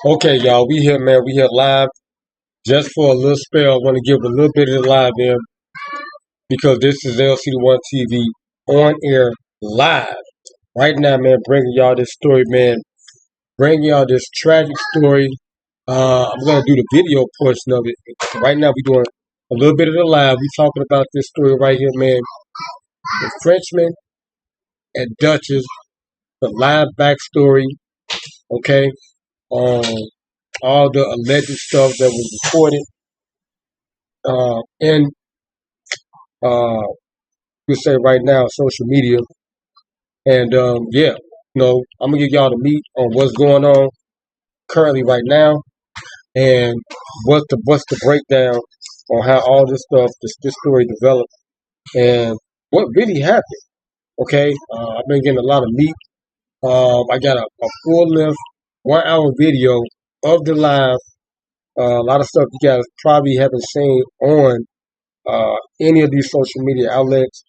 Okay, y'all, we here, man. We here live just for a little spell. I want to give a little bit of the live in because this is Lcdaone TV on air live right now, man. Bringing y'all this story, man. Bringing y'all this tragic story. I'm gonna do the video portion of it. Right now, we're doing a little bit of the live. We talking about this story right here, man. The Frenchman and Dutchess, the live backstory. Okay, um, all the alleged stuff that was reported. And you say right now, social media. And yeah, I'm gonna give y'all the meat on what's going on currently right now, and what's the breakdown on how all this stuff, this story developed, and what really happened. Okay, I've been getting a lot of meat. I got a full length 1 hour video of the live. A lot of stuff you guys probably haven't seen on any of these social media outlets,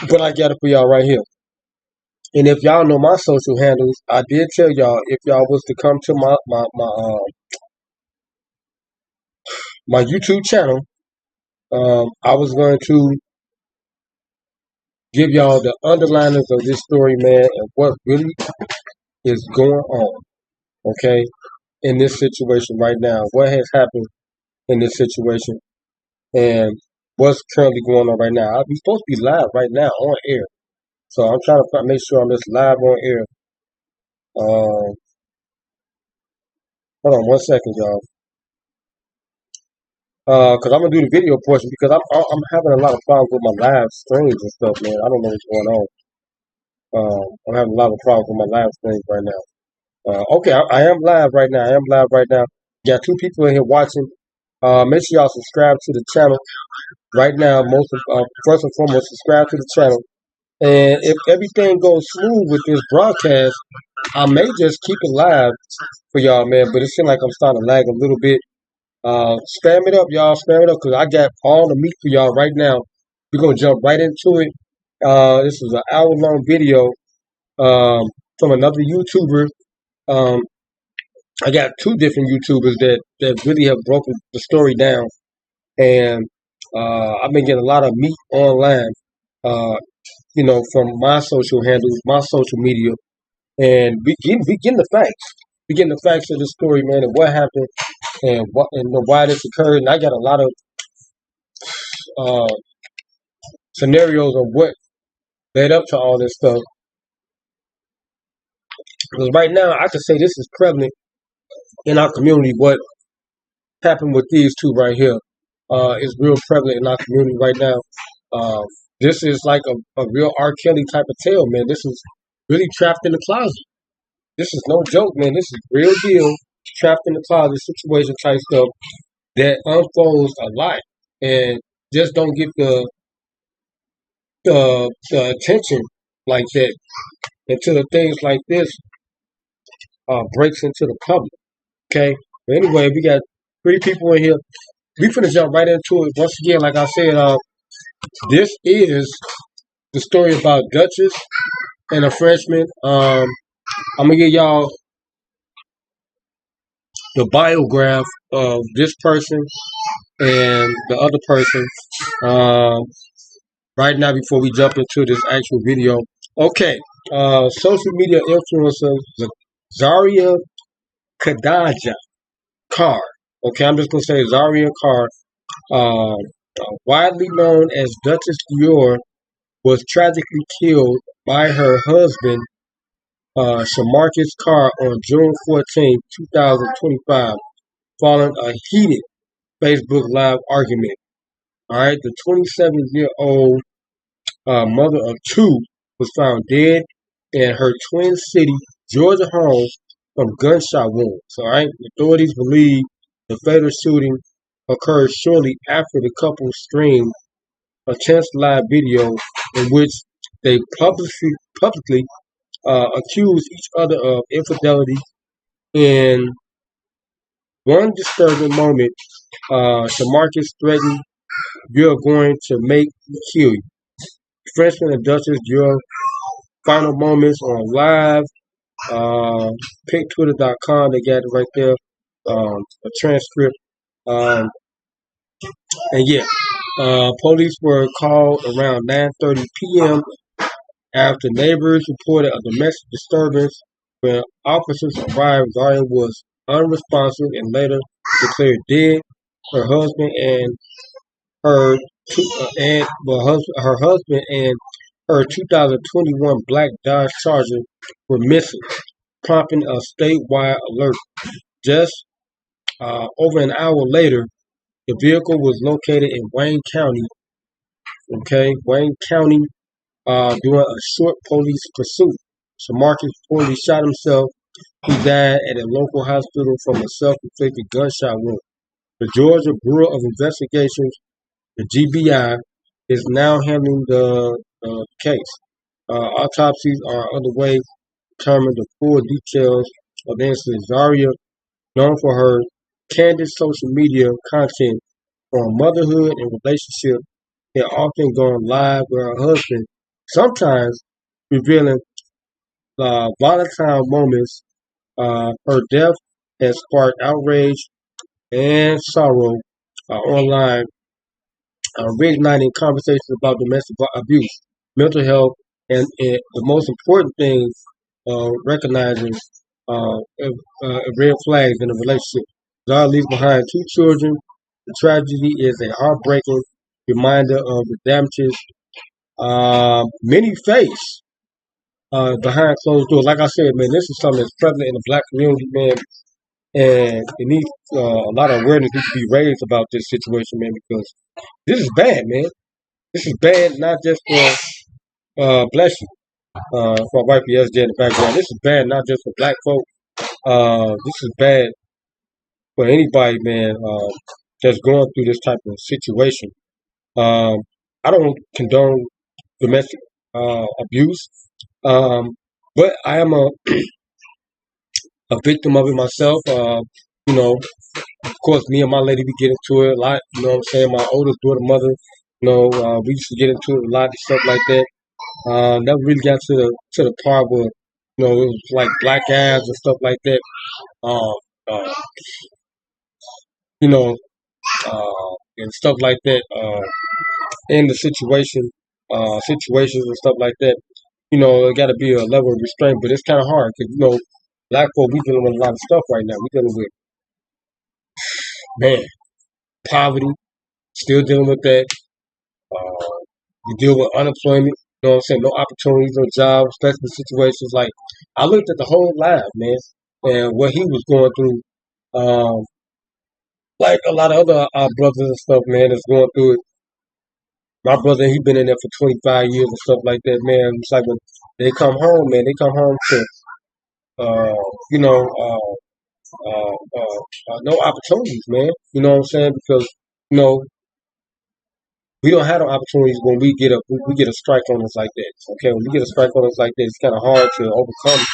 but I got it for y'all right here. And if y'all know my social handles, I did tell y'all if y'all was to come to my YouTube channel, I was going to give y'all the underliners of this story, man, and what really is going on, okay, in this situation right now. What has happened in this situation, and what's currently going on right now. I'll be supposed to be live right now on air, so I'm trying to make sure I'm just live on air. Hold on 1 second, y'all. Cause I'm gonna do the video portion because I'm having a lot of problems with my live streams and stuff, man. I don't know what's going on. I'm having a lot of problems with my live streams right now. Okay, I am live right now. I am live right now. Got 2 people in here watching. Make sure y'all subscribe to the channel right now. First and foremost, subscribe to the channel. And if everything goes smooth with this broadcast, I may just keep it live for y'all, man. But it seems like I'm starting to lag a little bit. Spam it up, y'all. Spam it up because I got all the meat for y'all right now. We're going to jump right into it. This is an hour-long video from another YouTuber. I got 2 different YouTubers that really have broken the story down. And I've been getting a lot of meat online, from my social handles, my social media. And we getting the facts. We getting the facts of the story, man, and what happened and why this occurred. And I got a lot of scenarios of what led up to all this stuff. Because right now, I can say this is prevalent in our community. What happened with these 2 right here is real prevalent in our community right now. This is like a real R. Kelly type of tale, man. This is really trapped in the closet. This is no joke, man. This is real deal. Trapped in the closet situation type stuff that unfolds a lot and just don't get the attention like that until things like this breaks into the public. Okay. But anyway, we got 3 people in here. We finna jump right into it. Once again, like I said, this is the story about Dutchess and a Frenchman. I'm gonna give y'all the biograph of this person and the other person right now before we jump into this actual video. Okay, social media influencer Zaria Kadaja Carr. Okay, I'm just gonna say Zaria Carr, widely known as Duchess Dior, was tragically killed by her husband, Shamarcus Carr, on June 14, 2025, following a heated Facebook Live argument. All right, the 27-year-old mother of 2 was found dead in her Twin City, Georgia home from gunshot wounds. All right, authorities believe the fatal shooting occurred shortly after the couple streamed a tense live video in which they publicly accused each other of infidelity. In one disturbing moment, Shamarcus threatened, "You're going to make me kill you." Frenchman and Dutchess, your final moments on live Uh, PickTwitter.com, they got it right there. A transcript. Um, and yeah, police were called around 9:30 p.m. after neighbors reported a domestic disturbance. When officers arrived, Zaria was unresponsive and later declared dead. Her husband and her her husband and her 2021 black Dodge Charger were missing, prompting a statewide alert. Just over an hour later, the vehicle was located in Wayne County. Okay, Wayne County, during a short police pursuit. So Marcus reportedly shot himself. He died at a local hospital from a self-inflicted gunshot wound. The Georgia Bureau of Investigations, the GBI, is now handling the case. Autopsies are underway to determine the full details of the incident. Zaria, known for her candid social media content on motherhood and relationship, had often gone live with her husband, sometimes revealing volatile moments. Her death has sparked outrage and sorrow online, reigniting conversations about domestic abuse, mental health, and the most important thing, recognizing red flags in a relationship. God leaves behind two children. The tragedy is a heartbreaking reminder of the damages many face behind closed doors. Like I said, man, this is something that's prevalent in the black community, man, and it needs a lot of awareness needs to be raised about this situation, man, because this is bad, man. This is bad, not just for bless you, for white PSJ in the background. This is bad, not just for black folk. This is bad for anybody, man, that's going through this type of situation. Um, I don't condone domestic abuse, um, but I am a victim of it myself. You know, of course, me and my lady, we get into it a lot. You know what I'm saying? My oldest daughter, mother, we used to get into it a lot and stuff like that. Never really got to the part where, it was like black ass and stuff like that. Um, uh, you know, and stuff like that. In the situations and stuff like that. It got to be a level of restraint, but it's kind of hard because black folk we dealing with a lot of stuff right now. We dealing with man poverty, still dealing with that. You deal with unemployment. You know what I'm saying? No opportunities, no jobs, especially situations like I looked at the whole life, man, and what he was going through. Like a lot of other brothers and stuff, man, that's going through it. My brother, he been in there for 25 years and stuff like that, man. It's like when they come home, man, they come home to, uh, you know, no opportunities, man. You know what I'm saying? Because, you know, we don't have no opportunities when we get a strike on us like that. Okay, when we get a strike on us like that, it's kind of hard to overcome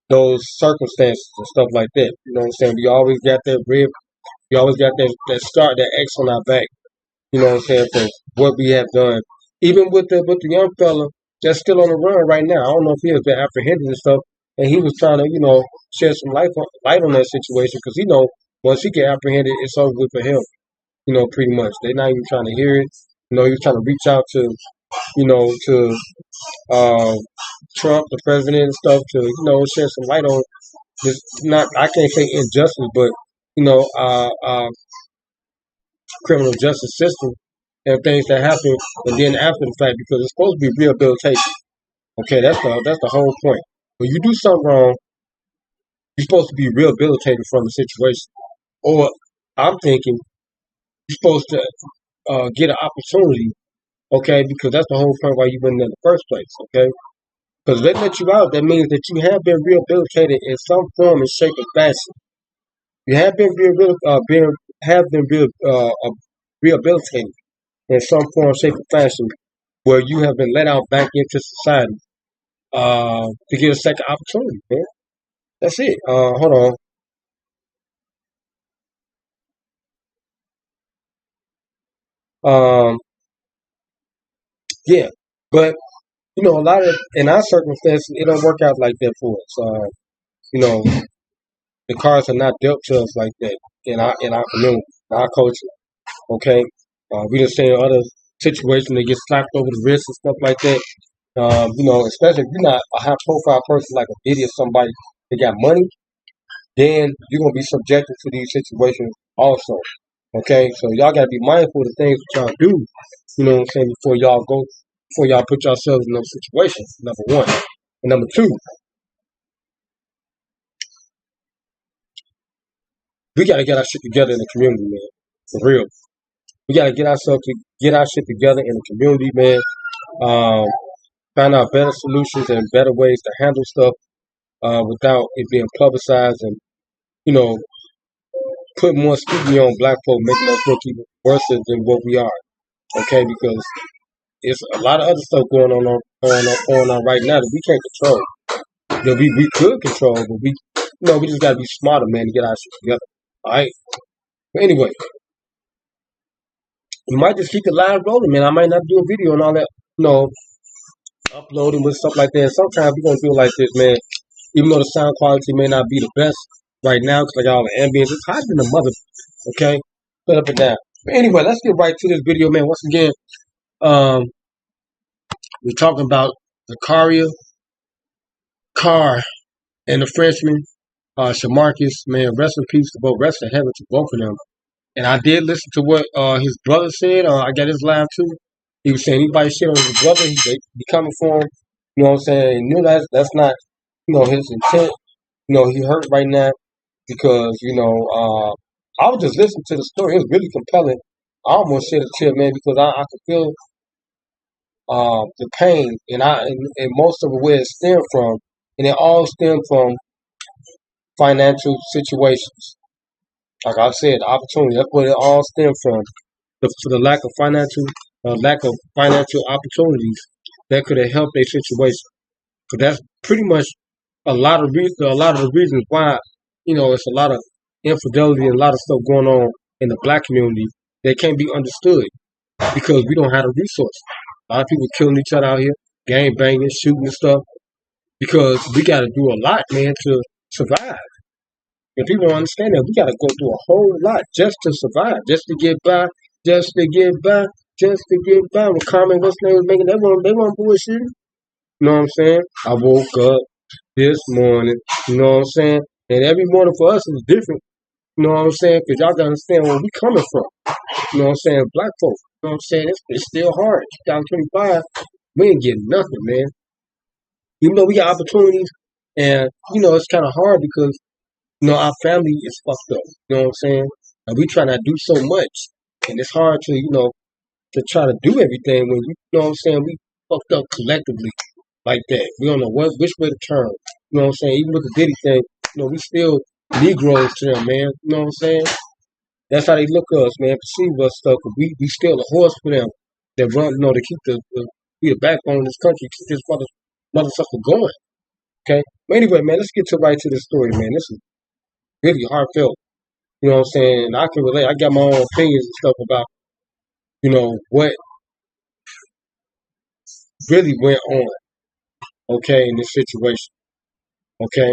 those circumstances and stuff like that. You know what I'm saying? We always got that rib, we always got that start, that X on our back. You know what I'm saying? For what we have done, even with the young fella that's still on the run right now. I don't know if he has been apprehended and stuff, and he was trying to shed some light on that situation because once he get apprehended, it's over with for him. Pretty much they're not even trying to hear it. He was trying to reach out to to uh, Trump, the president, and stuff to shed some light on this. Not I can't say injustice, but you know uh, uh, criminal justice system and things that happen, and then after the fact, because it's supposed to be rehabilitation. Okay, that's the whole point. When you do something wrong, you're supposed to be rehabilitated from the situation. Or I'm thinking you're supposed to get an opportunity. Okay, because that's the whole point why you went in the first place. Okay, because they let you out, that means that you have been rehabilitated in some form and shape or fashion. You have been rehabilitated in some form, shape, or fashion where you have been let out back into society to get a second opportunity, man. That's it. Hold on. Yeah, but A lot of in our circumstances, it don't work out like that for us. You know, the cards are not dealt to us like that in our community, in our culture. Okay, we just seen other situations that get slapped over the wrist and stuff like that. Especially if you're not a high profile person like a Diddy or somebody that got money, then you're gonna be subjected to these situations also. Okay, so y'all gotta be mindful of the things that y'all do. You know what I'm saying before y'all put yourselves in those situations. Number one, and number two, we gotta get our shit together in the community, man. For real, we gotta get our shit together in the community, man. Um, Find out better solutions and better ways to handle stuff without it being publicized and you know put more scrutiny on black folk, making us look even worse than what we are. Okay, because it's a lot of other stuff going on right now that we can't control. That we could control, but we just gotta be smarter, man, to get our shit together. All right. But anyway, we might just keep the live rolling, man. I might not do a video and all that, uploading with stuff like that. Sometimes we're gonna do it like this, man. Even though the sound quality may not be the best right now, because like all the ambience, it's hot in the mother. Okay, put up and down. But anyway, let's get right to this video, man. Once again, um, we're talking about the Car, and the Frenchman, Shamarcus. Man, rest in peace to both. Rest in heaven to both of them. And I did listen to what his brother said. I got his live too. He was saying anybody shit on his brother, they be coming for him. You know what I'm saying? He knew that's not his intent. He hurt right now because I was just listening to the story. It was really compelling. I almost shed a tear, man, because I could feel the pain and most of it where it stemmed from, and it all stemmed from financial situations. Like I said, opportunity. That's what it all stemmed from. For the lack of financial opportunities that could have helped their situation. Because that's pretty much a lot of the reasons why it's a lot of infidelity and a lot of stuff going on in the black community that can't be understood because we don't have the resources. A lot of people killing each other out here, gang banging, shooting and stuff because we got to do a lot, man, to survive. And people don't understand that we got to go through a whole lot just to survive, just to get by, just to get by, just to get by. When Common, what's name was making that one, they weren't bullshit. You know what I'm saying? I woke up this morning. You know what I'm saying? And every morning for us is different. You know what I'm saying? Because y'all gotta understand where we coming from. You know what I'm saying? Black folks. You know what I'm saying? It's still hard. 2025, we ain't getting nothing, man. Even though we got opportunities, and it's kind of hard because our family is fucked up. You know what I'm saying? And we try to do so much, and it's hard to to try to do everything when you know what I'm saying. We fucked up collectively like that. We don't know which way to turn. You know what I'm saying? Even with the Diddy thing, we still Negroes to them, man. You know what I'm saying? That's how they look at us, man. Perceive us stuff. We still a horse for them. That run, to keep be the backbone of this country, keep this mother sucker going. Okay. But anyway, man, let's get right to this story, man. This is really heartfelt. You know what I'm saying? And I can relate. I got my own opinions and stuff about, what really went on, okay, in this situation. Okay.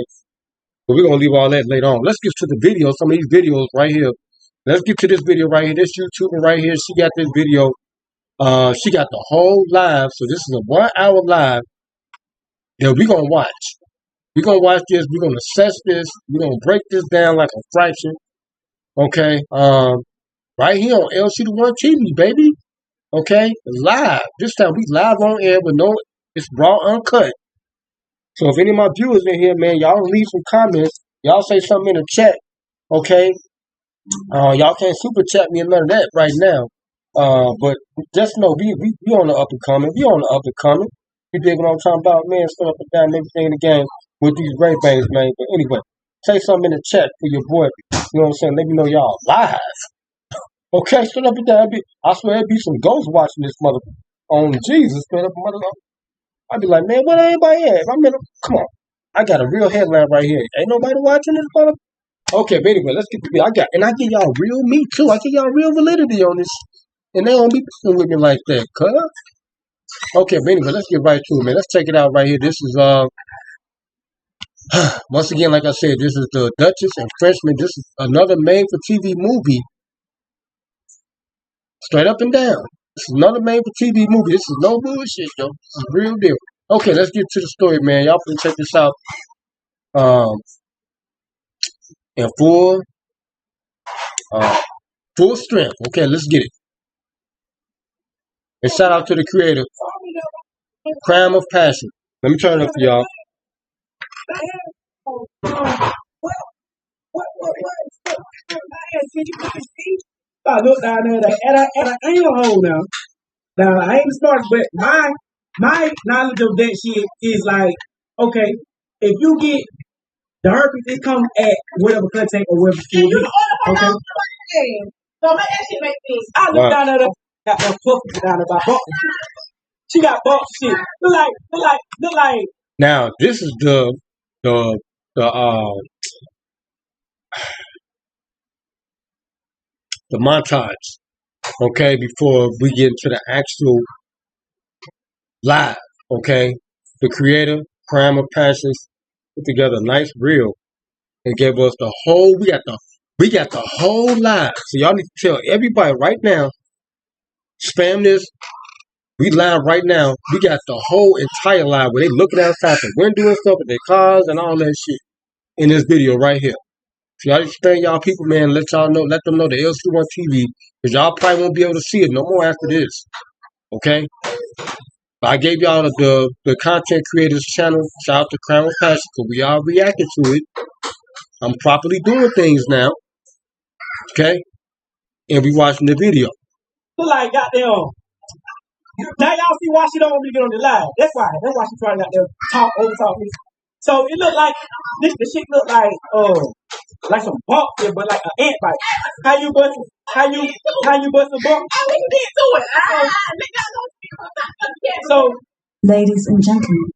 But we're gonna leave all that later on. Let's get to the video, some of these videos right here. Let's get to this video right here. This YouTuber right here, she got this video. She got the whole live. So this is a 1 hour live that we're gonna watch. We're gonna watch this, we're gonna assess this, we're gonna break this down like a fraction. Okay. Right here on Lcdaone TV, baby. Okay, live. This time we live on air with it's raw, uncut. So if any of my viewers in here, man, y'all leave some comments. Y'all say something in the chat. Okay, y'all can't super chat me and none of that right now. But just know we on the up and coming. We on the up and coming. You dig what I'm talking about, man? Stand up and down and everything in the game with these Ray Bangs, man. But anyway, say something in the chat for your boy. You know what I'm saying? Let me know y'all live. Okay, straight up and down. I swear it'd be some ghosts watching this mother on Jesus, straight up mother. I'd be like, man, where everybody at? Come on. I got a real headline right here. Ain't nobody watching this mother. Okay, but anyway, let's get to it. I give y'all real meat too. I give y'all real validity on this. And they don't be playing with me like that, cuz. Okay, but anyway, let's get right to it, man. Let's check it out right here. This is once again, like I said, this is the Dutchess and Frenchman. This is another made-for-TV movie, straight up and down. This is another made-for-TV movie. This is no bullshit, yo. This is real deal. Okay, let's get to the story, man. Y'all can check this out um, in uh, full strength. Okay, let's get it. And shout out to the creator, Crime of Passion. Let me turn it up for y'all. I look down there at an anal hole now. Now I ain't smart, but my knowledge of that shit is like, okay, if you get the herpes, it comes at whatever contact or whatever you do. Okay. So make that shit make sense. I look down there, got no puppy down there by bump. She got bump shit. Look like. Now this is the montage. Okay, before we get into the actual live. Okay, the creator, Crime of Passions, put together a nice reel and gave us the whole. We got the whole live. So y'all need to tell everybody right now. Spam this. We live right now. We got the whole entire live where they looking outside the window and stuff with their cars and all that shit in this video right here. So y'all explain y'all people, man. Let them know the LC1 TV, because y'all probably won't be able to see it no more after this. Okay? But I gave y'all the content creators channel. Shout out to Crown of Passion, because we all reacted to it. I'm properly doing things now. Okay? And we watching the video. Look like goddamn. Now y'all see why she don't want me to get on the live. That's why she trying to over talk me. So it look like the shit look like some bump here, but like an ant bite. How you bust a bump? Oh, you did do it. So ladies and gentlemen,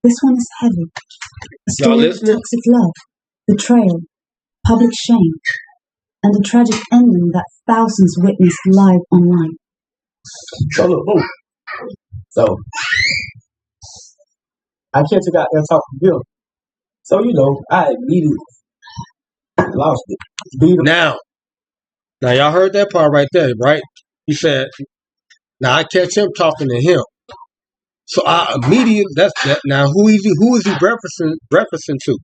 this one is heavy. A story of toxic love, betrayal, public shame, and a tragic ending that thousands witnessed live online. So look, boom. So I catch a goddamn talk to Bill. So I immediately lost it. Now y'all heard that part right there, right? He said, now I catch him talking to him. So I immediately now who is he referencing to?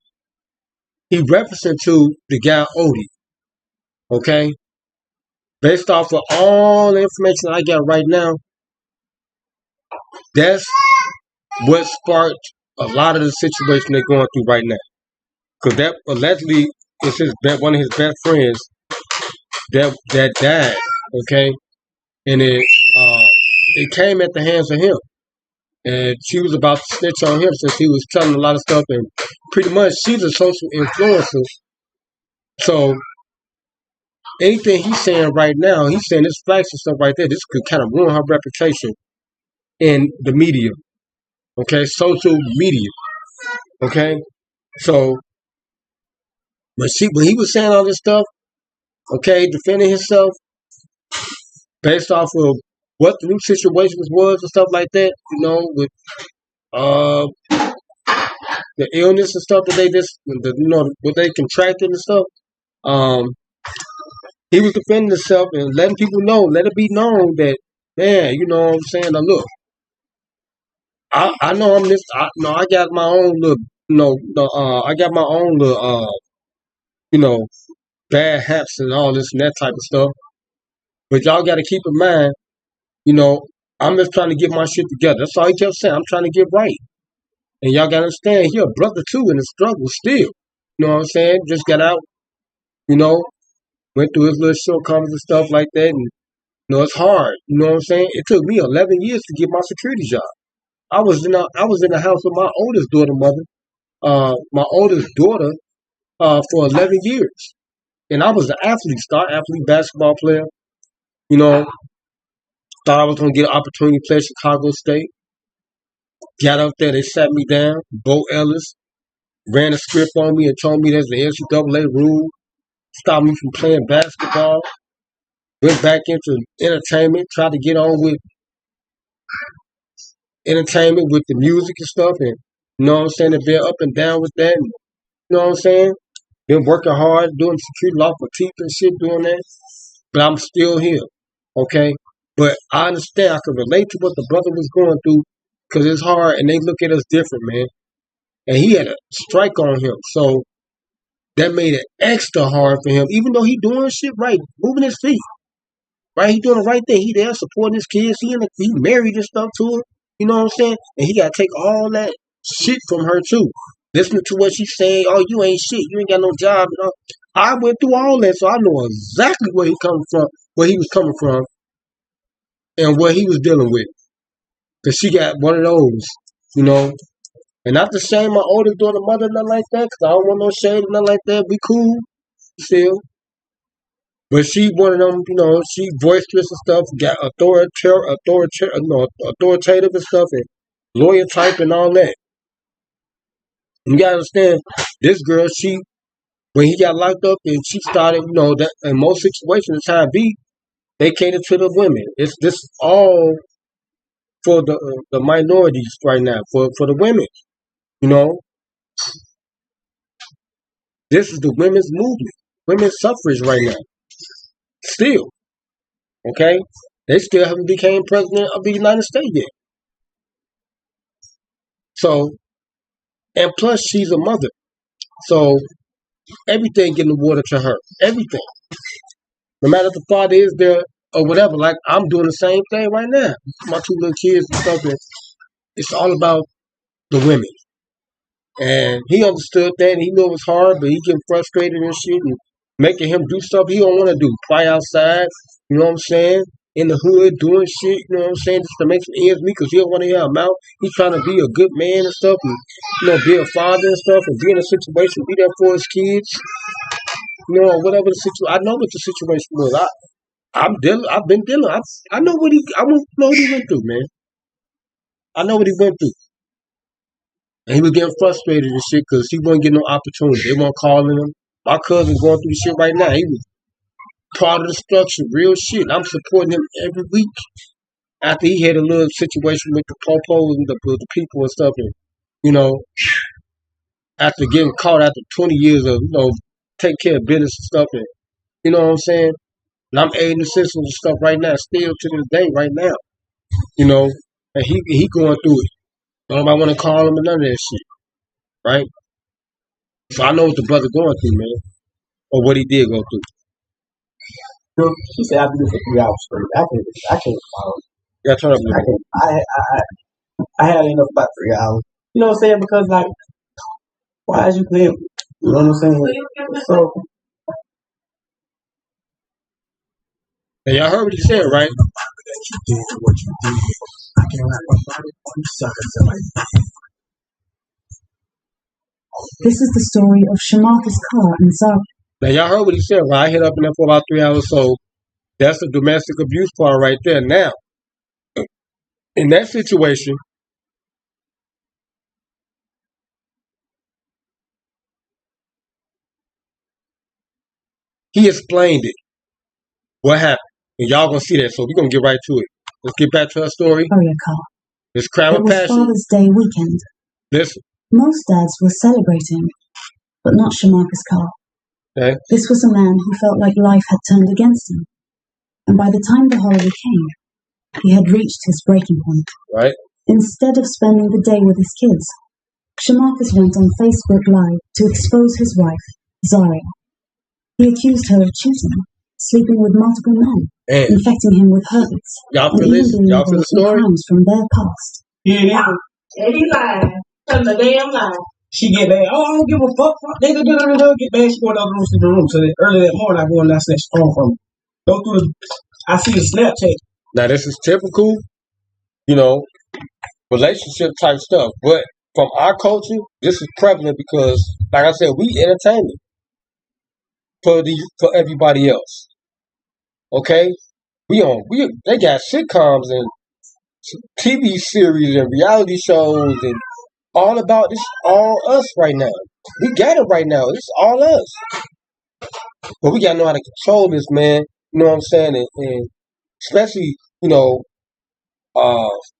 He referencing to the guy Odie. Okay? Based off of all the information I got right now, that's what sparked a lot of the situation they're going through right now. Because that allegedly is one of his best friends that died. Okay? And it came at the hands of him. And she was about to snitch on him since he was telling a lot of stuff. And pretty much she's a social influencer. So anything he's saying right now, he's saying this facts and stuff right there, this could kind of ruin her reputation in the media. Okay? Social media. Okay? So when he was saying all this stuff, okay, defending himself based off of what the new situations was and stuff like that, with the illness and stuff that they what they contracted and stuff. He was defending himself and letting people know, let it be known that, man, you know what I'm saying? Now look, I know I'm this. I got my own little, I got my own little, bad haps and all this and that type of stuff. But y'all got to keep in mind, I'm just trying to get my shit together. That's all he kept saying. I'm trying to get right. And y'all got to understand, he a brother too in the struggle still. You know what I'm saying? Just got out, went through his little shortcomings and stuff like that. And, it's hard. You know what I'm saying? It took me 11 years to get my security job. I was in the house with my oldest daughter, for 11 years. And I was an athlete, star athlete, basketball player. Thought I was going to get an opportunity to play at Chicago State. Got up there, they sat me down. Bo Ellis ran a script on me and told me there's the NCAA rule. Stopped me from playing basketball. Went back into entertainment, tried to get on with entertainment with the music and stuff, and you know what I'm saying, they've been up and down with that, and, you know what I'm saying? Been working hard, doing security law for teeth and shit, doing that. But I'm still here, okay? But I understand, I can relate to what the brother was going through, because it's hard, and they look at us different, man. And he had a strike on him, so that made it extra hard for him, even though he doing shit right, moving his feet. Right, he doing the right thing. He there supporting his kids. He married and stuff to her. You know what I'm saying? And he got to take all that shit from her too. Listening to what she's saying. Oh, you ain't shit. You ain't got no job. You know? I went through all that, so I know exactly where he coming from, where he was coming from, and what he was dealing with. Cause she got one of those, you know. And not to shame my oldest daughter, mother, nothing like that. Cause I don't want no shade, nothing like that. We cool still. But she one of them, you know, she boisterous and stuff, got authoritative and stuff, and lawyer type and all that. You gotta understand, this girl, when he got locked up and she started, you know, that in most situations, the time B, they cater to the women. It's this all for the minorities right now, for the women. You know, this is the women's movement, women's suffrage right now. Still, okay, they still haven't became president of the United States yet. So, and plus she's a mother. So everything getting the water to her. Everything. No matter if the father is there or whatever. Like I'm doing the same thing right now. My two little kids and stuff. And it's all about the women. And he understood that. And he knew it was hard, but he getting frustrated and shit and making him do stuff he don't want to do. Cry outside. You know what I'm saying? In the hood doing shit, you know what I'm saying, just to make some ends meet because he don't want to hear him out. He's trying to be a good man and stuff, and you know, be a father and stuff, and be in a situation, be there for his kids, you know, whatever the situation. I know what the situation was. I've been dealing. I know what I know what he went through, man. I know what he went through, and he was getting frustrated and shit because he wasn't getting no opportunity. They weren't calling him. My cousin's going through this shit right now. He was part of the structure, real shit. I'm supporting him every week. After he had a little situation with the popos and the people and stuff, and you know, after getting caught after 20 years of, you know, take care of business and stuff, and you know what I'm saying? And I'm aiding the systems and stuff right now, still to this day, right now. You know, and he going through it. Nobody want to call him or none of that shit, right? So I know what the brother going through, man, or what he did go through. So she said I do this for 3 hours straight. I can't follow. Yeah, turn up a little bit. I had enough about 3 hours. You know what I'm saying? Because like, why is you playing? You know what I'm saying? So And y'all heard what he said, right? you did what you did. I can't rap about it. You suckers. This is the story of Shamartha's car and Zara. Now y'all heard what he said, right? I hit up in there for about 3 hours, so that's the domestic abuse part right there. Now, in that situation, he explained it. What happened? And y'all gonna see that, so we're gonna get right to it. Let's get back to her story. Oh, your car. This crime It of was passion. Father's Day weekend. Listen. Most dads were celebrating, but not Shamartha's car. Okay. This was a man who felt like life had turned against him. And by the time the holiday came, he had reached his breaking point. Right. Instead of spending the day with his kids, Shamarthas went on Facebook Live to expose his wife, Zaria. He accused her of cheating, sleeping with multiple men, infecting him with herpes, and even being y'all feel the involved in story? crimes from their past. Yeah. And he lied. Telling the damn lie. She get back. Oh, I don't give a fuck. They get back. She go to the other room, sleep in the room. So early that morning, I go and I snatch the phone from her. Go through I see the Snapchat. Now, this is typical, you know, relationship type stuff. But from our culture, this is prevalent because, like I said, we entertainment for everybody else. Okay? They got sitcoms and TV series and reality shows and all about this, all us right now. We got it right now. It's all us. But we gotta know how to control this, man. You know what I'm saying? And especially, you know,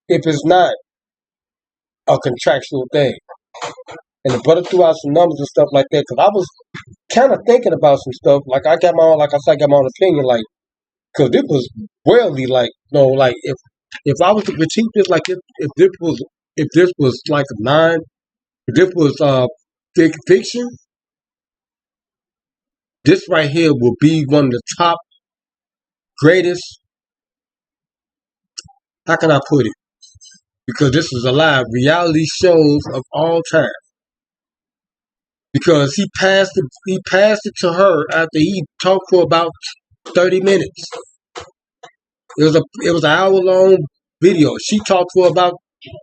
if it's not a contractual thing. And the brother threw out some numbers and stuff like that because I was kind of thinking about some stuff. Like I got my own, like I said, I got my own opinion. Like, because it was really like, like if I was to critique this, like if this was like a nine, if this was fiction, this right here will be one of the top greatest. How can I put it? Because this is a live reality shows of all time. Because he passed it to her after he talked for about 30 minutes. It was an hour-long video. She talked for about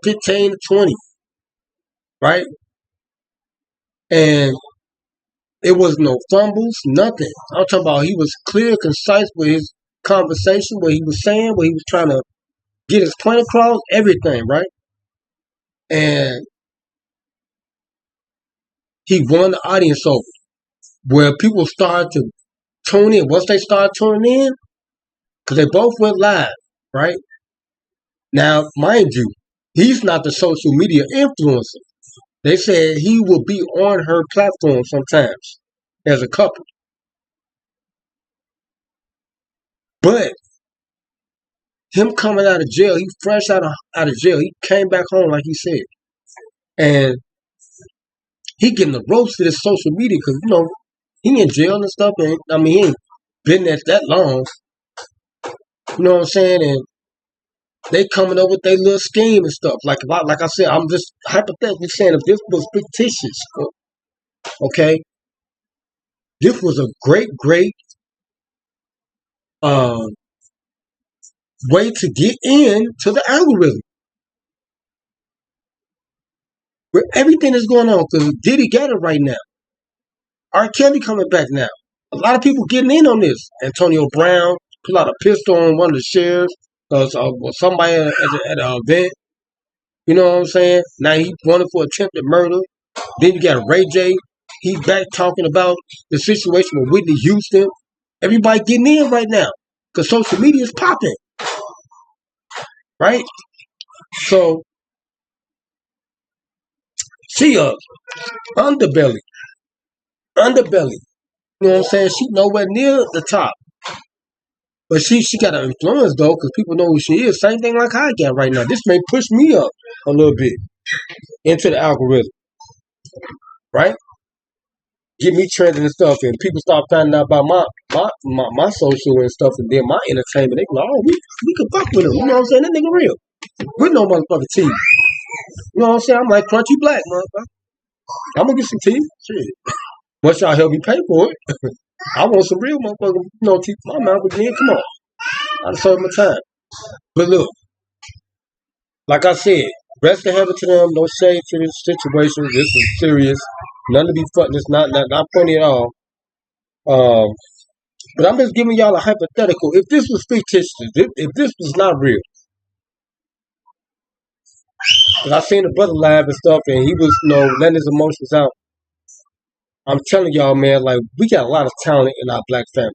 15 to 20, right? And it was no fumbles, nothing. I'm talking about he was clear, concise with his conversation, what he was saying, what he was trying to get his point across, everything, right? And he won the audience over, where people started to tune in. Once they started tuning in, because they both went live, right? Now, mind you, he's not the social media influencer. They said he will be on her platform sometimes as a couple. But him coming out of jail, he fresh out of jail. He came back home, like he said. And he getting the ropes to this social media because, he in jail and stuff. And I mean, he ain't been there that long. You know what I'm saying? And they coming up with their little scheme and stuff. Like I said, I'm just hypothetically saying if this was fictitious, okay, this was a great way to get into the algorithm where everything is going on. Because Diddy got it right now. R. Kelly coming back now. A lot of people getting in on this. Antonio Brown pulled out a pistol on one of the sheriffs because somebody at an event. You know what I'm saying? Now he wanted for attempted murder. Then you got Ray J. He back talking about the situation with Whitney Houston. Everybody getting in right now because social media is popping, right? So she underbelly. You know what I'm saying? She nowhere near the top, but she got an influence though because people know who she is. Same thing like I got right now. This may push me up a little bit into the algorithm, right? Get me trending and stuff, and people start finding out about my social and stuff, and then my entertainment. They go, oh, we can fuck with him. You know what I'm saying? That nigga real. With no motherfucking teeth. You know what I'm saying? I'm like Crunchy Black, motherfucker. I'm gonna get some teeth. Shit. Once y'all help me pay for it, I want some real motherfucking teeth in my mouth. But then, come on, I serve my time. But look, like I said, rest in heaven to them. No shade to this situation. This is serious. None to be fucking. It's not funny at all. But I'm just giving y'all a hypothetical. If this was fictitious, if this was not real, because I seen the brother live and stuff, and he was, letting his emotions out. I'm telling y'all, man, like we got a lot of talent in our black family.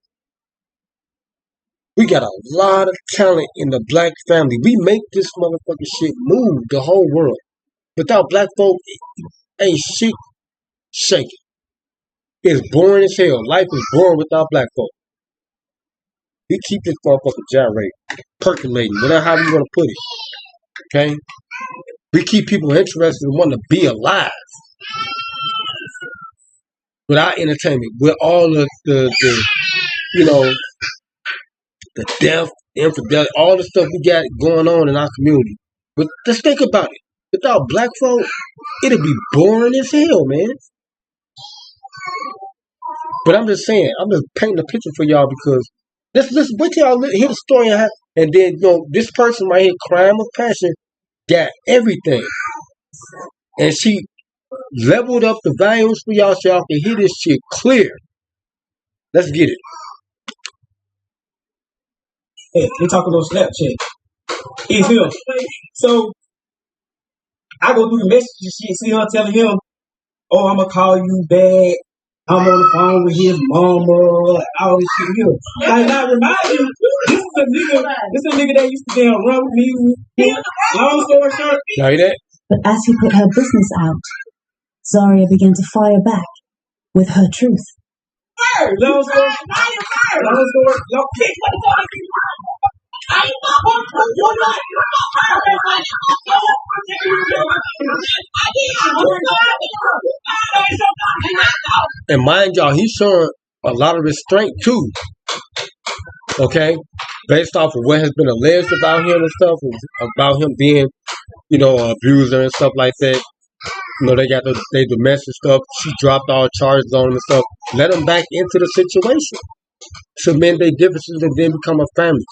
We got a lot of talent in the black family. We make this motherfucking shit move the whole world. Without black folk, ain't shit shaking. It's boring as hell. Life is boring without black folk. We keep this motherfucker gyrating, percolating, whatever how you want to put it. Okay? We keep people interested and wanting to be alive. With our entertainment, with all of the death, infidelity, all the stuff we got going on in our community. But just think about it. Without black folk, it'd be boring as hell, man. But I'm just saying, I'm just painting a picture for y'all because let's wait till y'all hear the story and then this person right here, crime of passion, got everything. And she leveled up the volumes for y'all so y'all can hear this shit clear. Let's get it. Hey, they talking on Snapchat. It's him. So I go through the messages and shit, see her telling him, oh, I'm gonna call you back. I'm on the phone with his mama, all this shit here. And I remind you, this is a nigga that used to run with me. Long story short, y'all hear that? But as he put her business out, Zaria began to fire back with her truth. Long story. And mind y'all, he's showing a lot of restraint too. Okay, based off of what has been alleged about him and stuff, about him being, abuser and stuff like that. They got they domestic stuff. She dropped all charges on him and stuff. Let them back into the situation. Cement their differences and then become a family.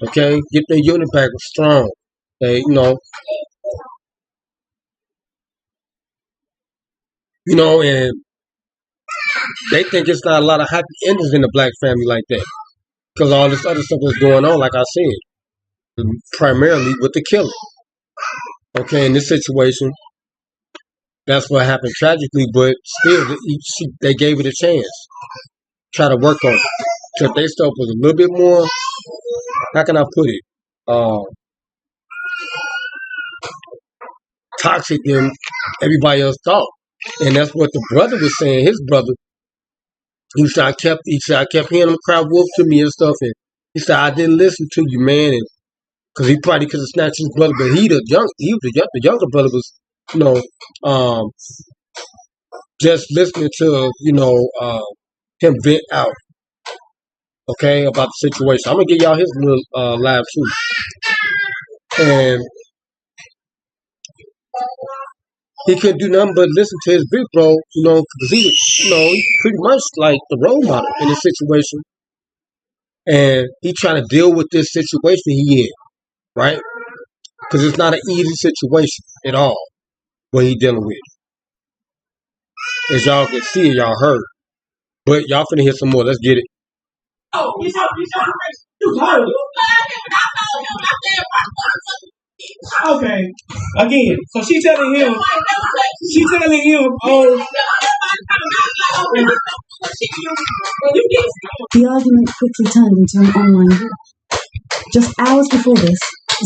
Okay, get their unit back strong. They, and they think it's not a lot of happy endings in the black family like that. Because all this other stuff is going on, like I said, primarily with the killing. Okay, in this situation, that's what happened tragically, but still, they gave it a chance. Try to work on it. Because their stuff was a little bit more, how can I put it, toxic than everybody else thought. And that's what the brother was saying. His brother, he said, I kept hearing him cry wolf to me and stuff. And he said, I didn't listen to you, man. And because he probably could have snatched his brother, but the younger brother was, just listening to, him vent out, okay, about the situation. I'm going to give y'all his little live too. And he couldn't do nothing but listen to his big bro, because he was, he's pretty much like the role model in this situation. And he trying to deal with this situation he in, right? Because it's not an easy situation at all what he dealing with. As y'all can see, y'all heard. But y'all finna hear some more. Let's get it. Okay. Again, so she telling him, The argument quickly turned into an online war. Just hours before this,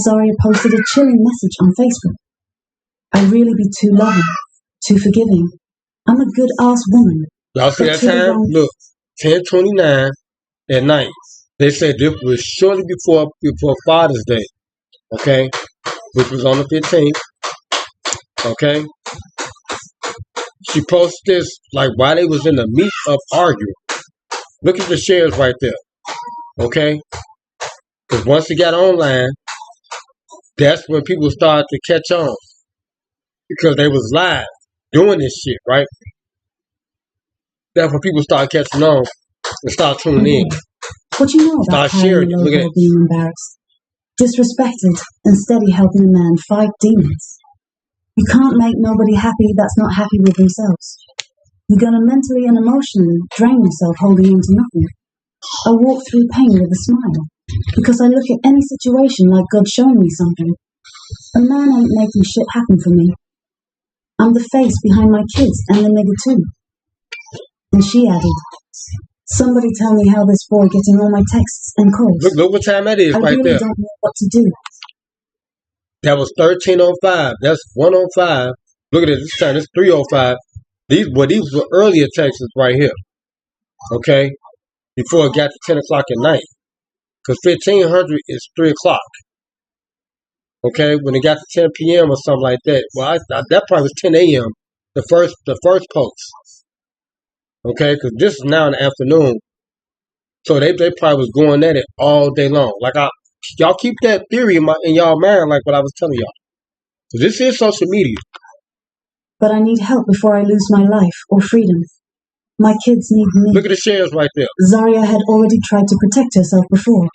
Zaria posted a chilling message on Facebook. I'd really be too loving, too forgiving. I'm a good-ass woman. Y'all see that time? Look, 10:29 at night. They said this was shortly before Father's Day, okay, which was on the 15th, okay. She posted this like while they was in the meat of arguing. Look at the shares right there, okay. Because once it got online, that's when people started to catch on because they was live doing this shit, right? That's when people start catching on and start tuning in. What you know about sharing logo being embarrassed, disrespected, and steady helping a man fight demons? You can't make nobody happy that's not happy with themselves. You're gonna mentally and emotionally drain yourself holding on to nothing. I walk through pain with a smile because I look at any situation like God showing me something. A man ain't making shit happen for me. I'm the face behind my kids and the nigga too. And she added, somebody tell me how this boy getting all my texts and calls. Look what time that is right really there. I don't know what to do. That was 13:05. That's 1:05. Look at it. This time it's 3:05. These were earlier texts right here. Okay? Before it got to 10 o'clock at night. Because 1500 is 3 o'clock. Okay? When it got to 10 p.m. or something like that. Well, that probably was 10 a.m. The first post. Okay? Because this is now in the afternoon. So they probably was going at it all day long. Like y'all keep that theory in y'all mind, like what I was telling y'all. So this is social media. But I need help before I lose my life or freedom. My kids need me. Look at the shares right there. Zaria had already tried to protect herself before.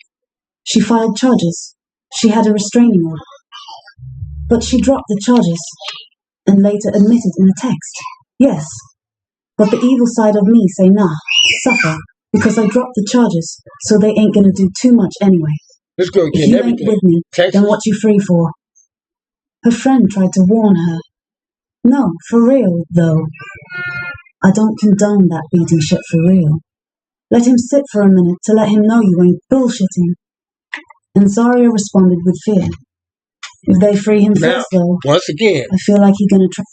She filed charges. She had a restraining order. But she dropped the charges and later admitted in a text. Yes, but the evil side of me say nah, suffer, because I dropped the charges, so they ain't gonna do too much anyway. This girl if you ain't with me, then what you free for? Her friend tried to warn her. No, for real, though. I don't condone that beating shit for real. Let him sit for a minute to let him know you ain't bullshitting. And Zaria responded with fear. If they free him Now, first, though, once again, I feel like he's gonna try.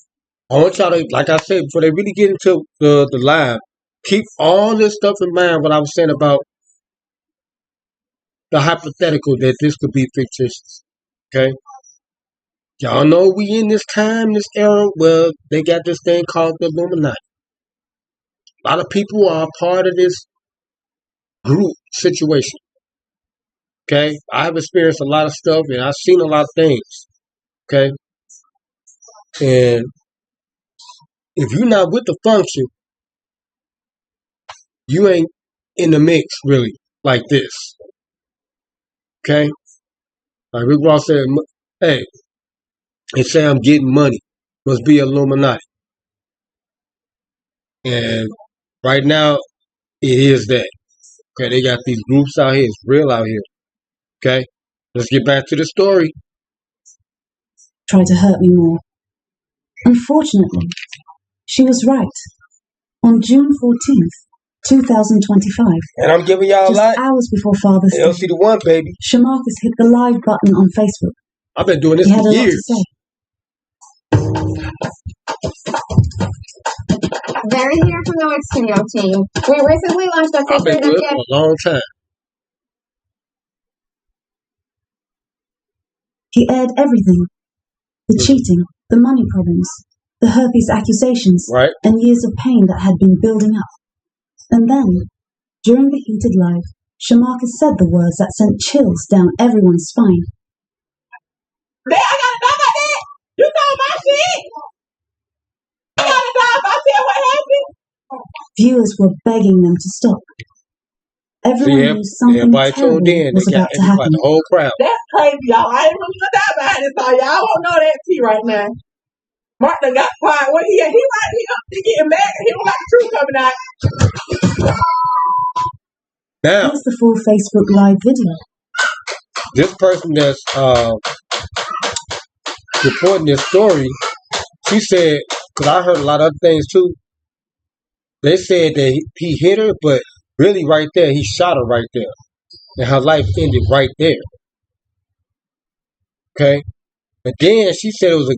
I want y'all to, like I said, before they really get into the live, keep all this stuff in mind. What I was saying about the hypothetical that this could be fictitious. Okay, y'all know we in this time, this era where they got this thing called the Illuminati. A lot of people are a part of this group situation. Okay, I've experienced a lot of stuff and I've seen a lot of things. Okay, and if you're not with the function, you ain't in the mix really like this. Okay, like Rick Ross said, hey, they say I'm getting money. Must be Illuminati. And right now, it is that. Okay, they got these groups out here. It's real out here. Okay, let's get back to the story. Try to hurt me more. Unfortunately, she was right. On June 14th, 2025, And I'm giving y'all a just lot. hours before Father's Day, LC the one, baby. Shamarcus hit the live button on Facebook. I've been doing this He had for a lot years. to say. Barry here from the Wix Studio team. We recently launched a I've been feature doing that it for a long time. He aired everything. The cheating, the money problems, the herpes accusations, Right? and years of pain that had been building up. And then, during the heated live, Shamarcus said the words that sent chills down everyone's spine. Man, I gotta know about that. You know my shit. I gotta know about that. What happened? Viewers were begging them to stop. Everyone See, knew something everybody tuned terrible in. was They got about to everybody, happen. the whole crowd. That's crazy, y'all. I ain't really gonna die behind this, all y'all won't know that tea right now. Mark done got quiet. What he at? He getting mad. He don't like the truth coming out. Now, Here's the full Facebook Live video. this person that's reporting this story, she said, because I heard a lot of other things too. They said that he hit her, but really right there, he shot her right there. And her life ended right there. Okay? And then she said it was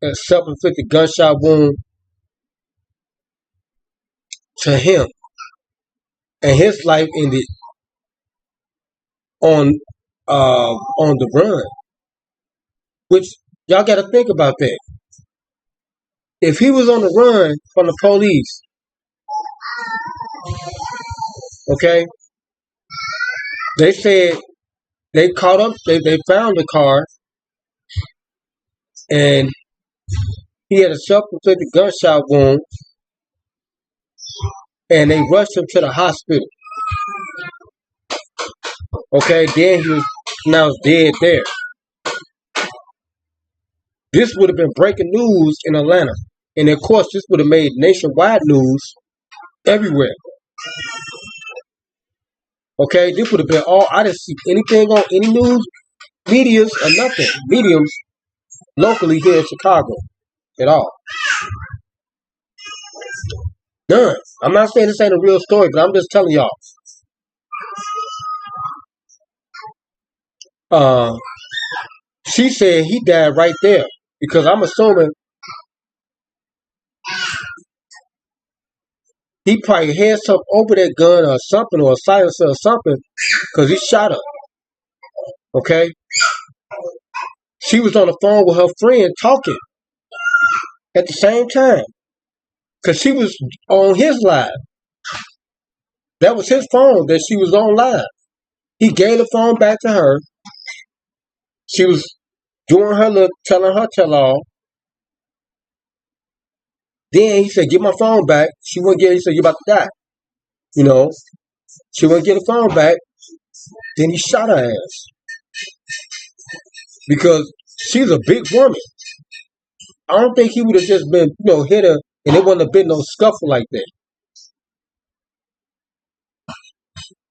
a self-inflicted gunshot wound to him. And his life ended on the run. Which, y'all got to think about that. If he was on the run from the police, okay, they said they caught up, they found the car, and he had a self-inflicted gunshot wound, and they rushed him to the hospital. Okay, then he was now dead there. This would have been breaking news in Atlanta. And of course, this would have made nationwide news everywhere. Okay, this would have been all, I didn't see anything on any news, medias, or nothing. Mediums locally here in Chicago at all. None. I'm not saying this ain't a real story, but I'm just telling y'all. She said he died right there because I'm assuming he probably had something over that gun or something, or a silencer or something, because he shot her. Okay? She was on the phone with her friend talking at the same time because she was on his live. That was his phone that she was on live. He gave the phone back to her. She was doing her look, telling her tell-all. Then he said, "Get my phone back." She wouldn't get it. He said, "You're about to die." You know, she wouldn't get the phone back. Then he shot her ass because she's a big woman. I don't think he would have just been, hit her and it wouldn't have been no scuffle like that.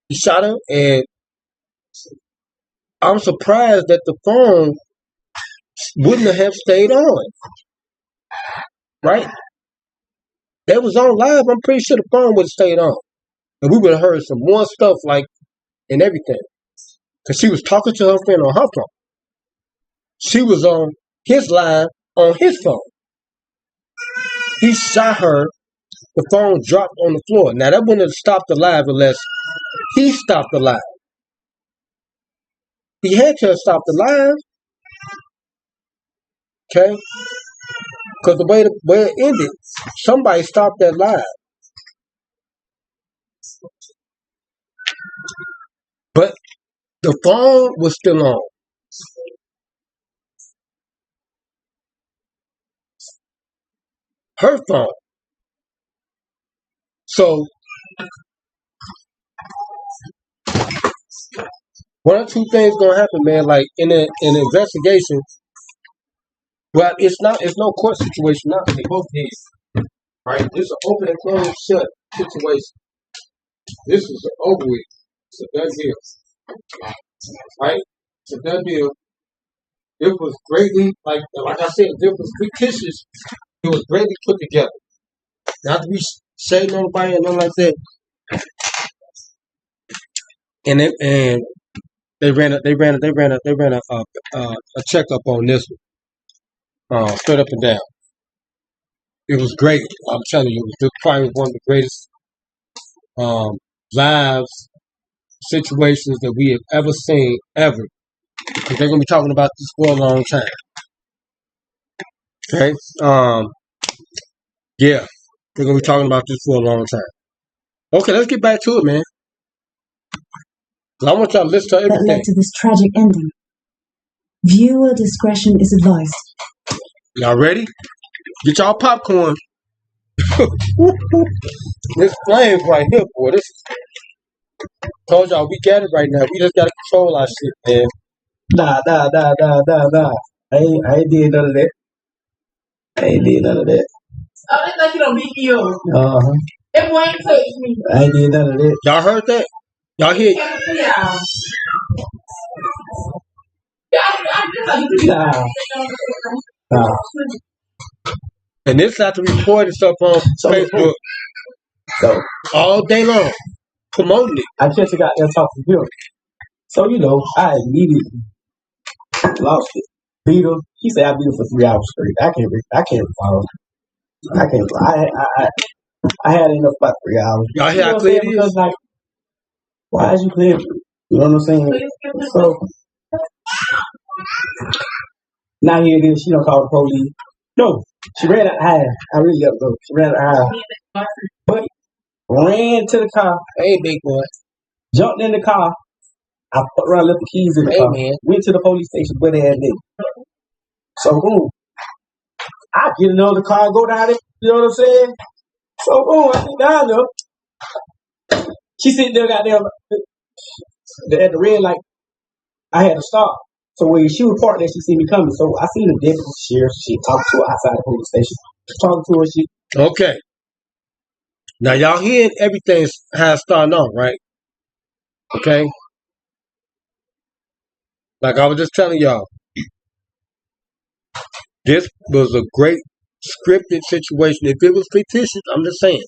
He shot her, and I'm surprised that the phone wouldn't have stayed on. Right? That was on live. I'm pretty sure the phone would have stayed on. And we would have heard some more stuff and everything. Because she was talking to her friend on her phone. She was on his line on his phone. He shot her. The phone dropped on the floor. Now, that wouldn't have stopped the live unless he stopped the live. He had to have stopped the live. Okay? Because the way it ended, somebody stopped that live. But the phone was still on. Her phone. So, one or two things gonna happen, man. Like in an investigation, well, it's no court situation now. They both did, right? This is an open and closed shut situation. This is an over with. It's a done deal, right? It's a done deal. It was greatly, like I said, it was fictitious. It was greatly put together. Not to be shading nobody or nothing like that. And they ran a checkup on this one, straight up and down. It was great. I'm telling you, it was probably one of the greatest live situations that we have ever seen, ever. Because they're gonna be talking about this for a long time. Okay. Yeah, they're gonna be talking about this for a long time. Okay, let's get back to it, man. I want y'all to listen to everything. That led to this tragic ending. Viewer discretion is advised. Y'all ready? Get y'all popcorn. This flames right here, boy. This told y'all we got it right now. We just gotta control our shit, man. Nah. I ain't did none of that. I ain't did none of that. Oh, they think you don't beat me up. Uh-huh. That boy ain't touch me. I ain't did none of that. Y'all heard that? Y'all hear? Nah. And this after reporting stuff on Facebook all day long, promoting it. I just got there talking to him. So, I immediately lost it. Beat him. He said I beat him for 3 hours straight. I can't follow. I can't. I had enough about 3 hours. Y'all hear how clear it is? Because, like, why is you clear? You know what I'm saying? So now here it is. She don't call the police. No, she ran out high. I really got to go. She ran out high, but ran to the car. Hey, big boy. Jumped in the car. I put around, left the keys in the car. Man. Went to the police station, but they had nigga. So boom, I get another car, go down there. You know what I'm saying? So boom, I sit down there. She sitting there, got there at the red light. I had to stop. So when she was parked there, she seen me coming. So I seen the deputy sheriff. She talked to her outside the police station. Talking to her, she. Okay. Now y'all hearing everything how it starting off, right? Okay. Like I was just telling y'all, this was a great scripted situation. If it was fictitious, I'm just saying.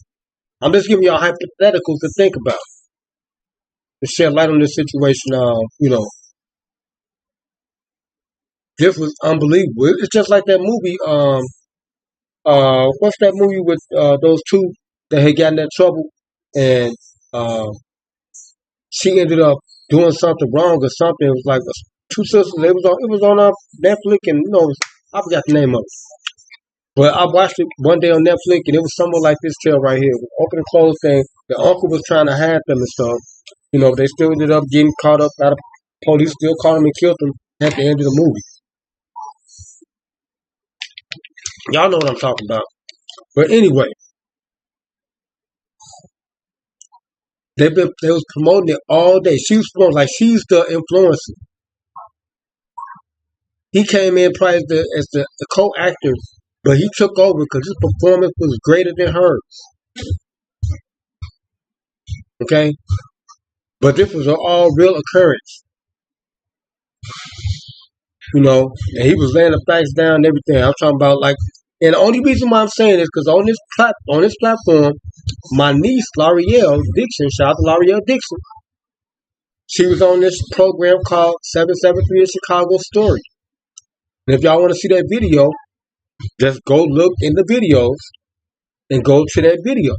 I'm just giving y'all hypotheticals to think about. To shed light on this situation, this was unbelievable. It's just like that movie, what's that movie with those two that had gotten in trouble and she ended up doing something wrong or something. It was like two sisters. It was on Netflix, and I forgot the name of it. But I watched it one day on Netflix, and it was somewhere like this tale right here. Open and close thing. The uncle was trying to hide them and stuff. They still ended up getting caught up. Out of police still caught them and killed them at the end of the movie. Y'all know what I'm talking about. But anyway, they was promoting it all day. She was promoting like she's the influencer. He came in probably as the co-actor, but he took over because his performance was greater than hers. Okay? But this was an all real occurrence. And he was laying the facts down and everything. I'm talking about and the only reason why I'm saying this because on this platform, my niece L'Oreal Dixon, shout out to L'Oreal Dixon, she was on this program called 773 in Chicago Story. And if y'all want to see that video, just go look in the videos and go to that video.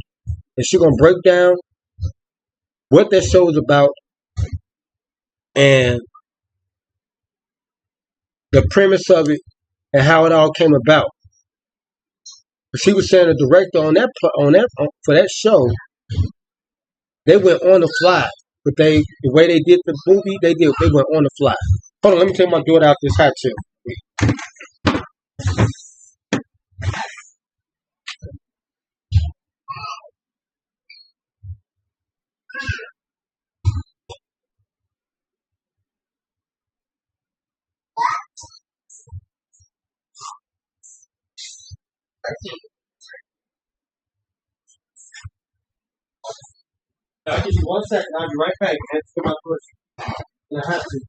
And she's gonna break down what that show is about and the premise of it and how it all came about. She was saying the director for that show, they went on the fly, but the way they did the movie, they went on the fly. Hold on, let me take my daughter out this hot chip. I'll give you 1 second. I'll be right back. I have to get my question. I have to.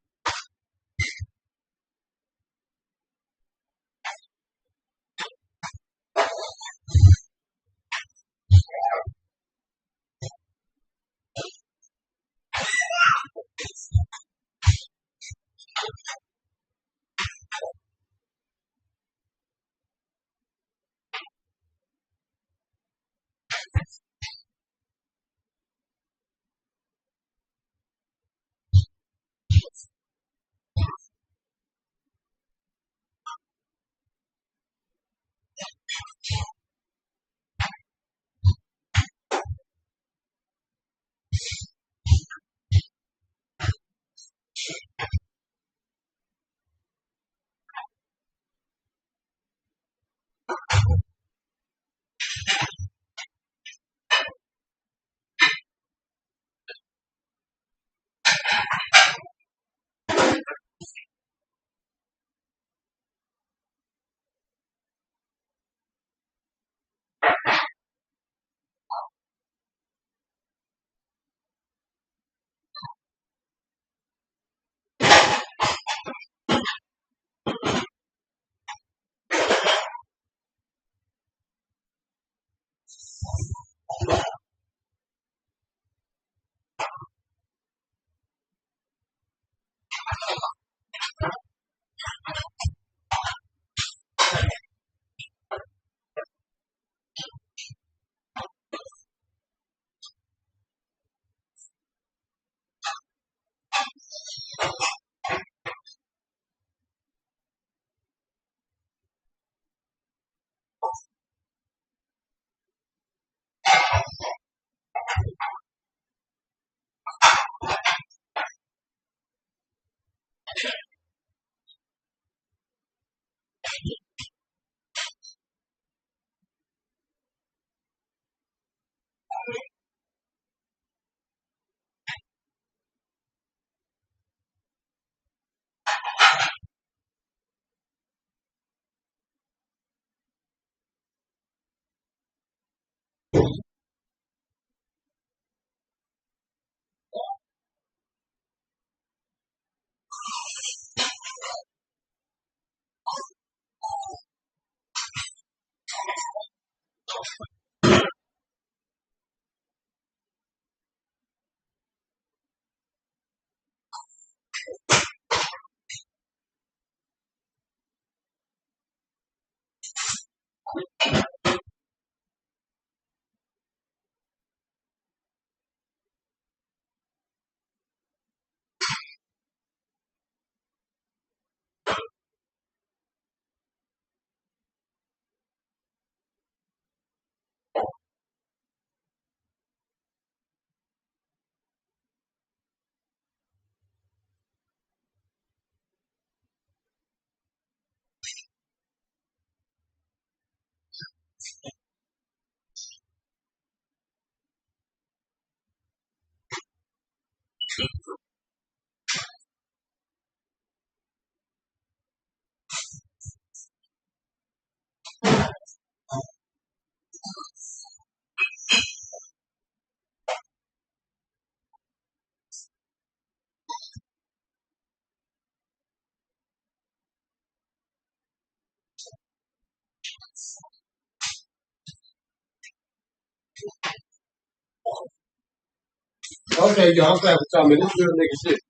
Okay, yo, I'm glad for talking. This is real nigga shit.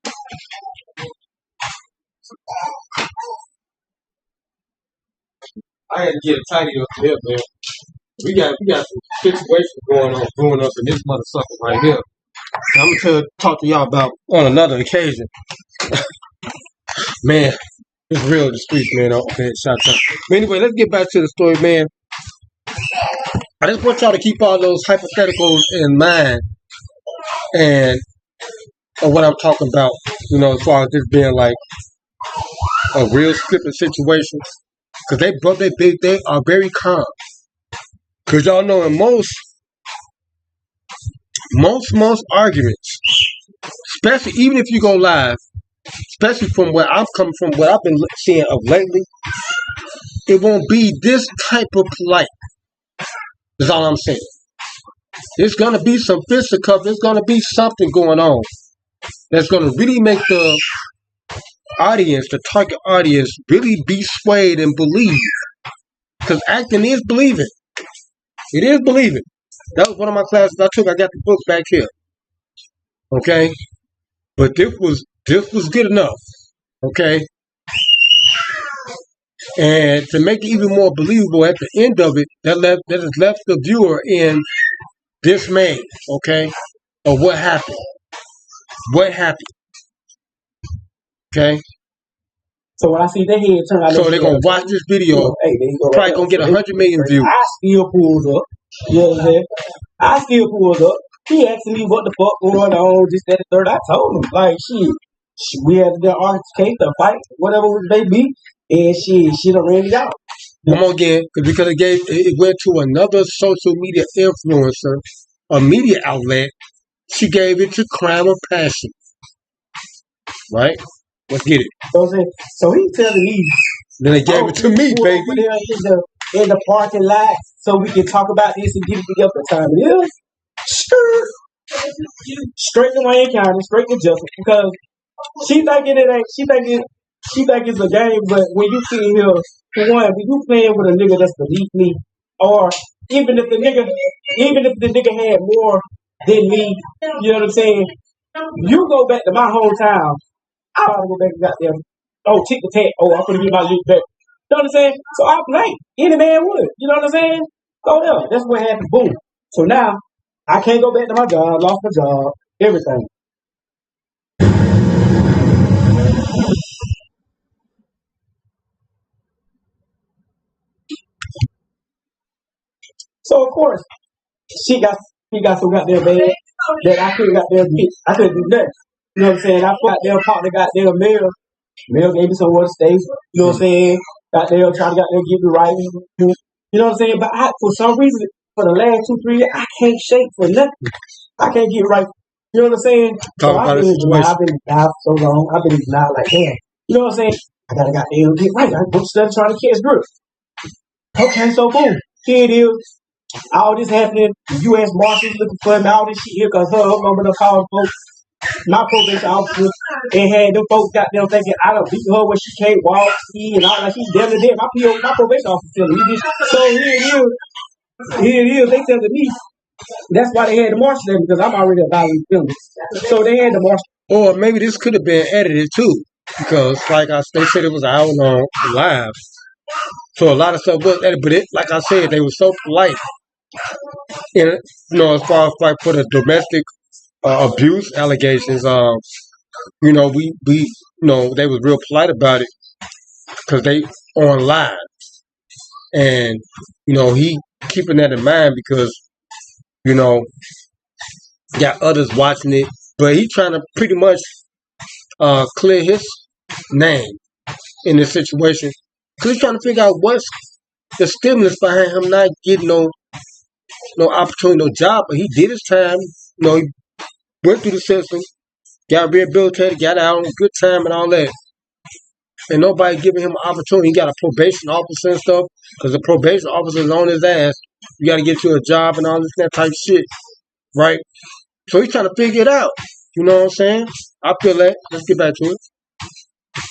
I had to get a tidy up here, man. We got some situations going on brewing up in this mother sucker right here. So I'm gonna talk to y'all about on another occasion. Man, it's real in the streets, man. Okay, shout out. But anyway, let's get back to the story, man. I just want y'all to keep all those hypotheticals in mind and of what I'm talking about, you know, as far as this being like a real scripted situation. Because they are very calm. Because y'all know in most arguments, especially even if you go live, especially from where I'm coming from, what I've been seeing of lately, it won't be this type of polite. That's all I'm saying. There's gonna be some fisticuffs. There's gonna be something going on that's gonna really make the target audience, really be swayed and believe. Because acting is believing. It is believing. That was one of my classes I took. I got the book back here. Okay? But this was good enough. Okay? And to make it even more believable at the end of it, that has left the viewer in dismay, okay? Of what happened. What happened. Okay? So when I see their head turn out, so they're gonna watch this video. Hey, there you go. Probably gonna get 100 million views. I still pulls up. You know what I'm saying? I still pulls up. He asking me what the fuck going on, just that, the third. I told him, like, shit, we had the altercation, the fight, whatever they be, and she done ran it out. Come on again, because it went to another social media influencer, a media outlet. She gave it to Crime of Passion. Right? Let's get it. So he telling me. Then they gave it to me, baby. In the parking lot, so we can talk about this and get it together. Time it is. Straight to Wayne County, straight to Justice, because she thinking it ain't. She think it's a game, but when you see here, for one, when you playing with a nigga that's beneath me, or even if the nigga had more than me, you know what I'm saying? You go back to my hometown. I gotta go back and goddamn. Oh, tick the tat. Oh, I'm gonna get my loot back. You know what I'm saying? So I play. Any man would. You know what I'm saying? Go there. That's what happened. Boom. So now I can't go back to my job. Lost my job. Everything. So of course he got so goddamn bad that I couldn't goddamn get. I couldn't do nothing. You know what I'm saying? I goddamn talked to goddamn mail. Mail gave me somewhere to stay. You know what I'm saying? Goddamn trying to goddamn get me right. You know what I'm saying? But for some reason, for the last 2-3 years, I can't shake for nothing. I can't get right. You know what I'm saying? So I've been denied so long. I've been denied like, damn. You know what I'm saying? I gotta goddamn get right. I'm studying trying to catch grip. Okay, so boom. Here it is. All this happening. The U.S. Marshals looking for me. All this shit here because her mama calling folks. My probation officer and had them folks got them thinking I done beat her when she can't walk, see, and all that. She's damn near dead. My probation officer telling me. So here it is. They telling me that's why they had the marshal there because I'm already about to film it. So they had the marshal. Or maybe this could have been edited too, because they said it was an hour long live. So a lot of stuff was edited, but like I said, they were so polite. And as far as like for the domestic abuse allegations, we they was real polite about it because they on live, and he keeping that in mind because got others watching it, but he trying to pretty much clear his name in this situation because he's trying to figure out what's the stimulus behind him not getting no opportunity, no job, but he did his time. He went through the system, got rehabilitated, got out on good time and all that. And nobody giving him an opportunity. He got a probation officer and stuff, because the probation officer is on his ass. You got to get you a job and all this that type of shit, right? So he's trying to figure it out. You know what I'm saying? I feel that. Let's get back to it.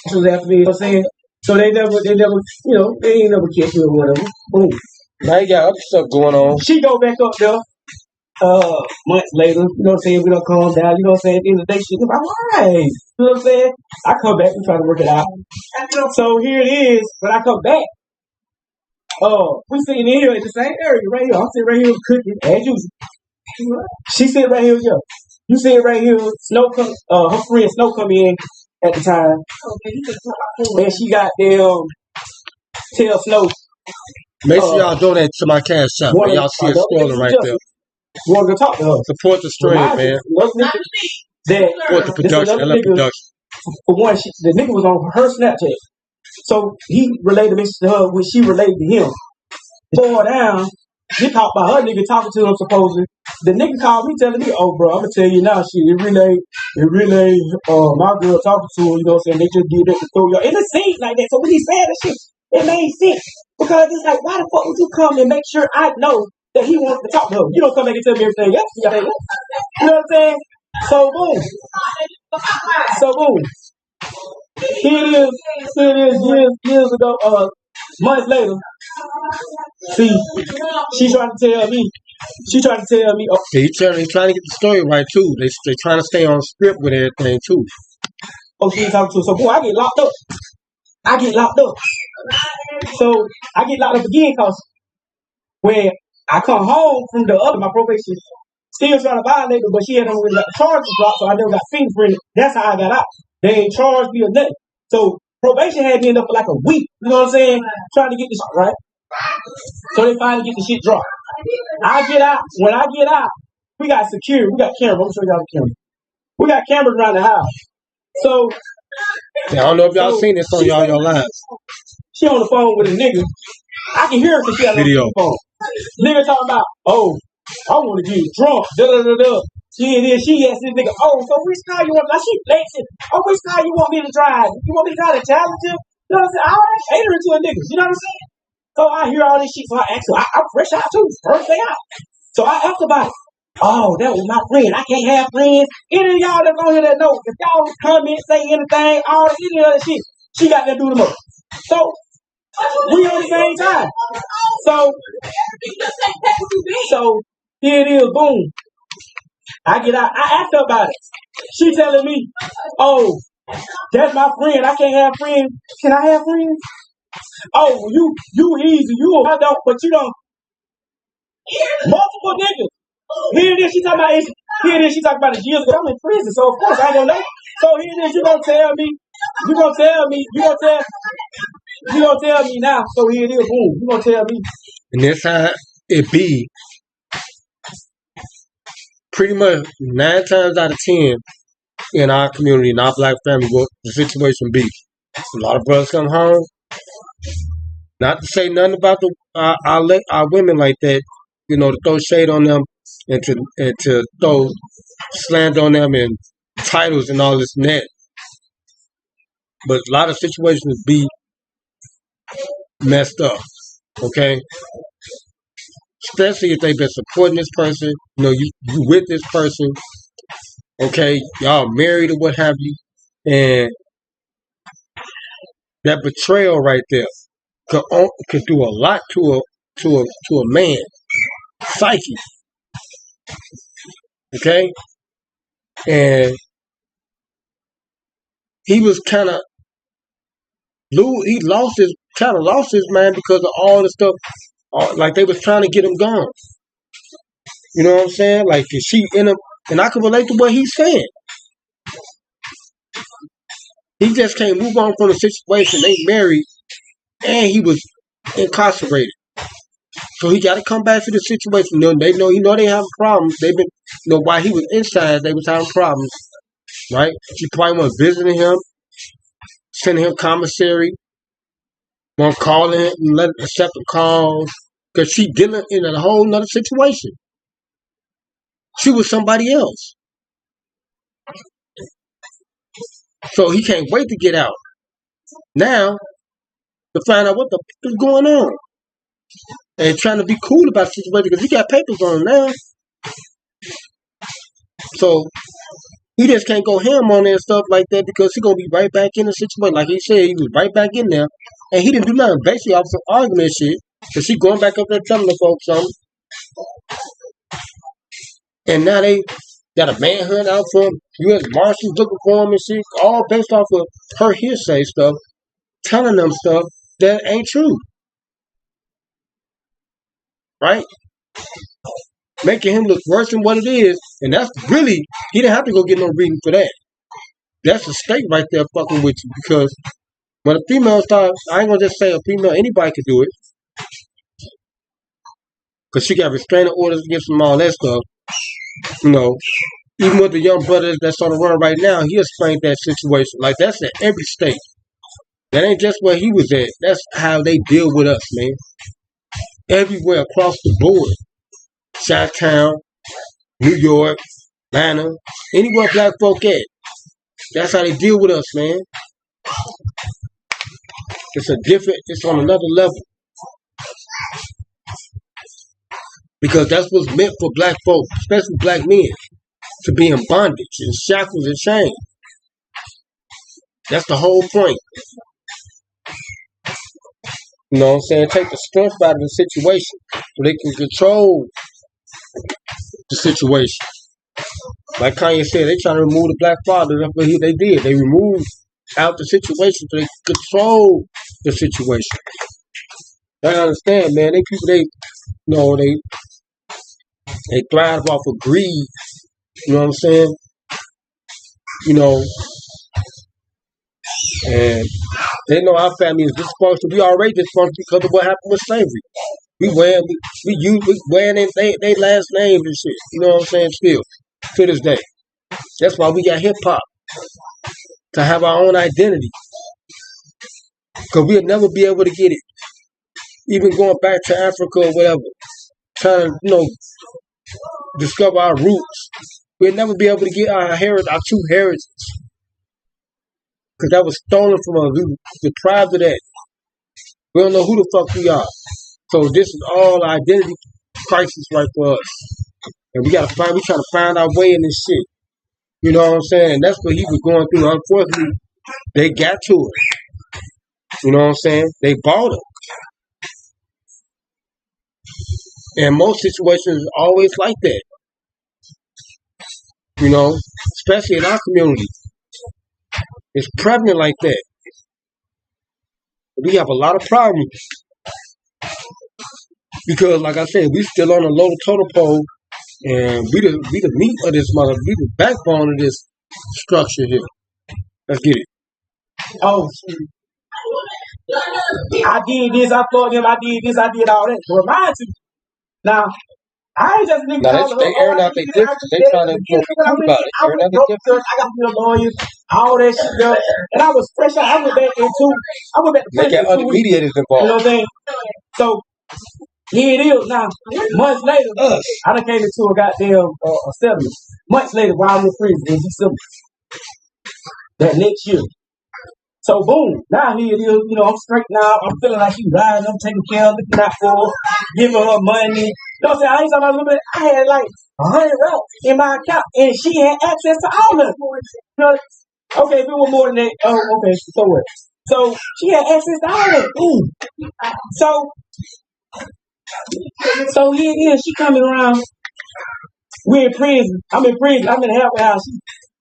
So after me, you know what I'm saying? So they never, they ain't never catch me or whatever. Boom. Now you got other stuff going on. She go back up there. Months later, you know what I'm saying? We don't calm down, you know what I'm saying? At the end of the day, shit, I'm alright. You know what I'm saying? I come back and try to work it out. So here it is. When I come back, We sitting in here in the same area right here. I'm sitting right here cooking as usual. She sitting right here, yeah. You sitting right here. Snow come, her friend Snow come in at the time, and she got them tell Snow. Make sure y'all donate to my cash app, man. Y'all see it scrolling right there. Want to talk to her? Support the stream, man. Support the production. I love production. For one, the nigga was on her Snapchat, so he relayed the message to her, which she relayed to him. Pour down. He talked about her nigga talking to him supposedly. The nigga called me telling me, "Oh, bro, I'm gonna tell you now, shit. It really, my girl talking to him. You know what I'm saying? They just did that to throw you." And it seems like that. So when he said that shit, it made sense because it's like, why the fuck would you come and make sure I know that he wants to talk to her? You don't come back and tell me everything else. You know what I'm saying? So boom. Here it is years ago. Months later. See, she trying to tell me. Oh, he's trying to get the story right too. They trying to stay on script with everything too. Oh, she ain't talking to. So boy, I get locked up. So I get locked up again because when I come home from my probation, still trying to violate her, but she had already got the charges dropped, so I never got fingerprinted. That's how I got out. They ain't charged me or nothing. So probation had me in there for like a week. You know what I'm saying? Trying to get this right. So they finally get the shit dropped. I get out. When I get out, we got security. We got cameras. I'm sure y'all the camera. We got cameras around the house. So I don't know if y'all seen this on your lives. She on the phone with a nigga. I can hear her because she has video. On the phone. Nigga talking about, oh, I want to get drunk. She asked this nigga, oh, so which car you want? Like she flexing. Oh, which car you want me to drive? You want me to drive the Challenger? You know what I'm saying? I already catering to a nigga. You know what I'm saying? So I hear all this shit. So I ask her, I'm fresh out too. First day out. So I asked about it. Oh, that was my friend. I can't have friends. Any of y'all that's on here that know, if y'all comment, say anything, all any other shit, she got to do the most. So we on the same time. So here it is, boom. I get out. I asked her about it. She telling me, oh, that's my friend. I can't have friends. Can I have friends? Oh, you easy. I don't, but you don't. Multiple niggas. Here it is. She talking about it years ago. I'm in prison, so of course I don't know. So here it is. You gonna tell me now. So here it is. Boom. You gonna tell me. And that's how it be. Pretty much 9 times out of 10 in our community, in our black family, what the situation be. A lot of brothers come home. Not to say nothing about our women like that, you know, to throw shade on them and to throw slander on them and titles and all this and that. But a lot of situations be messed up, okay? Especially if they've been supporting this person, you know, you with this person, okay, y'all married or what have you, and that betrayal right there could do a lot to a man psyche, okay, and he was kind of lost his mind because of all the stuff, like they was trying to get him gone. You know what I'm saying? Like, is she in him? And I can relate to what he's saying. He just can't move on from the situation. They married, and he was incarcerated. So he got to come back to the situation. You know they have problems. They've been, while he was inside, they was having problems, right? She probably was visiting him, sending him commissary, won't call him and let him accept the calls, because she dealing in a whole nother situation. She was somebody else. So he can't wait to get out. Now, to find out what the fuck is going on. And trying to be cool about the situation because he got papers on him now. So he just can't go ham on there and stuff like that because he's going to be right back in the situation. Like he said, he was right back in there. And he didn't do nothing. Basically, off some argument shit. So she going back up there telling the folks something. And now they got a manhunt out for him. U.S. Marshals looking for him and shit. All based off of her hearsay stuff. Telling them stuff that ain't true. right? Making him look worse than what it is, and that's really, he didn't have to go get no reading for that. That's a state right there fucking with you, because when a female starts, I ain't gonna just say a female, anybody could do it, because she got restraining orders against them, all that stuff, you know. Even with the young brother that's on the run right now, he explained that situation. Like, that's in every state. That ain't just where he was at. That's how they deal with us, man. Everywhere across the board. Chi-Town, New York, Atlanta, anywhere black folk at. That's how they deal with us, man. It's on another level. Because that's what's meant for black folk, especially black men, to be in bondage and shackles and chains. That's the whole point. You know what I'm saying? Take the strength out of the situation so they can control the situation. Like Kanye said, they trying to remove the black father. That's what they did. They removed out the situation so they can control the situation. I understand, man. They people, they thrive off of greed. You know what I'm saying? You know, and they know our family is dysfunctional. We already dysfunctional because of what happened with slavery. We wearing they last names and shit. You know what I'm saying? Still, to this day. That's why we got hip hop. To have our own identity. Because we'll never be able to get it. Even going back to Africa or whatever. Trying to, discover our roots. We'll never be able to get our true heritage. Because that was stolen from us. We were deprived of that. We don't know who the fuck we are. So this is all identity crisis right for us. And we trying to find our way in this shit. You know what I'm saying? And that's what he was going through. Unfortunately, they got to it. You know what I'm saying? They bought it. And most situations are always like that. You know, especially in our community. It's prevalent like that. We have a lot of problems. Because, like I said, we still on the low total pole, and we the meat of this mother, we the backbone of this structure here. Let's get it. Oh, I did this, I thought him, I did this, I did all that. To remind you. Now, I ain't just niggas. Now they airing out their difference. They trying to think about it. Airing out their difference. I got to be a lawyer, all that shit, girl. And I was fresh out. I went back to they got other mediators involved. You know what I'm saying? So here it is now. Months later, I done came into a goddamn settlement. Months later, while I'm in prison in December that next year. So boom, now here it is. I'm straight now. I'm feeling like she's riding. I'm taking care of, looking out for her, giving her money. You know what I'm saying? I ain't talking about a little bit. I had like $100 in my account, and she had access to all of it. Okay, if it was more than that, okay, so what? So she had access to all of it. So here it is. She coming around. We're in prison. I'm in prison. I'm in the halfway house.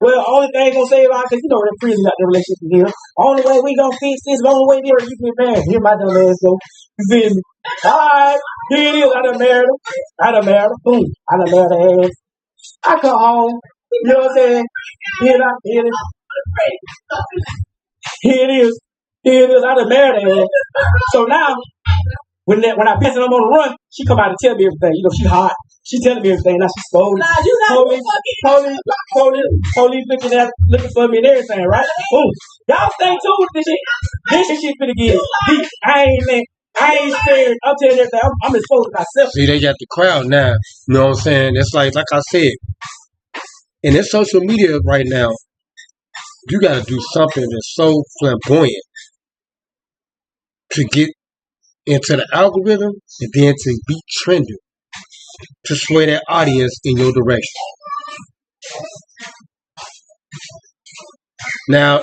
Well, only thing gonna say about it, because in prison got the relationship here. Only way we gonna fix this, the only way there you can married. Here my dumb ass go. You feel me? Alright, here it is. I done married her. Boom. I done married her ass. I come home. You know what I'm saying? Here it is. I done married her ass. So now, when I piss and I'm on the run, she come out and tell me everything. She hot. She telling me everything. Now she scolding. Nah, you not police looking for me and everything, right? Boom. Y'all stay tuned with this shit. This shit finna get deep. I ain't scared. I'm telling you everything. I'm exposed to myself. See, they got the crowd now. You know what I'm saying? It's like I said, in this social media right now, you gotta do something that's so flamboyant to get into the algorithm and then to be trending. To sway that audience in your direction. Now,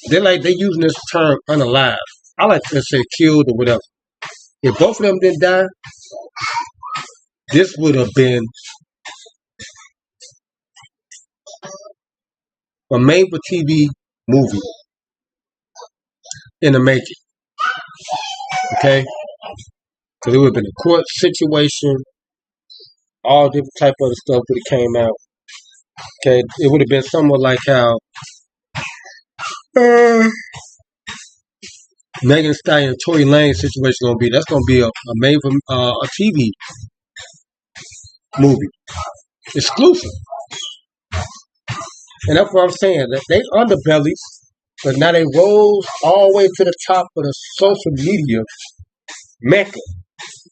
they using this term unalive. I like to say killed or whatever. If both of them didn't die, this would have been a made-for-TV movie in the making. Okay? Because it would have been a court situation, all different type of stuff would have came out. Okay, it would have been somewhat like how Megan Thee Stallion and Tory Lane situation gonna be. That's gonna be a made for a TV movie, exclusive. And that's what I'm saying. That they underbellies, but now they rose all the way to the top of the social media mecca.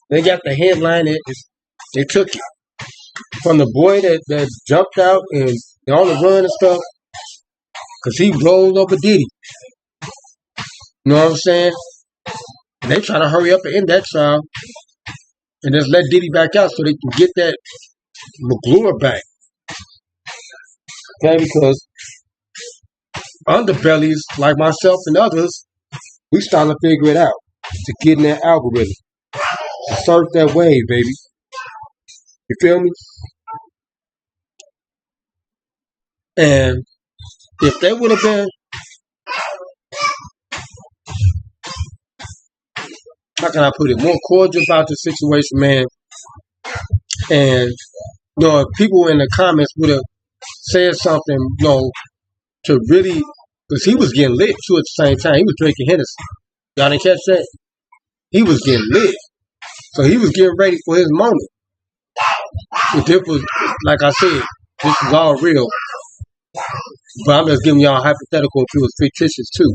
They got the headline. They took it from the boy that jumped out and on the run and stuff, because he rolled over Diddy. You know what I'm saying? And they trying to hurry up and end that trial and just let Diddy back out so they can get that McGlure back. Okay, because underbellies like myself and others, we starting to figure it out to get in that algorithm. Surf that wave, baby. You feel me? And if they would have been, how can I put it, more cordial about the situation, man, and if people in the comments would have said something, to really, because he was getting lit too at the same time. He was drinking Hennessy. Y'all didn't catch that? He was getting lit. So he was getting ready for his moment. If this was, like I said, this is all real. But I'm just giving y'all a hypothetical if it was fictitious too.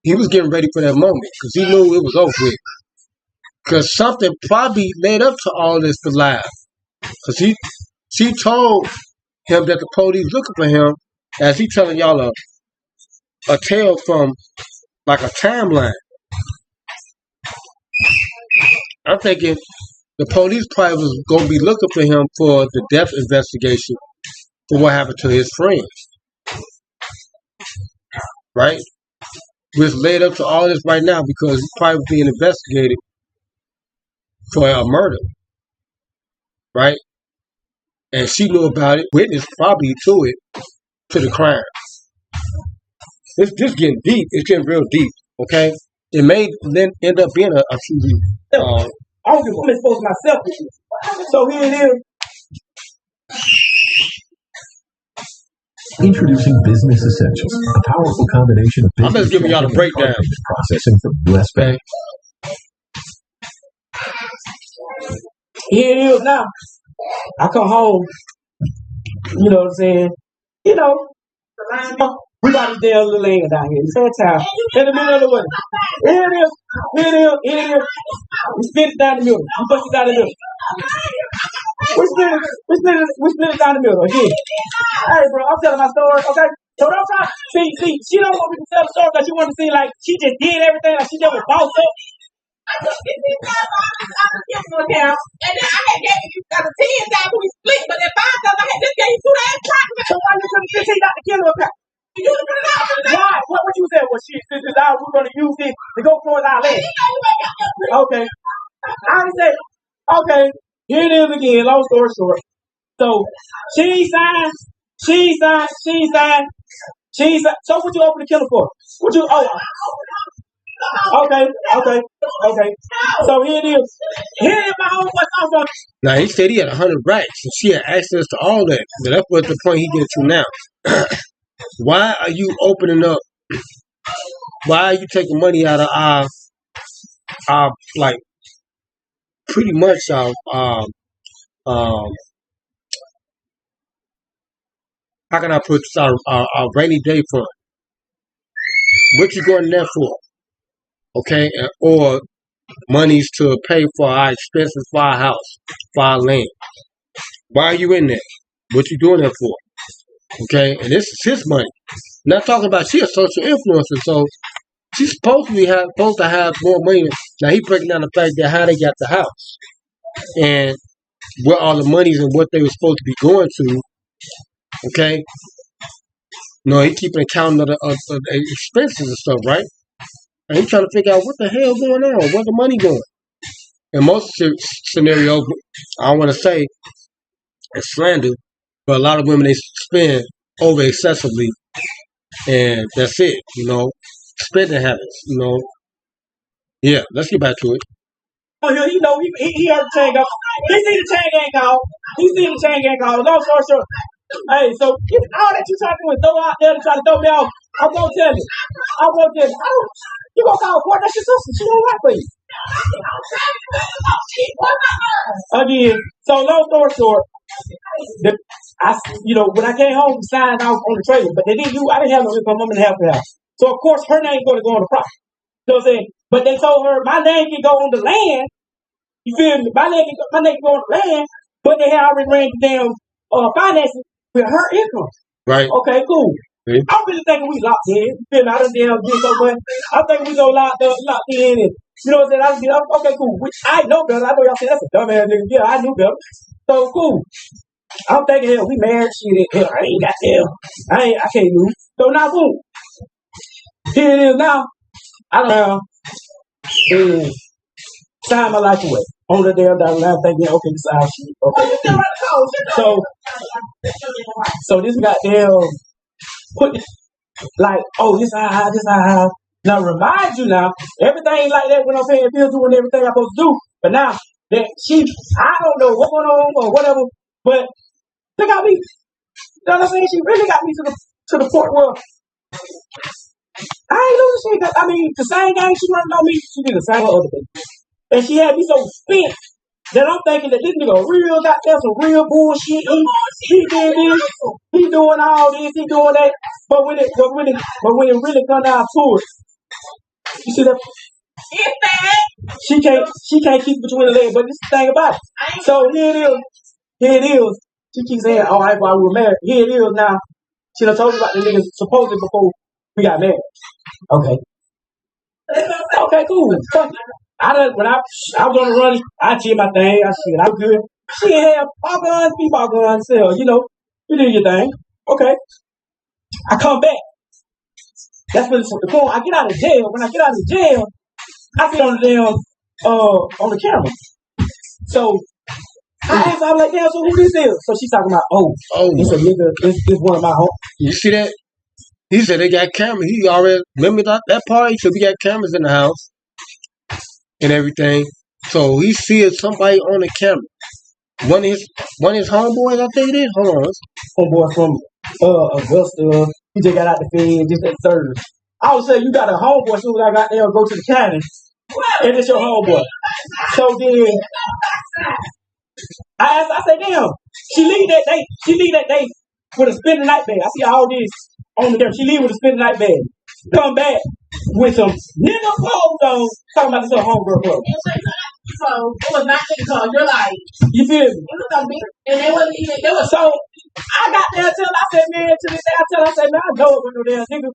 He was getting ready for that moment because he knew it was over with. Because something probably led up to all this to lie. Because she told him that the police looking for him, as he telling y'all a tale from like a timeline. I'm thinking the police probably was going to be looking for him for the death investigation for what happened to his friends. Right? Which led up to all this right now because he's probably being investigated for a murder. Right? And she knew about it. Witness probably to it, to the crime. It's just getting deep. It's getting real deep. Okay? It may then end up being a TV. I don't give a expose myself with you. So here it is. Introducing Business Essentials, a powerful combination of business I'm just giving y'all the breakdown. Processing from U.S. Bank. Here it is now. I come home. You know what I'm saying? We got this damn little land down here. It's fantastic. In the middle of the winter. Here it is. Here it is. Here it is. We split it down the middle. We put it down the middle. We split it down the middle again. Hey, bro, I'm telling my story, okay? So don't try. See, she don't want me to tell the story because she want to seem like she just did everything, like she just was bossed up. And then I had gave you the 10,000 we split, but that 5,000 I had just gave you 2 days profit. So why you couldn't just take out the killer account? You put it out for the Why? What you said was shit. This is how we're going to use this to go towards our land. Okay. I said, okay, here it is again, long story short. So she signed. So what you open the killer for? Okay. So here it is. Here is my own what's. Now he said he had 100 racks and she had access to all that. But that's what the point he gets to now. Why are you opening up? Why are you taking money out of our like pretty much our how can I put this, our rainy day fund? What you going there for? Okay, or monies to pay for our expenses for our house, for our land. Why are you in there? What you doing that for? Okay, and this is his money. Not talking about she a social influencer, so she's supposed to have more money. Now he breaking down the fact that how they got the house and where all the monies and what they were supposed to be going to. Okay, no, he keeping account of the expenses and stuff, right? And he's trying to figure out what the hell going on, where the money going. In most scenarios, I don't want to say it's slander, but a lot of women, they spend over excessively, and that's it. Spending habits. Yeah, let's get back to it. He know he heard the chain go. He see the chain gang call. Long story short, hey, so all that you trying to do is throw out there to try to throw me off. I'm gonna tell you. You gonna call court? That's your sister. She don't like for you. Again, so long story short, when I came home, signed out on the trailer, but they didn't do. I didn't have no income. I'm in the halfway house. So of course her name going to go on the property. You know what I'm saying? But they told her my name can go on the land. You feel me? My name can go on the land, but they had already ran the damn finances with her income. Right. Okay, cool. Okay. I'm really thinking we locked in. You feel me? I done damn did so much. I'm thinking we go locked in, and you know what I'm saying? Okay, cool. Which I know better. I know y'all say that's a dumbass nigga. Yeah, I knew better. So cool. I'm thinking, hell, we married. Shit, hell, I ain't got hell. I can't lose. So now, boom. Here it is now. I don't know. Sign my life away. On the damn down line, thinking, okay, this is our shit. Okay. So this goddamn put this like, oh, this I. Now remind you now, everything like that when I'm paying bills, doing everything I'm supposed to do. But now that I don't know what's going on or whatever, but they got me. You know what I'm saying? She really got me to the point where I ain't losing shit. I mean, the same game she running on me, she did the same other thing. And she had me so spent that I'm thinking that this nigga real got there some real bullshit. He did this, he doing all this, he doing that. But when it really come down to it, you see that she can't keep between the legs. But this is the thing about it. So here it is. She keeps saying, all right, while we were married. Here it is now. She done told me about the niggas supposedly before we got married. Okay. Okay, cool. When I was on the run, I did my thing. I was good. She had ball guns, ball guns, sell. You know, you do your thing. Okay. I come back. That's when the phone. I get out of jail. When I get out of jail, I see on the damn on the camera. So I asked, I'm like, damn, so who this is? So she's talking about, it's a nigga, it's one of my homies. You see that? He said they got cameras. He already remember that part. He said we got cameras in the house and everything. So he sees somebody on the camera. One of his homeboys, I think it is. Hold on. Homeboy from Augusta. He just got out the Fed, just that third. I would say you got a homeboy as soon as I got there, go to the county. And it's your homeboy. So then I said, damn, she leave that day with a spend the night bag. I see all this on the camera. She leave with a spend the night bag. Come back with some nigga clothes on, talking about this little homegirl club. So it was not because you're like, you feel me? It was a big, and they wasn't even. It was so. I got there till I said, man, to this day I said, man, I know it with no damn nigga.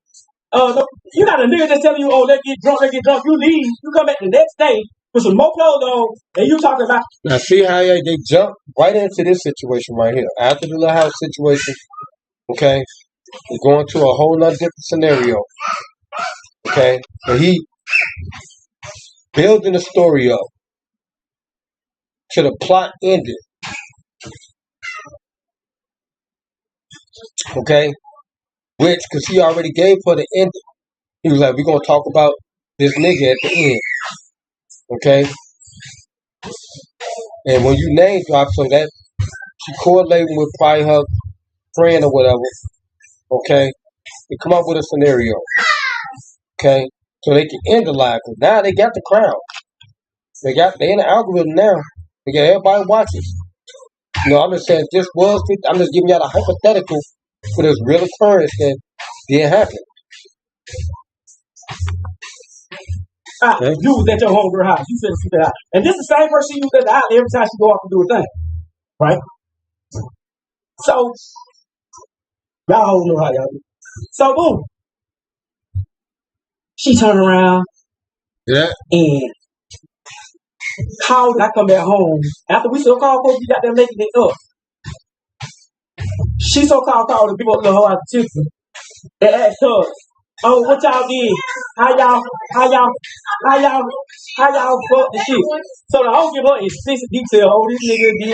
No, you got a nigga just telling you, oh, let's get drunk. You leave. You come back the next day with some more clothes on, and you talking about. Now see how they jump right into this situation right here. After the little house situation, okay, we're going to a whole nother different scenario. Okay, and he building a story up to the plot ended. Okay, which because he already gave her the ending. He was like, we're gonna talk about this nigga at the end. Okay, and when you name drop, so that she correlating with probably her friend or whatever. Okay, they come up with a scenario. Okay, so they can end the lie because now they got the crowd. They in the algorithm now. They got everybody watching. You know, I'm just saying I'm just giving y'all a hypothetical for this real occurrence that didn't happen. Okay. You was at your homegirl house. You said to keep it out. And this is the same person you was at the house every time she go off and do a thing. Right? So, y'all don't know how y'all do. So, boom. She turned around. Yeah. And called. I come back home. After we so called folks, we got them making it up. She so called the people up the whole house of Texas. They asked her, oh, what y'all did? How y'all fuck the shit? So the whole give her explicit detail. Oh, this nigga did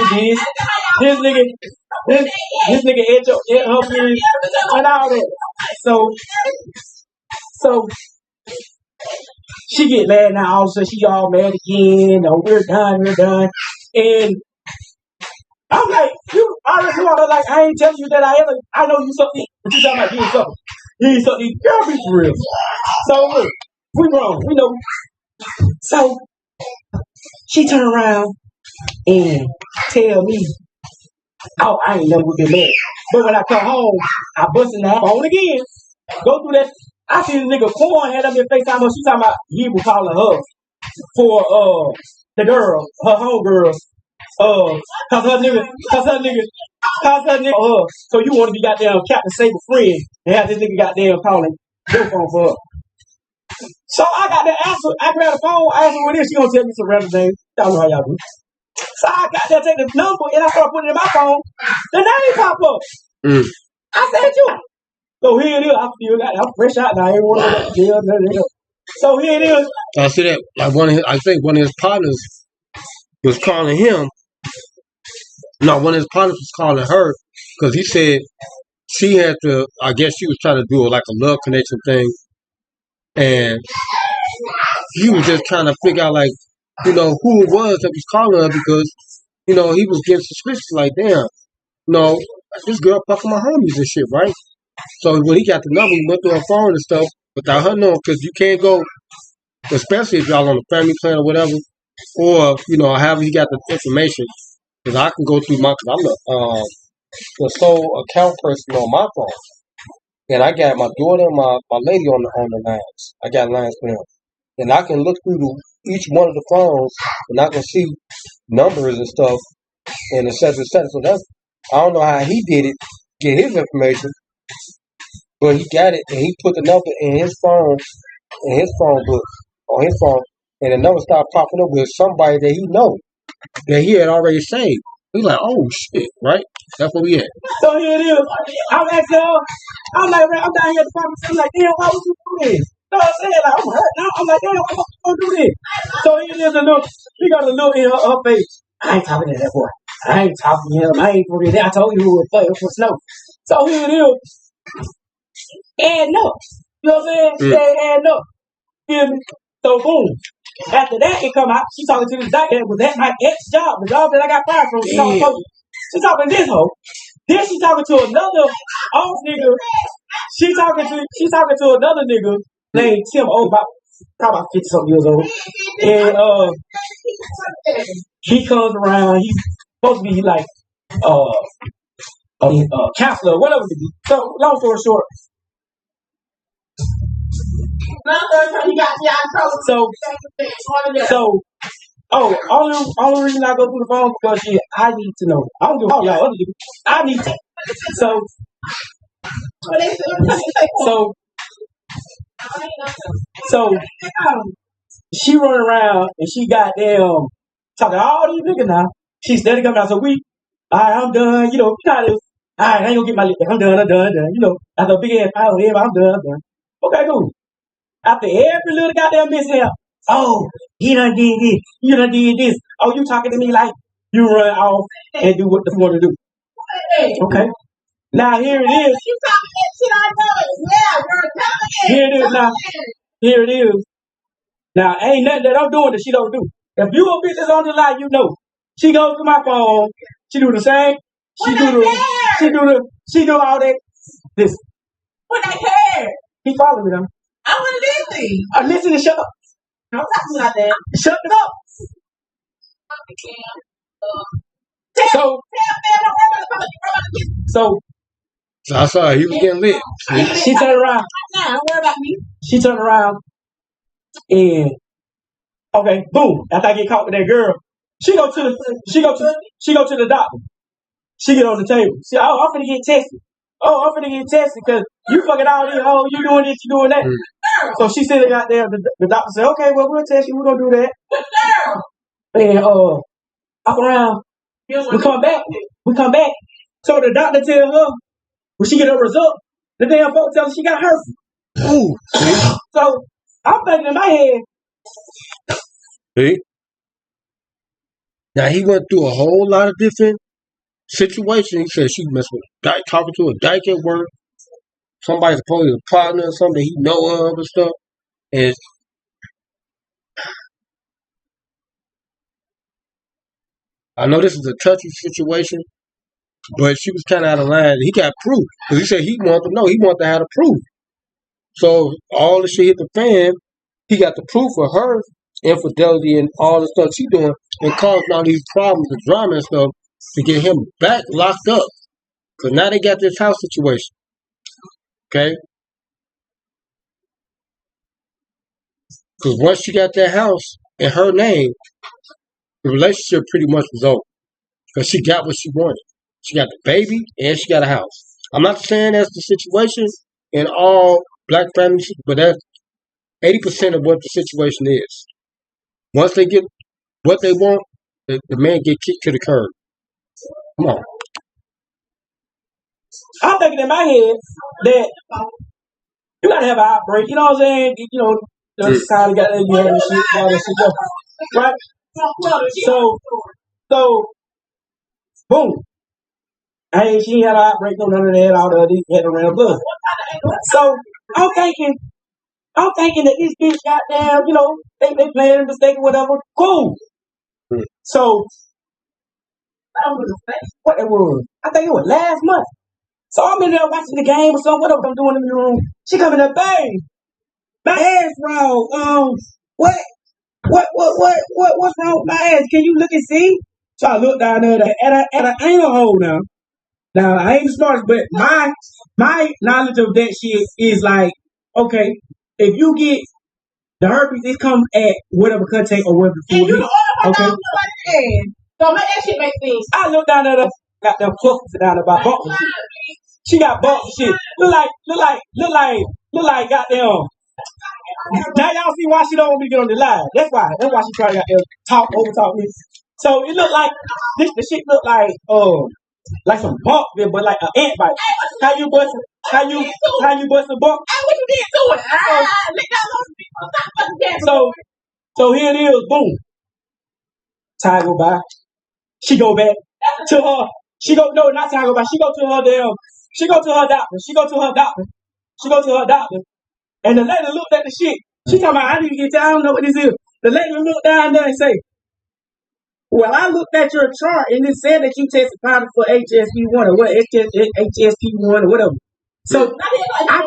this. This nigga ate her period and all that. So She get mad now. All of a sudden, she all mad again. Oh, we're done. And I'm like, you already know. I was like, I ain't telling you that I know you something. But you talking about you ain't something. You ain't something. Girl, be for real. So look, we wrong. We know. So she turn around and tell me, oh, I ain't never been mad. But when I come home, I bust in that phone again. Go through that. I see the nigga Corn had up in FaceTime. She talking about he was calling her for the girl, her homegirl. Cause her nigga her. So you want to be goddamn Captain Saber friend and have this nigga goddamn calling your phone for her. So I got the answer. I grabbed the phone, I asked her what it is. She gonna tell me some random things. Y'all know how y'all do. So I got there, take the number, and I started putting it in my phone. The name pop up. I said you. So here it is. I'm fresh out now. I ain't want to go to jail. So here it is. I see that. Like I think one of his partners was calling him. No, one of his partners was calling her because he said she had to. I guess she was trying to do like a love connection thing, and he was just trying to figure out like, who it was that was calling her because, he was getting suspicious. Like, damn, this girl fucking my homies and shit, right? So when he got the number, he went through her phone and stuff without her knowing, because you can't go, especially if y'all on a family plan or whatever, or however he got the information. Because I can go through because I'm the sole account person on my phone, and I got my daughter and my lady on the lines. I got lines for them, and I can look through each one of the phones, and I can see numbers and stuff, and et cetera, et cetera. So that's, I don't know how he did it, get his information, but he got it, and he put the number in his phone book, on his phone, and the number started popping up with somebody that he know, that he had already saved. He's like, oh shit, right? That's what we had. So here it is. I'm asking her, I'm like, man, I'm down here at the pharmacy. I'm like, damn, why would you do this? You know what I'm saying? Like, I'm hurt now. I'm like, damn, why would you do this? So here it is, she got a look in her face. I ain't talking to that boy. I ain't talking to him. I ain't for that. I told you who was playing for snow. So here it is. And no. You know what I'm saying? She said, and no. Feel me? So boom. After that, it come out. She talking to this guy that was at my ex-job, the job that I got fired from. She talking to this hoe. Then she talking to another old nigga. She talking to another nigga named Tim O, probably about 50-something years old. And he comes around. He's supposed to be like a counselor, whatever it is. So long story short. Only reason I go through the phone because I need to know. I don't do all y'all other people. I need to. So she running around and she goddamn talking to all these niggas now. She steady coming out. So alright, I'm done. Alright, I ain't gonna get my lip. I'm done. After a big ass pile of I'm done. Okay, cool. After every little goddamn mishap, oh, he done did this, you done did this. Oh, you talking to me like you run off and do what the want to do. Okay. Now here it is. You talking that shit I know. Yeah, you're Here it is now. Here it is. Now ain't nothing that I'm doing that she don't do. If you a bitch that's on the line, you know. She goes to my phone. She do the same. She do all that. Listen. What I care? He following me now. I want to listen. Listen and shut up. I'm talking about that. Shut it up. So I saw he was getting lit. She turned around. Nah, don't worry about me. She turned around and okay, boom. After I get caught with that girl, she go to the doctor. She get on the table. She, I'm finna get tested. I'm finna get tested because you fucking all these hoes. You doing this, you doing that. So she said, the doctor said, okay, well, we'll test you. We're gonna do that. And up around, we come back. So the doctor tell her when she get her result, the damn folks tell her she got herpes. Ooh. So I'm thinking in my head. See? Now he went through a whole lot of different situations. He said she messed with a guy, talking to a dyke at work. Somebody's supposed to be a partner or something he know of and stuff. And I know this is a touchy situation, but she was kind of out of line. He got proof because he said he wanted to know. He wanted to have the proof. So all the shit hit the fan. He got the proof of her infidelity and all the stuff she doing and causing all these problems, the drama and stuff, to get him back locked up. Because now they got this house situation. Okay? Because once she got that house in her name, the relationship pretty much was over. Because she got what she wanted. She got the baby and she got a house. I'm not saying that's the situation in all black families, but that's 80% of what the situation is. Once they get what they want, the man get kicked to the curb. Come on. I'm thinking in my head that you gotta have an outbreak. You know what I'm saying? You know, the kind of got that you have and shit, all that shit, right? So, boom. Hey, she ain't had an outbreak, no none of that, all the other had around blood. So I'm thinking that this bitch goddamn, you know, they playing a mistake or whatever. Cool. So what it was? I think it was last month. So I'm in there watching the game or something, whatever I'm doing in the room. She coming up, bang, my ass wrong. What's wrong with my ass? Can you look and see? So I look down there at an anal hole now. Now I ain't the smartest, but my knowledge of that shit is like, okay, if you get the herpes, it comes at whatever contact or whatever food. And you order Okay. So make that shit make sense. I look down there, got them clusters down there by bumps. She got bumps and shit. Look like goddamn. Now y'all see why she don't want me to get on the line. That's why she try to over talk me. So it look like the shit look like some bump there, but like an ant bite. How you bust a bump? Hey, what you did to it? So here it is, boom. Time go by. She go back to her. Not time go by. She go to her doctor. And the lady looked at the shit. She talking about, I need to get I don't know what this is. The lady looked down there and say, well, I looked at your chart and it said that you tested positive for HSP1 or what, HSP1 or whatever. So I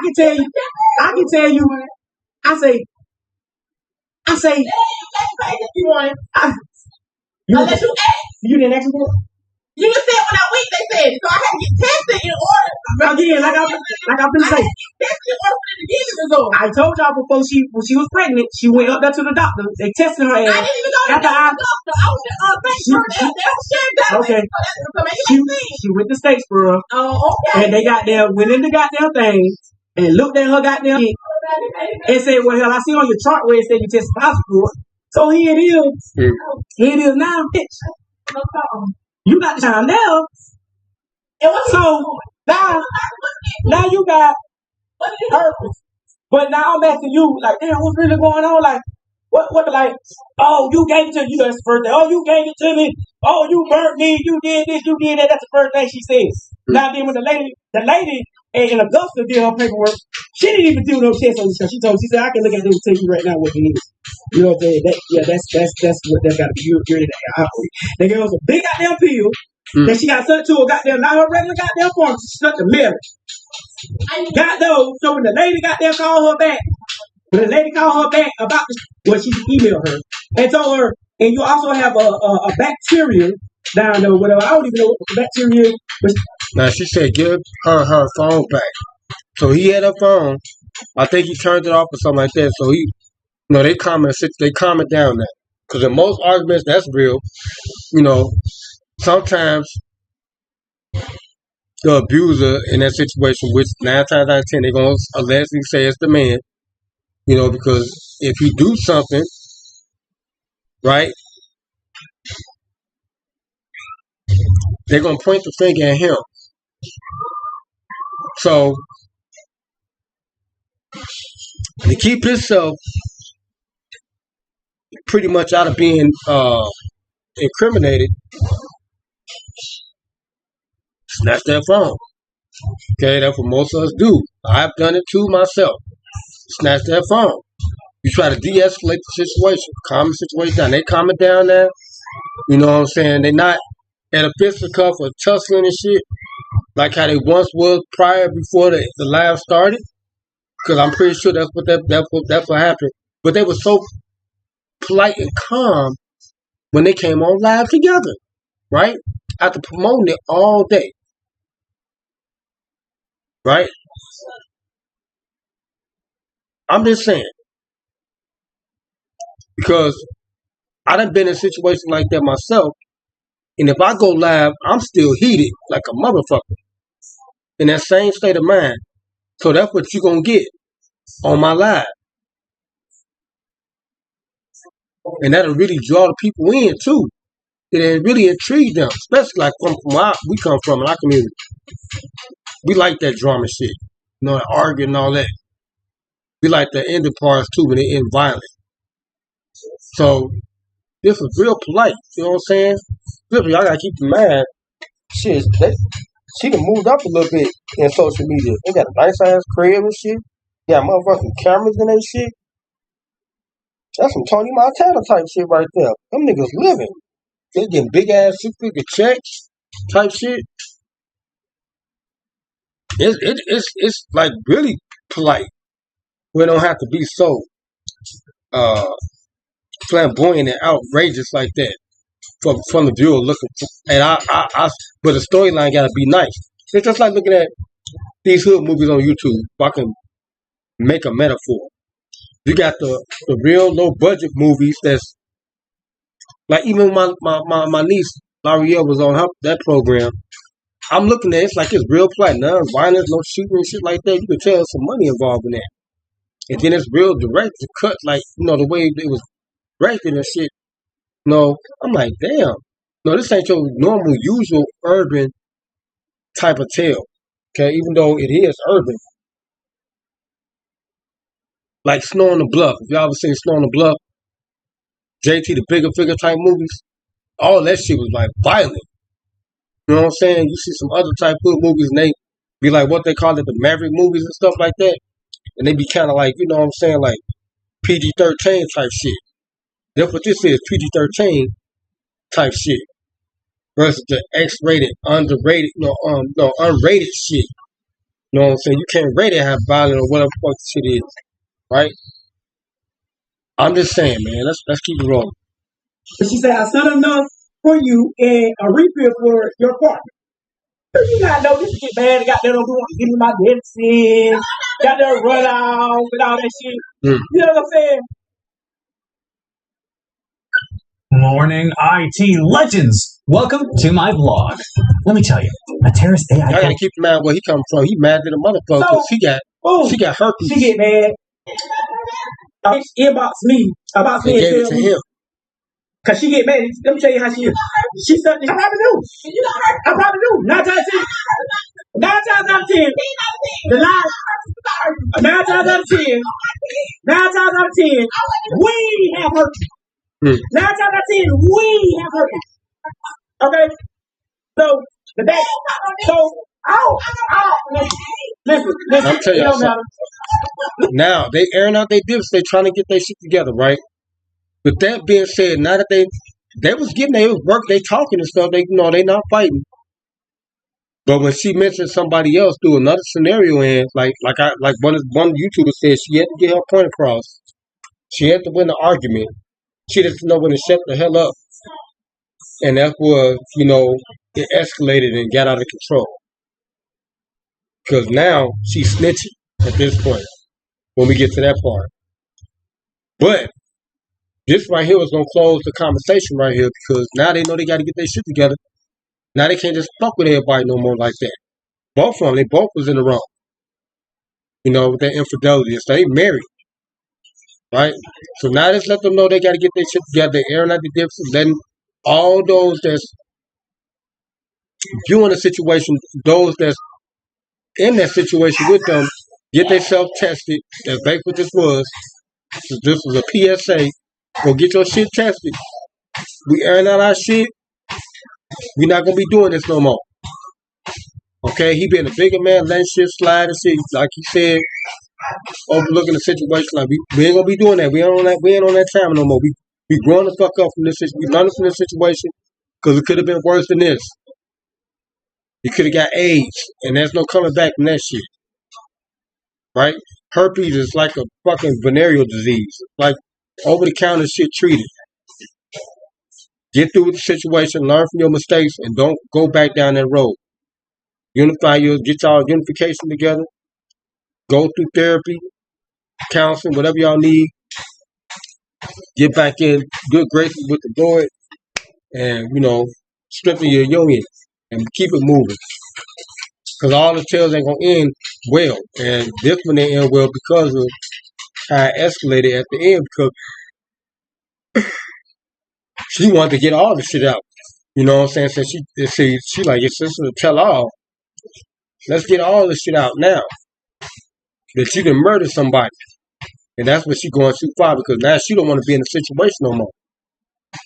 can tell you, I say, Unless you ask. You didn't ask me for it? You just said when I went, they said it. So I had to get tested in order. Again, like I've been saying. Tested in order for them to give me the result. I told y'all before when she was pregnant, she went up there to the doctor. They tested her ass. I didn't even go to the doctor. I was Okay. She went to Statesboro. Oh, okay. And they went in the goddamn thing and looked at her goddamn shit and said, well, hell, I see on your chart where it said you tested positive for it. So here it is. Here it is now, bitch. No problem. You got the time now. So now you got herpes. But now I'm asking you, like, damn, what's really going on? Like, what, like, oh, you gave it to me. You know, that's the first thing. Oh, you gave it to me. Oh, you burnt me. You did this. You did that. That's the first thing she says. Now then, when the lady in Augusta did her paperwork, she didn't even do no test on this. She said, I can look at this and tell you right now what it is. You know what I'm saying? That's what that's got to be. You're ready to operate. They gave us a big goddamn pill that she got sent to a goddamn, not her regular goddamn pharmacy. She sent to Mary. Got those. So when the lady called her back about this, well, she emailed her and told her, and you also have a bacteria down there, whatever. I don't even know what the bacteria is. Now she said, give her phone back. So he had her phone. I think he turned it off or something like that. So he, you know, they calm it down now. Because in most arguments, that's real. You know, sometimes the abuser in that situation, which 9 times out of 10, they're going to allegedly say it's the man. You know, because if you do something, right, they're going to point the finger at him. So, to keep himself pretty much out of being incriminated, snatch that phone. Okay, that's what most of us do. I've done it too myself. Snatch that phone. You try to de-escalate the situation, calm the situation down. They calm it down now. You know what I'm saying? They not at a fisticuff or tussling and shit like how they once was prior before the live started. Because I'm pretty sure that's what happened. But they were so polite and calm when they came on live together, right? After promoting it all day, right? I'm just saying because I done been in a situation like that myself, and if I go live, I'm still heated like a motherfucker in that same state of mind. So that's what you're gonna get on my live, and that'll really draw the people in too. It really intrigues them, especially like from where we come from in our community. We like that drama shit, you know, the arguing and all that. We like the ending parts too when they end violent. So this was real polite, you know what I'm saying? Y'all gotta keep in mind, shit, she done moved up a little bit in social media. They got a nice ass crib and shit. Got motherfucking cameras and that shit. That's some Tony Montana type shit right there. Them niggas living. They getting big ass 6-figure checks type shit. It's like really polite. We don't have to be so flamboyant and outrageous like that from the viewer looking. And but the storyline gotta be nice. It's just like looking at these hood movies on YouTube. If I can make a metaphor, you got the real low budget movies that's like even my niece L'Ariel was on that program. I'm looking at it's like it's real plot, none violence, no shooting and shit like that. You can tell there's some money involved in that. And then it's real direct to cut, like, you know, the way it was directed and shit. No, I'm like, damn. No, this ain't your normal, usual urban type of tale. Okay, even though it is urban. Like Snow on the Bluff. If y'all ever seen Snow on the Bluff, JT the Bigger Figure type movies, all that shit was like violent. You know what I'm saying? You see some other type of movies and they be like what they call it, the Maverick movies and stuff like that. And they be kind of like, you know what I'm saying, like PG-13 type shit. That's what this is, PG-13 type shit. Versus the X-rated, underrated, unrated shit. You know what I'm saying? You can't rate it how violent or whatever the fuck the shit is. Right? I'm just saying, man, let's keep it rolling. She said, I sent enough for you and a refill for your partner. You gotta know this shit, man. Got that on give me my medicine, got that run out and all that shit. You know what I'm saying? Morning, IT legends. Welcome to my vlog. Let me tell you, a terrorist AI. I gotta keep in mind where he come from. He mad at the motherfucker because she got herpes. She get mad. Inbox me about me and gave it to him. Cause she get mad. Let me tell you how she is. She said, I probably do. I probably do. 9 times out of 10. The lie. 9 times out of 10. 9 times out of 10. We have herpes. 9 times out of 10. We have herpes. Okay. So the back. So listen. I'll tell you something. Now they airing out their dips. They trying to get their shit together, right? With that being said, now that they was getting their work, they talking and stuff. They they not fighting. But when she mentioned somebody else through another scenario, and like one YouTuber said, she had to get her point across. She had to win the argument. She didn't know when to shut the hell up, and that was it escalated and got out of control. Because now she's snitching at this point. When we get to that part, but this right here was gonna close the conversation right here because now they know they got to get their shit together. Now they can't just fuck with everybody no more like that. Both of them, they both was in the wrong. With that infidelity and stuff. They married, right? So now just let them know they got to get their shit together. They're airing out the differences, letting all those that's viewing the situation, those that's in that situation with them, get themselves tested. That's basically what this was. This was a PSA. Go get your shit tested. We airing out our shit. We're not gonna be doing this no more. Okay, he being a bigger man, letting shit slide and shit, like he said, overlooking the situation. Like we ain't gonna be doing that. We ain't on that time no more. We growing the fuck up from this. We learning from this situation because it could have been worse than this. You could have got AIDS, and there's no coming back from that shit, right? Herpes is like a fucking venereal disease, like over the counter shit treated. Get through with the situation, learn from your mistakes, and don't go back down that road. Get y'all unification together, go through therapy, counseling, whatever y'all need. Get back in good graces with the Lord, and strengthen your union and keep it moving. Because all the tales ain't gonna end well, and this one didn't end well because of how it escalated at the end. Because she wanted to get all the shit out. You know what I'm saying? So she like, it's just a tell all. Let's get all this shit out now. That you can murder somebody. And that's what she going too far, because now she don't want to be in the situation no more.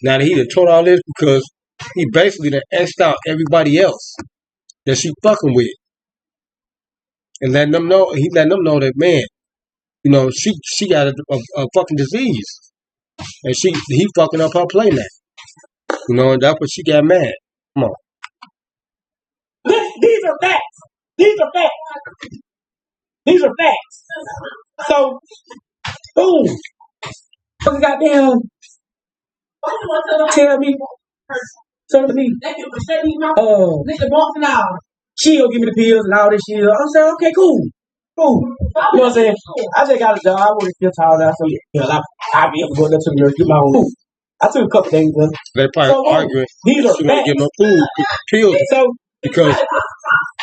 Now that he done told all this, because he basically done X'd out everybody else that she fucking with. And letting them know that, man, she got a fucking disease. And he fucking up her play now. And that's what she got mad. Come on. These are facts. These are facts. These are facts. So, boom. Goddamn. Tell me. She'll give me the pills and all this shit. I'm saying, okay, cool. Cool. You know what I'm saying? I just got a job. I want to feel tired out. So, I'll be able to go there to the nurse, do my own food. I took a couple days. They probably arguing. These are she won't give no food, pills, because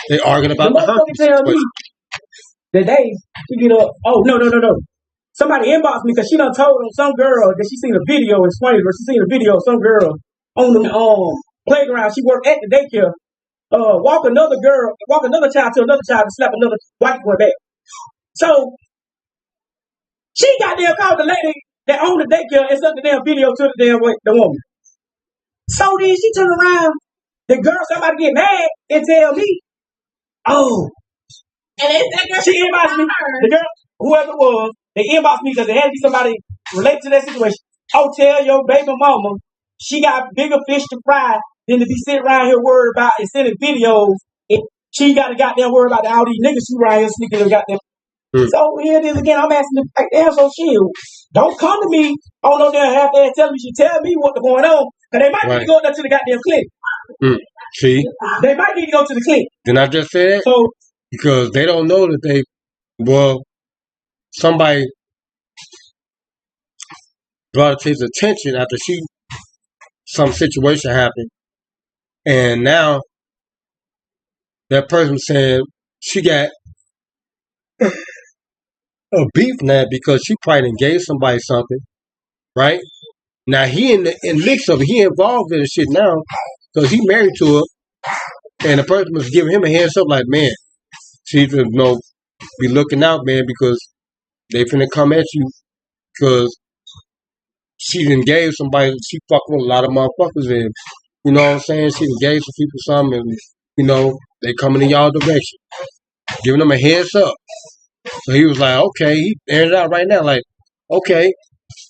they arguing about the herpes. Tell me the day she get up. Oh, no. Somebody inboxed me because she done told some girl that she seen a video. It's funny, but she seen a video of some girl on the playground. She worked at the daycare. Walk another child to another child and slap another white boy back. So she got there, called the lady that owned the daycare and sent the damn video to the woman. So then she turned around, the girl, somebody get mad and tell me, oh, and she inboxed me, the girl, whoever it was, they inboxed me because it had to be somebody related to that situation. Oh, tell your baby mama she got bigger fish to fry than to be sitting around here worried about and sending videos. And she got to goddamn worry about all these niggas she around here sneaking them goddamn. So here it is again. I'm asking them, like, damn, so shit. Don't come to me on no damn half-ass telling me. She tell me what's going on. Because they might need to go up to the goddamn clinic. See? They might need to go to the clinic. Didn't I just say that? So, because they don't know that somebody brought it to his attention after some situation happened. And now that person saying she got a beef now because she probably engaged somebody something, right? Now he in the mix of it, he involved in the shit now because he married to her, and the person was giving him a heads up like, man, she should be looking out, man, because they finna come at you because she's engaged somebody that she fuck with a lot of motherfuckers, and you know what I'm saying? She engaged with people something, and they coming in y'all direction, giving them a heads up. So he was like, okay, he aired it out right now, like, okay,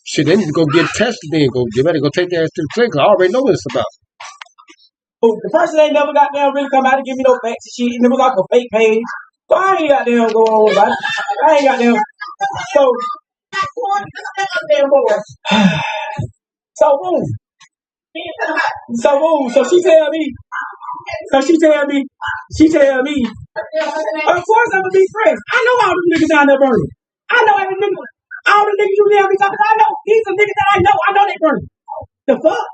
shit, they need to go get tested then, you better go take their ass to the clinic. I already know what it's about. The person ain't never got down really come out and give me no facts and shit, and it was like a fake page. So I ain't got down going on about it. I ain't got down. So boom. So she tell me, of course I'm gonna be friends. I know all the niggas down there burning. I know every nigga, all the niggas you there be talking about. I know these are niggas that I know they burning. The fuck?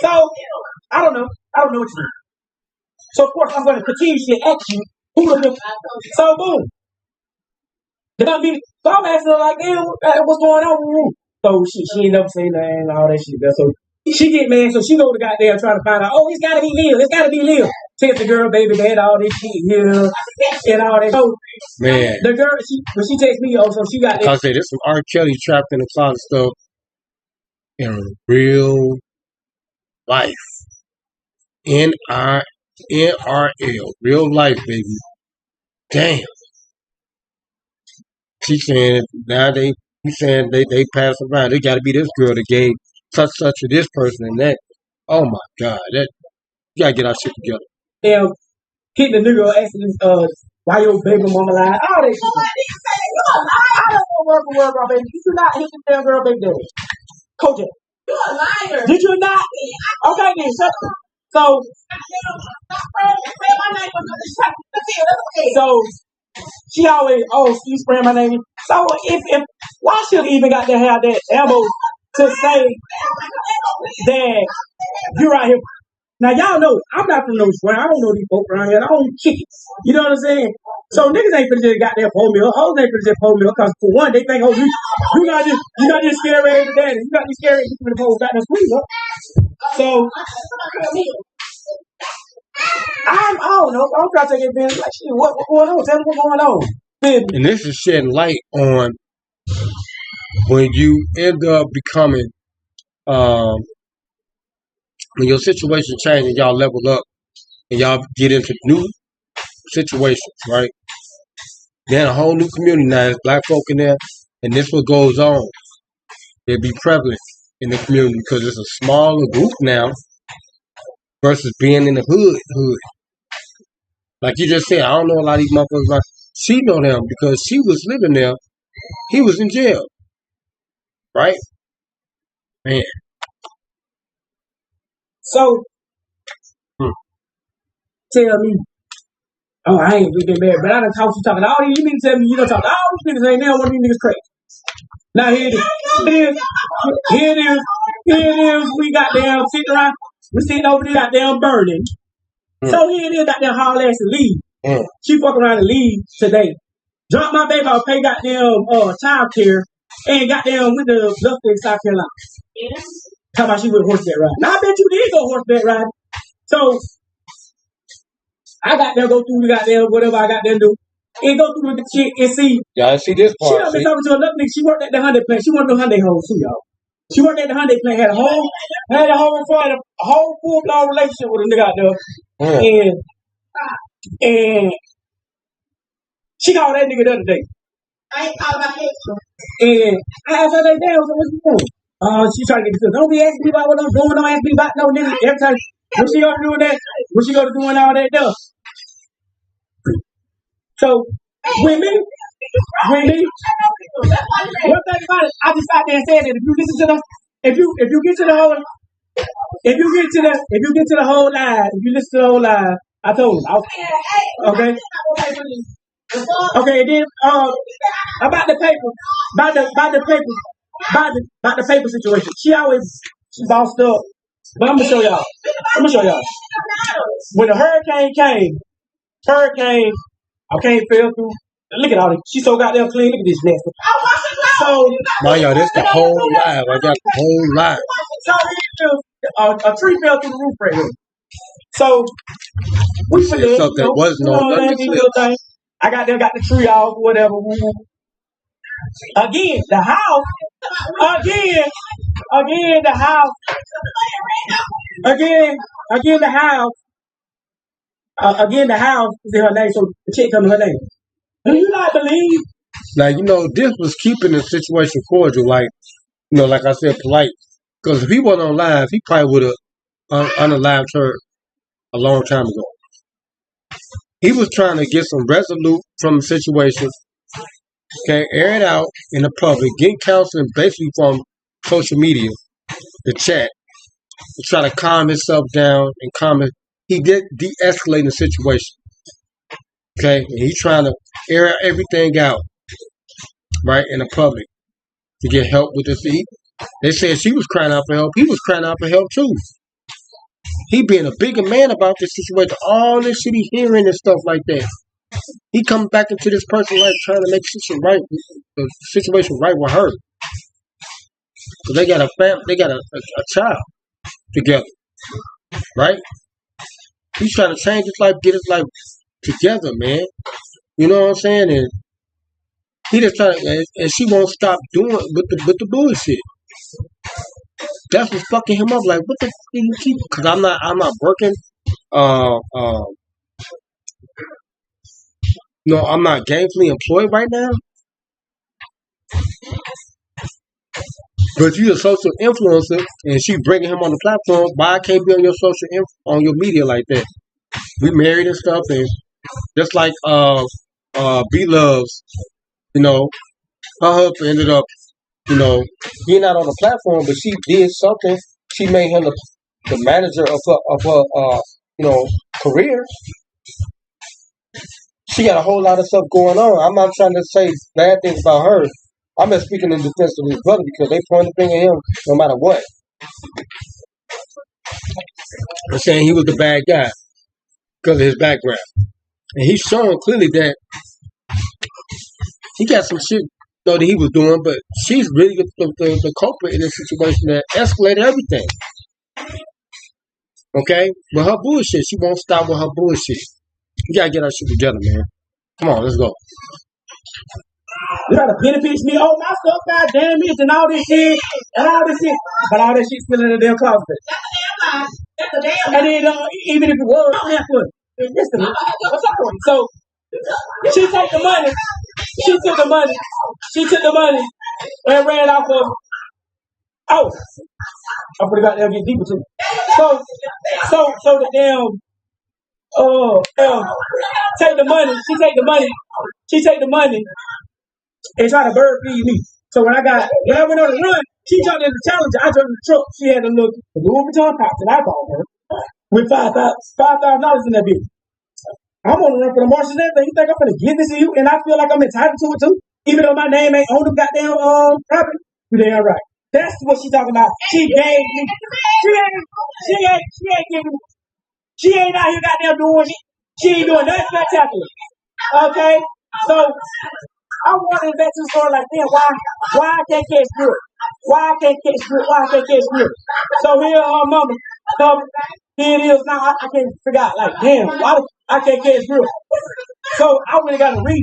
So I don't know what you mean. So of course I'm gonna continuously ask you who the nigga. So boom. So I'm asking her like, damn, what's going on? So she ain't never say nothing and all that shit. So she get mad, so she go to goddamn trying to find out, oh, it's gotta be Lil. It's gotta be Lil. Text the girl, baby, dad, all this shit here and all that. So, man. The girl, when she texts me, so she got I say there's some R. Kelly trapped in the closet stuff in real life. NRL. Real life, baby. Damn. She's saying now they pass around. They gotta be this girl that gave such to this person and that. Oh my God, that you gotta get our shit together. Damn, hit the nigga asking why your baby mama lied. All that shit. I don't know word about baby. Did you not hit the damn girl baby daddy? Coach it. You're a liar. Did you not? Okay then. So she always, you spraying my name. So if why should he even got to have that ammo to say that you're out here? Now y'all know I'm not from no square. I don't know these folks around here. I don't kick it. You know what I'm saying? So niggas ain't finna just got their whole meal. Hoes ain't finna just whole meal because for one they think you not just scared right every day. You got to scared you finna hold got no squeeze up. So I don't know. I'm trying to take advantage. Like shit, what's going on? Tell me what's going on. And this is shedding light on when you end up becoming when your situation changes and y'all level up and y'all get into new situations, right? Then a whole new community now. There's black folk in there, and this what goes on. It'll be prevalent in the community because it's a smaller group now versus being in the hood. Like you just said, I don't know a lot of these motherfuckers. Like, she know them because she was living there. He was in jail, right? Man. So tell me, I ain't been married, but I done talked you talking all these. You mean to tell me you don't talk to all these niggas ain't there? One of these niggas crazy. Now here it is. We got damn sitting around. We sitting over there, goddamn burning. So here it is, goddamn haul ass to leave. She fuck around and leave today. Drop my baby off, pay goddamn child care, and goddamn with the left in South Carolina. Talking about she went horseback riding. Now I bet you did go horseback riding. So I got there go through the goddamn whatever I got there to do. And go through the shit and see. Yeah, I see this part. She done been talking to another nigga. She worked at the Hyundai plant. She wanted the Hyundai hoes too, y'all. She worked at the Hyundai plant, had a whole full blown relationship with a nigga out there. And she called that nigga the other day. I ain't talking about this. And I asked her that day, I was like, what you doing? She trying to get this. Don't be asking me about what I'm doing. Don't ask me about no nigga. Every time, what she gonna do with that? What she gonna do doing all that stuff? So, with me, one thing about it, I just sat there and said that if you get to the whole live, if you listen to the whole live, I told him, okay. Okay, and then about the paper situation. She bossed up. But I'm gonna show y'all. When the hurricane came, I can't fell through. Look at all this. She's so goddamn clean. Look at this nasty. So, y'all, that's the whole live. I got the whole live. So a tree fell through the roof right here. So we put it. Something wasn't on. I got the tree off, whatever. Again, the house. Again, the house. Again, the house is in her name, so the check comes in her name. Do you not believe? Now, this was keeping the situation cordial, like, like I said, polite. Because if he wasn't on live, he probably would have unalived her a long time ago. He was trying to get some resolute from the situation, okay, air it out in the public, get counseling basically from social media, the chat, to try to calm himself down and he did de-escalate the situation. Okay, and he's trying to air everything out, right, in the public to get help with this. They said she was crying out for help. He was crying out for help too. He being a bigger man about this situation, all this shit he hearing and stuff like that. He coming back into this person's life trying to make the situation right with her. So they got a family, they got a child together, right? He's trying to change his life, get his life together, man. You know what I'm saying? And he just trying to, and she won't stop doing with the bullshit. That's what's fucking him up. Like, what the fuck do you keep? Because I'm not working. No, I'm not gainfully employed right now. But you a social influencer, and she bringing him on the platform. Why I can't be on your on your media like that? We married and stuff, and just like B Loves, you know, her husband ended up, you know, being out on the platform, but she did something. She made him the manager of her you know, career. She got a whole lot of stuff going on. I'm not trying to say bad things about her. I'm just speaking in defense of his brother because they point the finger at him no matter what. They're saying he was the bad guy because of his background. And he's showing clearly that he got some shit that he was doing, but she's really the culprit in this situation that escalated everything. Okay? But her bullshit, she won't stop with her bullshit. You gotta get our shit together, man. Come on, let's go. You gotta benefit me, oh my stuff got damaged and all this shit, but all that shit still in the damn closet. That's a damn And then even if it was, so she took the money. She took the money and ran off of. Oh, I forgot to get deeper too. So the damn. Take the money. She take the money and try to bird feed me. So when I went on the run, she jumped in the Challenger. I jumped in the truck. She had a little Louis Vuitton pouch, and I bought her with $5,000 in that bitch. I'm on the run for the Marshals and everything. You think I'm gonna give this to you, and I feel like I'm entitled to it too, even though my name ain't on the goddamn property? You damn right. That's what she talking about. She gave me. She ain't giving me. She ain't out here goddamn doing shit. She ain't doing nothing spectacular. Okay? So I wanted back to the story like, damn, why I can't catch good? Why I can't catch good? So here mama. So here it is now. I can't figure out like, damn, why I can't catch good? So I really gotta read it.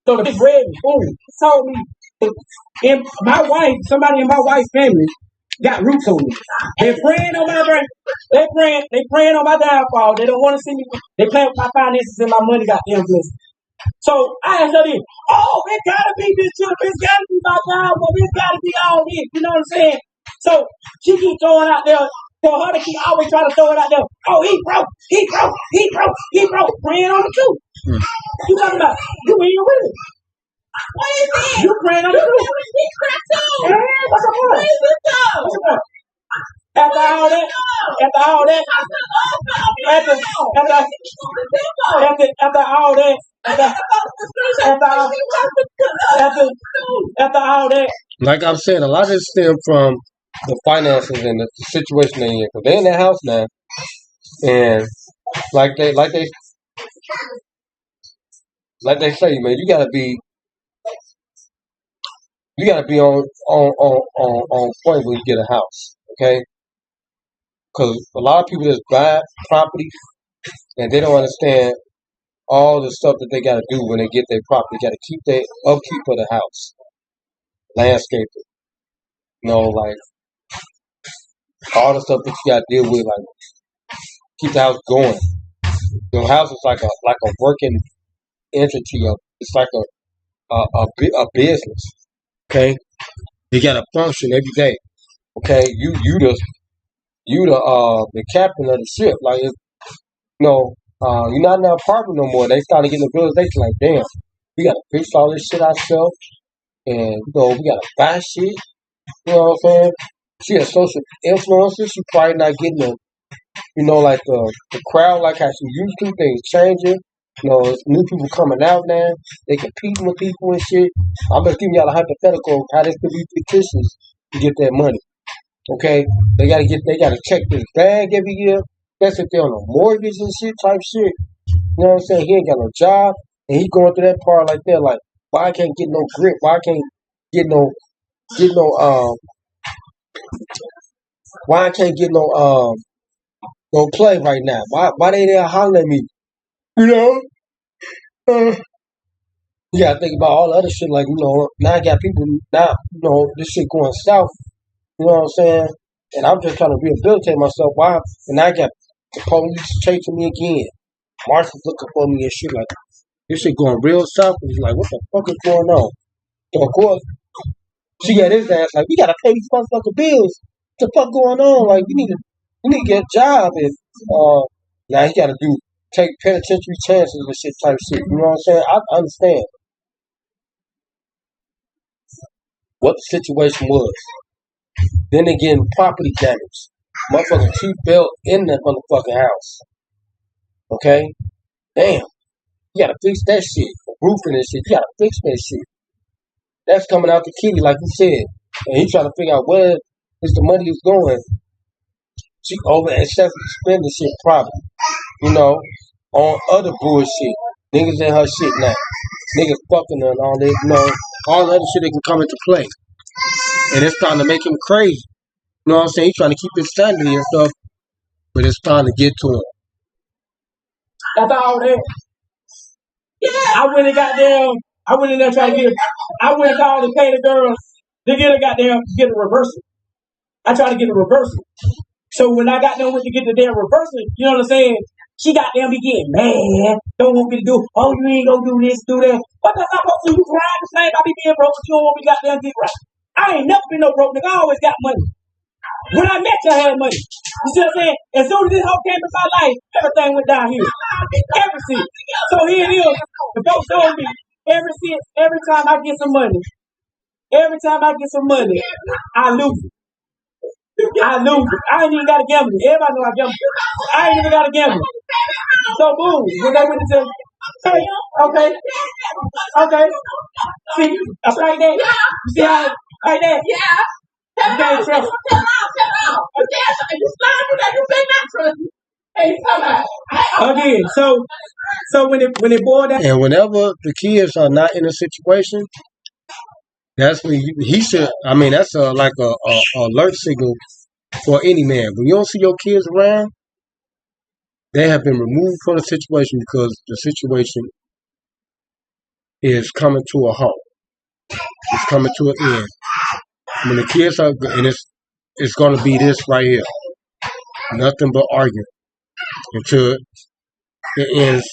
So the big red boom told me, and my wife, somebody in my wife's family got roots on me. They're praying on my brain. They praying on my downfall. They don't want to see me. They play with my finances and my money got damn blessed. So I asked her then, it gotta be this trip, it's gotta be my downfall, it's gotta be all this, you know what I'm saying? So she keeps throwing out there, for her to keep always trying to throw it out there, he broke, praying on the truth. You talking about, you in your with it. What is it? You praying on the truth. What's the point? After all that, like I'm saying, a lot of this stems from the finances and the situation they're in. Because they're in their house now, and like they say, man, you gotta be on point when you get a house, okay? Because a lot of people just buy properties and they don't understand all the stuff that they got to do when they get their property. They got to keep their upkeep of the house, landscaping, like all the stuff that you got to deal with, like keep the house going. Your house is like a working entity. It's like a business. Okay, you got to function every day. Okay, you the captain of the ship. Like you're not in an apartment no more. They started getting the realization like, damn, we got to fix all this shit ourselves, and we got to buy shit. You know what I'm saying? She a social influencer. She probably not getting like the crowd like how she used to. Things changing. There's new people coming out now. They competing with people and shit. I'm just giving y'all a hypothetical how this could be fictitious to get that money. Okay, they gotta check this bag every year. Especially if they're on a mortgage and shit type shit. You know what I'm saying? He ain't got no job, and he going through that part like that. Like, why I can't get no grip? Why I can't get no why I can't get no play right now? Why they there hollering at me? You gotta think about all the other shit. Like, now I got people now. This shit going south. You know what I'm saying? And I'm just trying to rehabilitate myself. Why? And I got the police chasing me again. Marshall's looking for me and shit. Like, this shit going real south. And he's like, what the fuck is going on? So, of course, She got his ass like, we gotta pay these motherfucking bills. What the fuck going on? Like, we need to get a job and now he gotta take penitentiary chances and shit type shit. You know what I'm saying? I understand what the situation was. Then they getting property damage. Motherfucking cheap belt in the motherfucking house. Okay? Damn. You gotta fix that shit. The roofing and shit. You gotta fix that shit. That's coming out the kitty, like you said. And he trying to figure out where is the money is going. She over excessively spending shit probably. You know, on other bullshit. Niggas in her shit now. Niggas fucking her and all that, you know. All the other shit that can come into play. And it's starting to make him crazy. You know what I'm saying? He's trying to keep his sanity and stuff. But it's starting to get to him. That's all that. I went and got them. I went in there trying to get. I went and called and paid the girl to get a reversal. I tried to get a reversal. So when I got them went to get the damn reversal, you know what I'm saying? She got them be getting mad. Don't want me to do. Oh, you ain't gonna do this, do that. What the fuck? So you crying the same? I be being broke, but you don't want me to goddamn get right. I ain't never been no broke nigga. I always got money. When I met you, I had money. You see what I'm saying? As soon as this hoe came in my life, everything went down here. Everything. So here it is. The folks told me every time I get some money, I lose it. I lose it. I ain't even got to gamble. Everybody know I gamble. I ain't even got to gamble. So boom, when they went to hey, okay. See, that's right there. You see how right there? Yeah. You can't trust. Chill out. You slide through that, you may not trust me. Hey, again, so when it boiled down, and whenever the kids are not in a situation, that's when he should. I mean, that's like a alert signal for any man. When you don't see your kids around, they have been removed from the situation because the situation is coming to a halt. It's coming to an end. When the kids are, and it's going to be this right here. Nothing but arguing until it ends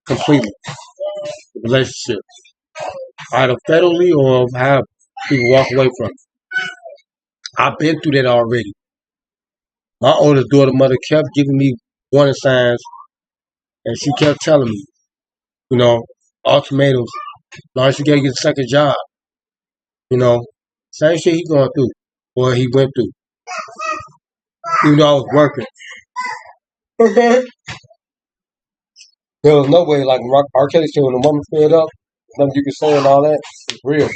completely. The relationship, either federally or how people walk away from it. I've been through that already. My oldest daughter mother kept giving me warning signs, and she kept telling me, you know, ultimatums. Lawrence, you gotta get a second job. You know, same shit he going through, or he went through. Even though I was working. Okay. There was no way, like R. Kelly said, when the woman fed up, nothing you can say and all that, it's real.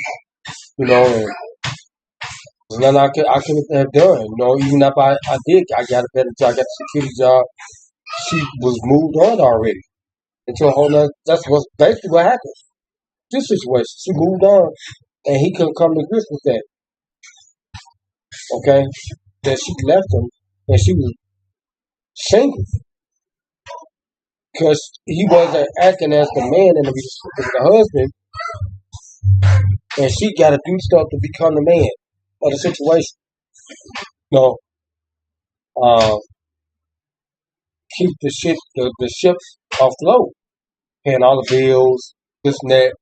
You know, and there's nothing I could have done. You know, even if I got a better job, I got a security job, she was moved on already. Into a whole nother, that's basically what happened. This situation, she moved on, and he couldn't come to grips with that. Okay? That she left him, and she was single. Because he wasn't acting as the man and the husband, and she got to do stuff to become the man of the situation. You know, keep the ship afloat, paying all the bills, this and that.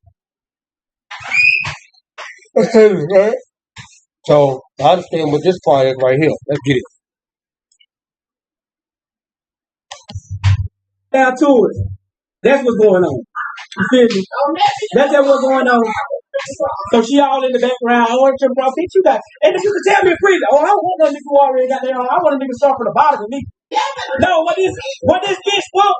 Right? So I understand what this part is right here. Let's get it. down to it. That's what's going on. You feel me? That's what's going on. So she all in the background. I want to bro, bitch, you got. And if you can tell me free, oh, I don't want no nigga who already got there. I want a nigga start from the bottom of me. No, what this bitch want?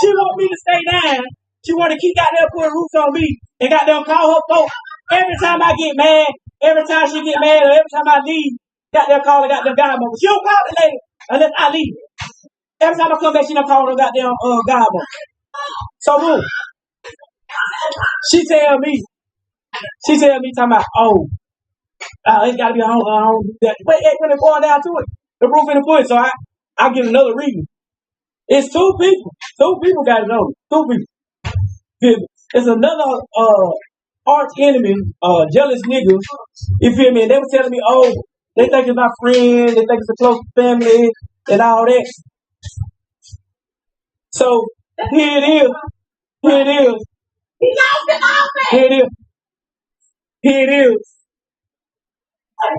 She want me to stay down. She want to keep out there putting roots on me and got them call her folks. Every time I get mad, every time she get mad, or every time I leave, got them call her goddamn godmother. She don't call the lady unless I leave. Every time I come back, she don't call her goddamn godmother. So boom. She tell me, talking about, it's got to be a home. But when it boils down to it, the roof in the foot. So I get another reading. It's two people. Two people got to know. Two people. It's another arch enemy, jealous nigga. You feel me? And they were telling me, they think it's my friend. They think it's a close family and all that. So here it is. Here it is.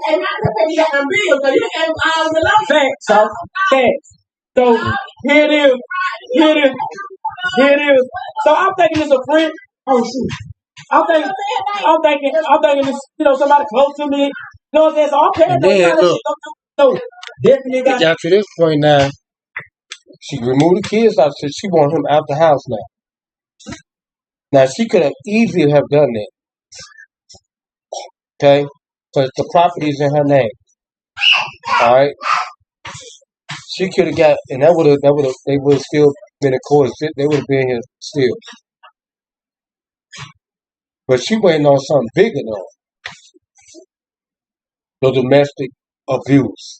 And not to say you got them bills, but you got all the loans. Facts, so facts. So here it is. Here it is. Here it is. So I'm thinking it's a friend. Oh shoot. I'm thinking it's, somebody close to me. You know what I'm saying? So I'm paying And then look, no, definitely it got. got to this point now. She removed the kids out. So she want him out the house now. Now she could have easily have done that. Okay, because the property is in her name. All right. She could have got, and they would have still been in court. They would have been here still. But she waiting on something bigger though. The domestic abuse.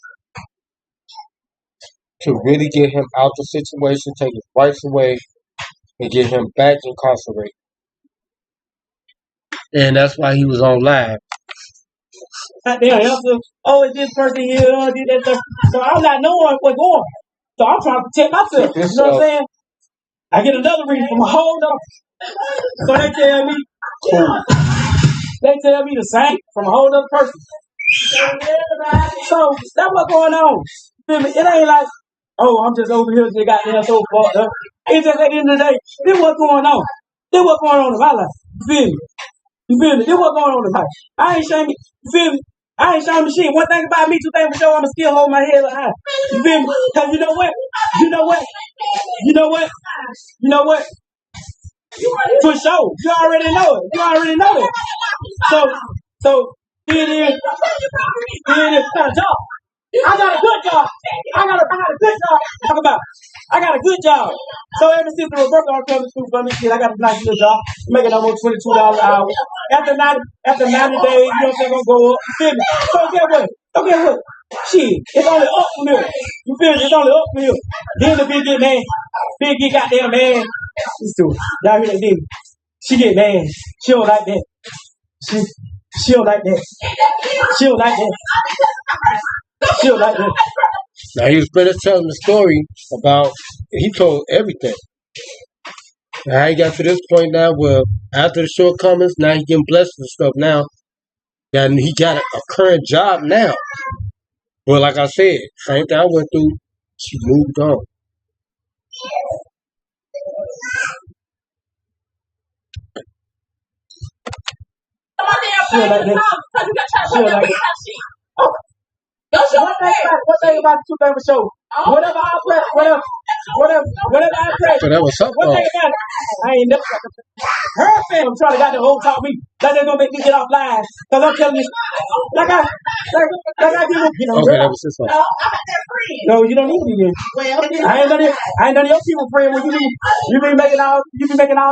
To really get him out the situation, take his rights away, and get him back incarcerated. And that's why he was on live. Oh, is this person here? Oh, did that. So I'm not knowing what's going on. So I'm trying to protect myself. You know what I'm saying? I get another reading from a whole other. So they tell me the same from a whole other person. So that's what's going on. Feel me? It ain't like, oh, I'm just over here, they got there so fucked up. It's just at the end of the day, this what's going on. This what's going on in my life. You feel me? You feel me? This what's going on in my life. I ain't shaming. You feel me? I ain't shaming shit. One thing about me, two things for sure, I'ma still hold my head up high. You feel me? Cause you know what? You know what? You know what? You know what? For sure. You already know it. You already know it. So here it is. Here it is. I got a job. I got a good job. I got a good job. Talk about. I got a good job. So ever since the Roberta on coming through for me, shit, I got a nice little job. Making almost $22 an hour. After 90 days, you know what I'm saying, gonna go up. You feel me? So get what? Shit, it's only up from here. You feel me? It's only up from here. Then the big get mad. Big get goddamn mad. Y'all hear that big? She get mad. She don't like that. She don't like that. She don't like that. She don't like that. Now he was finished telling the story about, he told everything. Now he got to this point now where after the shortcomings, now he getting blessed and stuff now. And he got a current job now. But like I said, same thing I went through, she moved on. She don't like that. She don't like that. One thing about the two things for sure. Whatever I press, whatever I press. So that was something. One thing about it, I ain't never. Her family trying to got the whole talk me. Like they're gonna make me get off live. Cause I'm telling you, like I do, Okay, that was his fault. No, you don't need to be here. I ain't none of your people praying when you be making all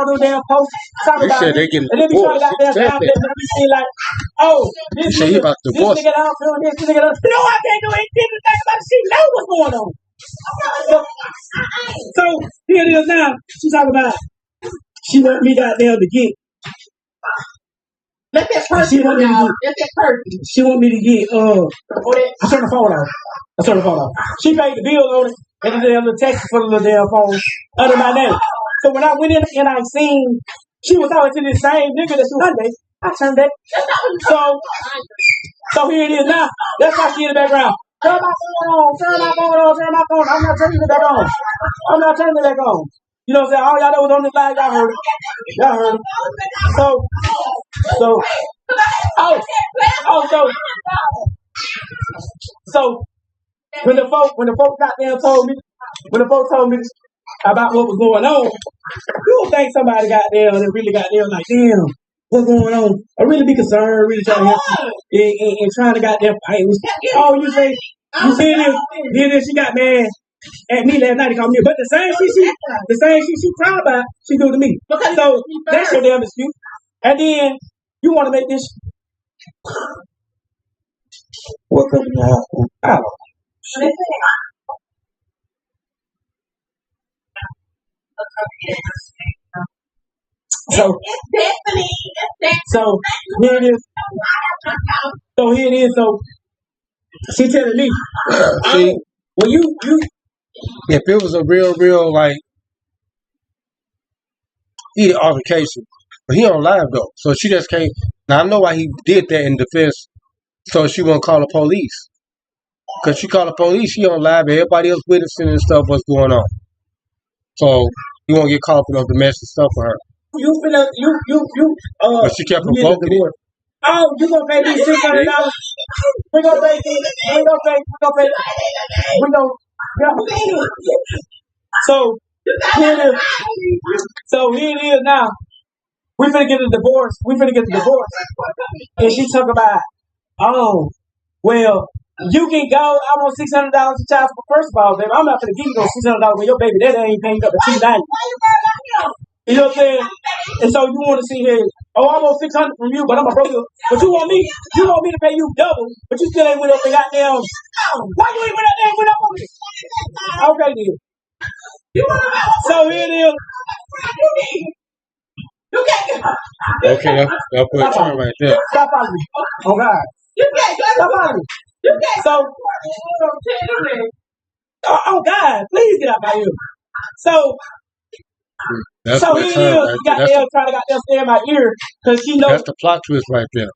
those damn posts. You said they getting and then be trying to got damn down there and be saying like, oh, this nigga out doing this nigga out. No, I can't do anything to think about it. She know what's going on. So here it is now. She talking about she want me goddamn to get. Let that person She want me to get. Let that person. She want me to get. I turned the phone off. She paid the bill on it and the little text for the little damn phone under my name. So when I went in and I seen she was talking to this same nigga that's Sunday, I turned that. So here it is now. That's why she in the background. Turn my phone on. Turn my phone. I'm not turning it back on. You know what I'm saying? All y'all that was on this live, y'all heard it. So when the folks goddamn told me about what was going on, you don't think somebody got there and really got there like, damn, what's going on? I really be concerned, really trying to help and trying to goddamn fight. Oh, you say, you see this, she got mad at me last night to call me. But the same shit she cried about, she do to me. So that's your damn excuse. And then you want to make this. What could be happening? I don't know. So here it is. So she telling me, see, well, you. If it was a real like heated altercation, but he on live though, so she just can't. Now I know why he did that in defense So she won't call the police. Because she called the police, she on live, and everybody else witnessing and stuff what's going on. So you won't get caught up in no domestic stuff for her. But she kept provoking it. Oh, you gonna pay me $600? We gonna pay. So here it is. So here it is now. We finna get a divorce. And she talk about, oh, well, you can go. I want $600 in child support. First of all, baby, I'm not gonna give you those $600 when your baby daddy ain't paying up to $290. You know what I'm saying? And so you want to see here, oh, I want $600 from you, but I'm a broke. But you want me to pay you double, but you still ain't went up and goddamn. Why you ain't went up there and went up on me? Okay, then. So here it is. You can't get her. Okay, that's put a term right there. Stop on me. Oh, God. You can't go. Stop on me. You can't. So, oh, God, please get out my ear. So, That's so put a here it term is. right You there. got there trying to goddamn stay in my ear because she knows. That's the plot twist right there.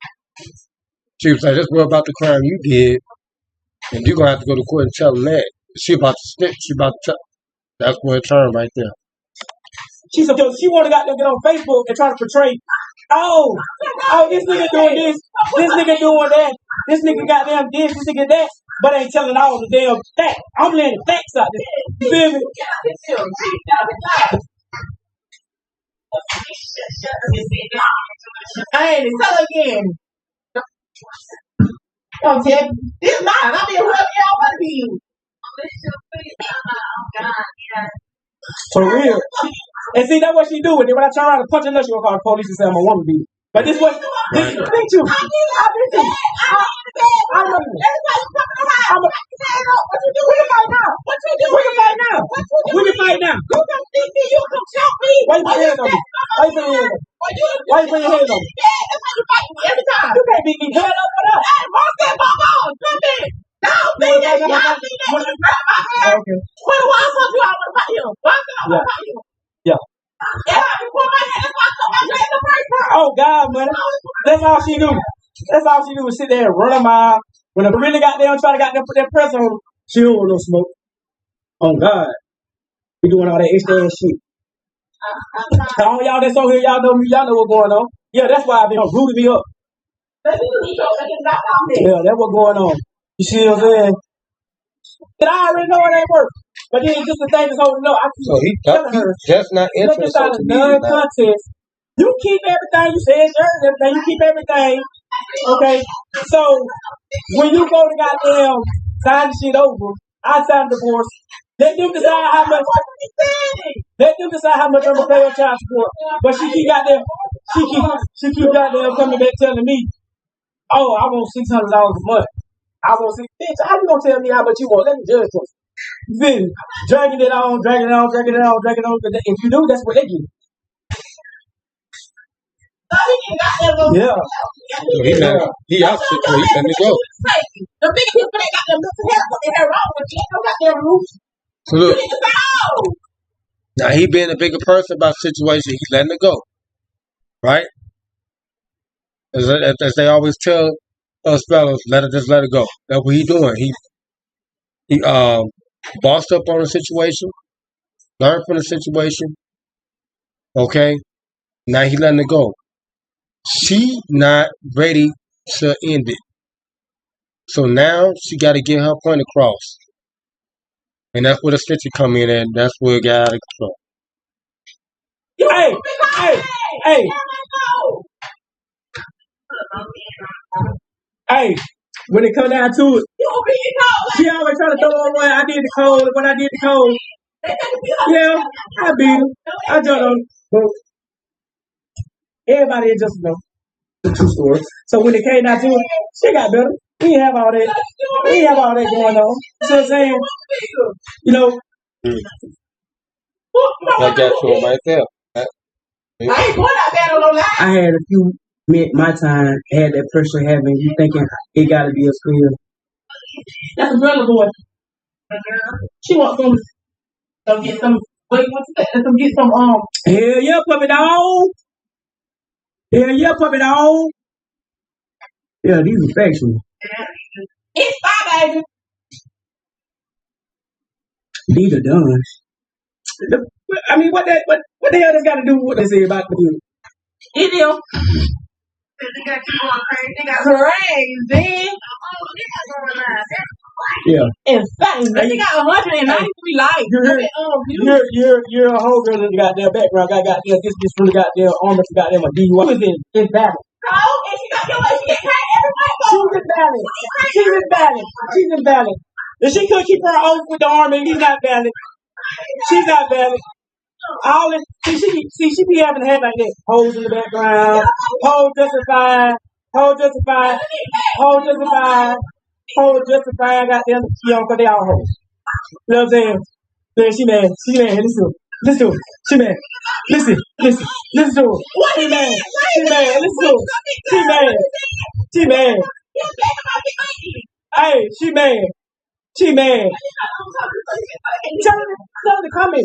She was like, "This was about the crime you did, and you're gonna have to go to court and tell them that." She about to snitch. She about to tell. That's what a term right there. She want to goddamn get on Facebook and try to portray, oh, this nigga doing this nigga doing that, this nigga goddamn this nigga that, but ain't telling all the damn facts. I'm letting facts out there. You feel me? I ain't tell again. Oh, Ted, this is mine. I mean, whoever y'all want to be. For real. And see, that's what she do. And then when I turn around and punch her, she gonna call the police and say I'm a woman beater. But this was, Right. me too. I did too. I love you. We can fight now. We can fight now. We can fight now. You come see me. You come chop me. Why you put your hands on me? Why you put your hands on me? Why you put your hands on me? That's how you fight me every time. You can't beat me. Head up, what up? Hey, Mark that ball on. Come in. No, baby, y'all see that. You grab my hair. Okay. Well, why I told you I want to fight him? Why I said I want to fight him? Yeah. Yeah, I before my head. That's why I told my head the first time. Oh, God, man. That's all she do. That's all she do is sit there and run her mouth. When I really got there and try to got there put that press on her, she don't want no smoke. Oh, God. We doing all that extra ass shit. All y'all that's on here, y'all know me. Y'all know what's going on. Yeah, that's why I've been rooting me up. Yeah, that's what's going on. You see what I'm saying? And I already know it ain't work. But then just the thing is holding up. I keep telling her, just not look entering inside a social media now. non-contest. You keep everything you said, sure, everything. You keep everything. Okay? So, when you go to goddamn sign the shit over, I sign the divorce. Let them decide how much. Let them decide how much I'm gonna pay on child support. But she keep goddamn coming back telling me, oh, I want $600 a month. I want bitch, how you gonna tell me how much you want? Let me judge you. Then dragging it on. If you do, that's what they get. Yeah. He out shit for you. Let me go. The big people they got them little hair, put their hair wrong, but you don't got their roots. So look, now he being a bigger person about the situation, he's letting it go, right? As they always tell us fellas, just let it go. That's what he doing. He bossed up on the situation, learned from the situation. Okay, now he letting it go. She not ready to end it, so now she got to get her point across, and that's where the stitching come in, and that's where it got out of control. Hey, when it come down to it, she always trying to throw on when I did the code. Yeah, I beat him. I jumped on him. Everybody is just the true story. So when it came down to it, she got better. We didn't have all that going on. You see what I'm saying? You know. I got you right there. I had a few my time, had that pressure having you thinking it gotta be a school. That's a brother boy. She wants some get some hell yeah, puppy dog. Hell yeah, puppy dog. Yeah, these are factual. It's fine, baby. Neither done. I mean, what the hell does got to do with what they say about the dude? It is. Crazy. Yeah. Insane. They got 193 likes. You're a whole girl in the goddamn background. Got goddamn this from the goddamn armor to goddamn a DUI. Who is in battle? Oh, and she got your way. She get paid every month. She's in balance. If she could keep her oath with the army, he's not valid. She's not valid. All this, she be having head like that. Hoes in the background. Hoes justified. Goddamn, because they all hoes. You know what I'm saying? Then she mad. Listen to her. She mad. Listen to her. She mad. Listen to her. She mad. Hey, she mad. Tell her to come in.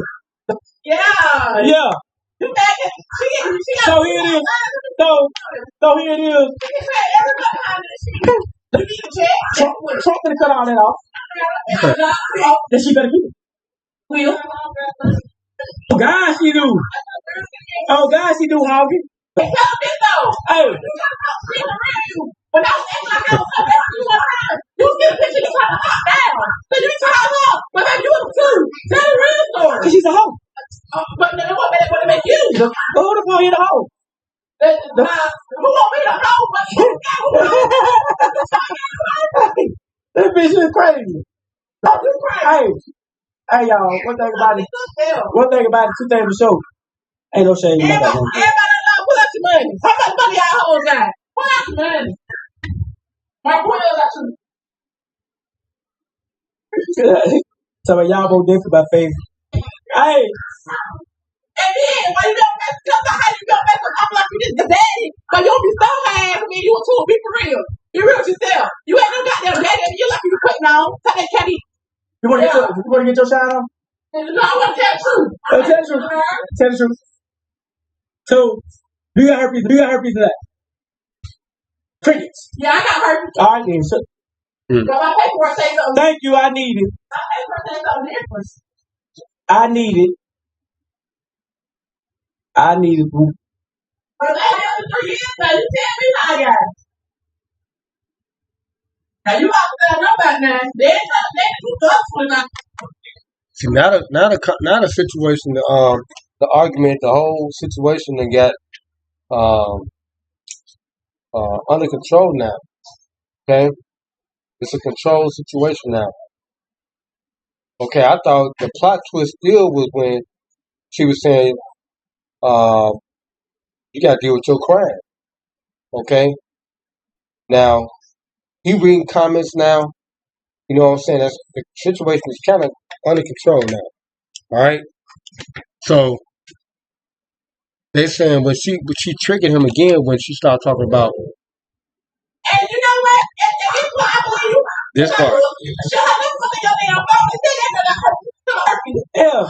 Yeah. So here it is. So here it is. Trump gonna cut all that off. Then she better keep it. Will. Oh God, she do. Hoggy. Hey. When I was acting like I was so bad, you was getting a picture of her down. So you tell her, but baby, you was too. Tell the real story. Cause she's a hoe. But then what made it make you? Who the fuck hit a hoe? Who want me to know? But you This bitch is crazy. Hey, y'all. One thing about it. Two things for sure. Ain't no shame in that. Everybody pull out your money. How much money y'all hoes got? Pull out your money. My boy got you. So y'all both different by faith. Hey. And then, why you don't mess up? How you don't mess up? I'm like, you just the daddy. But you don't be so mad for me. You want to be for real. Be real with yourself. You ain't no goddamn daddy. You like you putting on. Tell that cat. You want to get your shine on? No, I want to tell the truth. Tell the truth. So, do you got herpes for that? Crickets. Yeah, I got herpes. All right, then. So, but my paperwork says something. Thank you. I need it. My paperwork says something different. I need it. Boo. For the last 3 years now, you tell me how I got it. Now you have to tell nobody now. They ain't trying to make it us now. See, now the situation, the argument, the whole situation that got under control now. Okay, it's a controlled situation now. Okay, I thought the plot twist still was when she was saying, you got to deal with your crime. Okay, now he reading comments now. You know what I'm saying? The situation is kind of under control now. All right, so they saying when she triggered him again when she started talking about. And you know what? And this part I believe you. This part. Shut up, this fucking your damn phone and say that herpes. Yeah.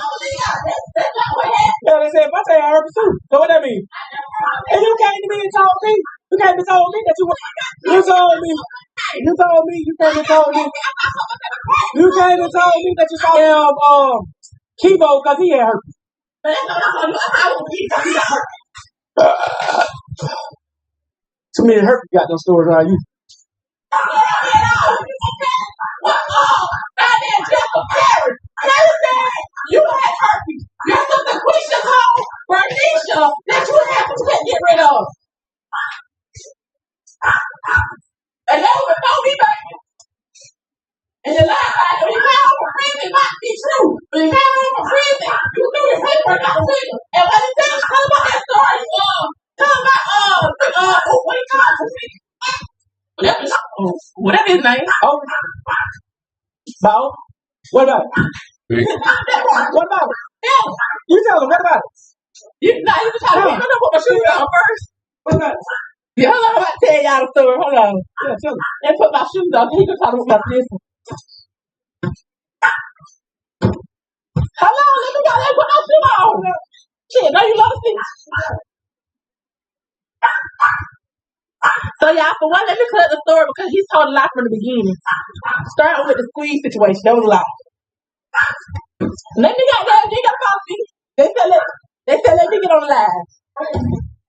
That's not what happened. Yeah, they said, if I say I herpes too. So what that mean? And you came to me and told me. You came and told me that you told me. You came and told me. You came and told me that you saw him Kibo because he had herpes. Too many herpes got those stories around you. You had herpes. You're something Quisha called Bernicia that you have to get rid of. And that was no me, baby. And the last time when you came home from prison, it might be true. When you came home from prison, you threw your paper out the window. And when you tell about that story, tell about what he called to me. Whatever his name. Oh. Bo? What about it? What about it? You tell him, what about it? You trying to put my shoes on first. What about it? Yeah, hold on, I'm about to tell y'all the story. Hold on. Yeah, tell me. They put my shoes on. He just trying to put my this. Hello, look at y'all. They put no shoes on. Shit, now you love to see. So y'all, for one, let me cut the story because he told a lie from the beginning. Starting with the squeeze situation, that was a lie. Let me get that. You got to call me. They said let me get on the live.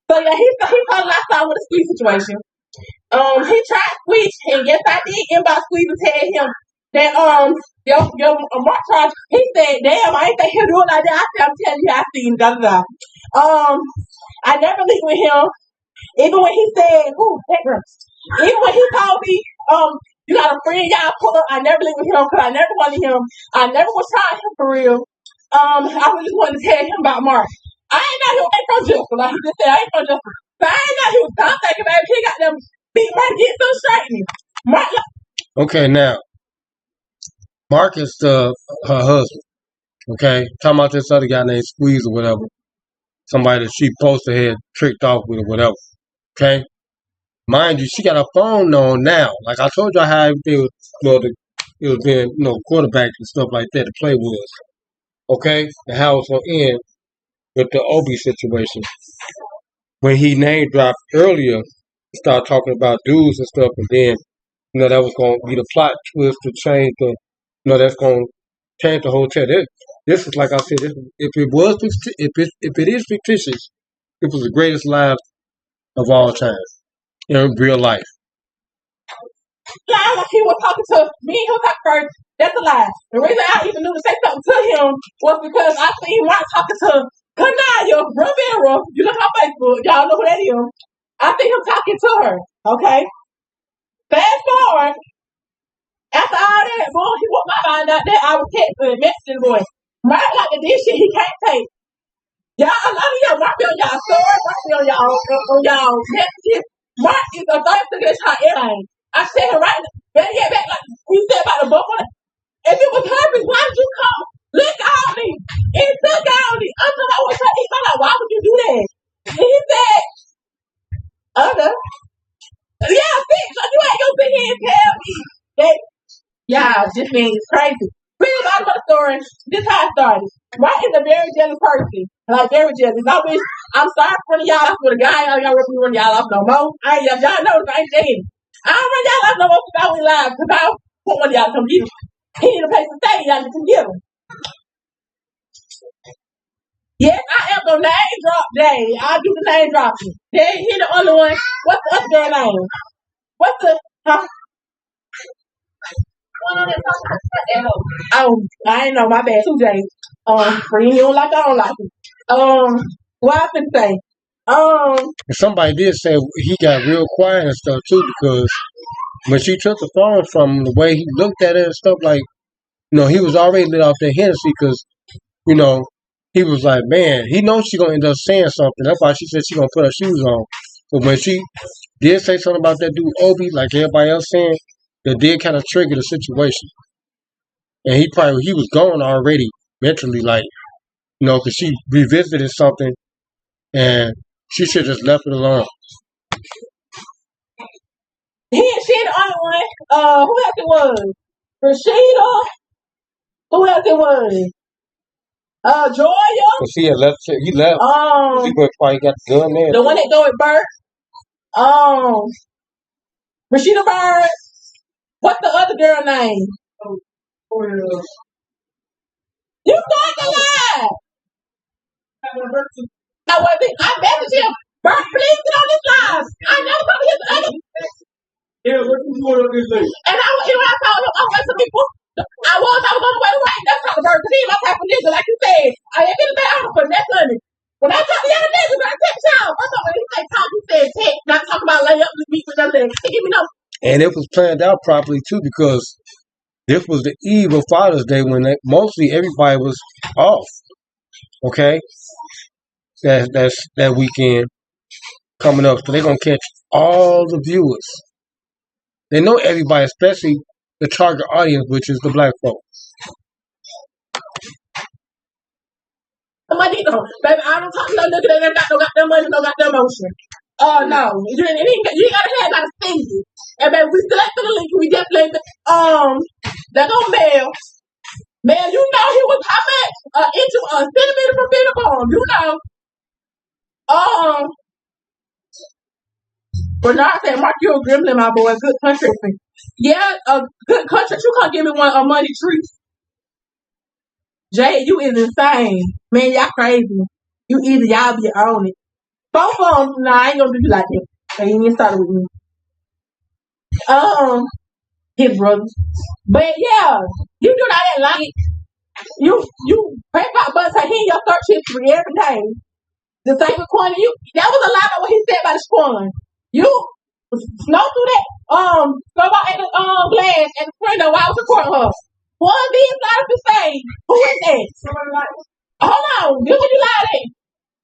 So yeah, he told a lie starting with the squeeze situation. He tried to squeeze, and yes, I did inbox squeeze and tell him that your Mark charge. He said, "Damn, I ain't think he'll do it like that." I said, "I'm telling you, I seen da da da." I never leave with him. Even when he said, "Ooh, that girl," even when he told me, "You got a friend, y'all pull up," I never leave with him because I never wanted him. I never was trying him for real. I really just wanted to tell him about Mark. I ain't know he ain't from Jessica. Like he just said, I ain't from Jessica. So I ain't know he was done thinking about it. He got them beat Mark get so straightening. Mark, Okay, now Mark is her husband. Okay, talking about this other guy named Squeeze or whatever. Somebody that she posted had tricked off with or whatever. Okay, mind you, she got her phone on now. Like I told you how everything was, it was being, quarterbacks and stuff like that. The play was okay, and how it's gonna end with the Obi situation. When he name dropped earlier, he started talking about dudes and stuff, and then that was gonna be the plot twist to change the, that's gonna change the hotel. This is like I said, if it was if it is fictitious, it was the greatest live of all time in real life. lie like he was talking to me and him talking first. That's a lie. The reason I even knew to say something to him was because I seen Mark talking to Kanaya Rivera. You look on Facebook, y'all know who that is. I see him talking to her. Okay. Fast forward. After all that, boy, he want my mind out there. I was texting and messaging boy. Mark like this shit he can't take. Y'all, a lot of y'all Mark be on y'all stories, Mark be on y'all messages. Mark is a third to this hot airline. I said her right now. Better get back like you said about the book. If it was herpes, why did you come? Look out me. It took out me. I'm talking about what he's like, why would you do that? And he said, other. Yeah, bitch, so you ain't gonna sit here and tell me that this man is crazy. Pretty much about the story. This is how it started. Mark is a very jealous person. Like very jealous. I'm sorry for y'all off with a guy. I ain't gonna run y'all off no more. Y'all know I ain't saying. I don't run y'all off no more because I went live because I don't want one of y'all to come get him. He need a place to stay. Y'all can get him. Yes, I am the name drop day. I'll do the name dropping. Then he the only one. What's the other girl name? What's the Oh, I ain't know. My bad. 2J. Free. You don't like it, I don't like it. What I finna say? And somebody did say he got real quiet and stuff too because when she took the phone from him, the way he looked at it and stuff, like, he was already lit off that Hennessy because, he was like, man, he knows she's gonna end up saying something. That's why she said she's gonna put her shoes on. But when she did say something about that dude Obi, like everybody else saying, that did kind of trigger the situation. And he was gone already mentally, like, because she revisited something and she should just left it alone. She the only one. Who else it was? Rashida. Who else it was? Joya. Cause he had left. He left. He went quiet. He got the gun there. The one that go with Bert. Rashida Bird. What's the other girl name? You got the lie. I messaged him. Bert, please get on this live. I never come to his other. Yeah, what you doing on this thing? And I told him, I went to people. I was on the way right. That's how the Bert to him. I'm type of nigga, like you said. I ain't get it out, but that's honey. When I talk to the other niggas, I text y'all. What's up? When he say talk, he said text. Not talking about lay up with me with nothing. He give me no. And it was planned out properly too because this was the eve of Father's Day when mostly everybody was off. Okay, that's that weekend coming up, so they're gonna catch all the viewers. They know everybody, especially the target audience, which is the black folks. Baby, I don't talk to no nigga that ain't got no money, no got no motion. No, you ain't gotta have gotta sing it. And baby, we selected the link. We definitely they're gonna mail. Man, you know he was how much? Into a centimeter from being a bone. You know. Bernard said, Mark, you're a gremlin, my boy. Good country. Yeah, a good country. You can't give me one a money tree. Jay, you is insane. Man, y'all crazy. You either y'all be on it. Both of them, nah, I ain't gonna do you like that. So you ain't started with me. His brother. But yeah, you do not that like you break out butt say he in your search history every day. The same with Quan, that was a lot of what he said about the Quan. You snow through that go out in the glass and the friend while I was recording her. One being started to say, who is that? Hold on, this what you lied at.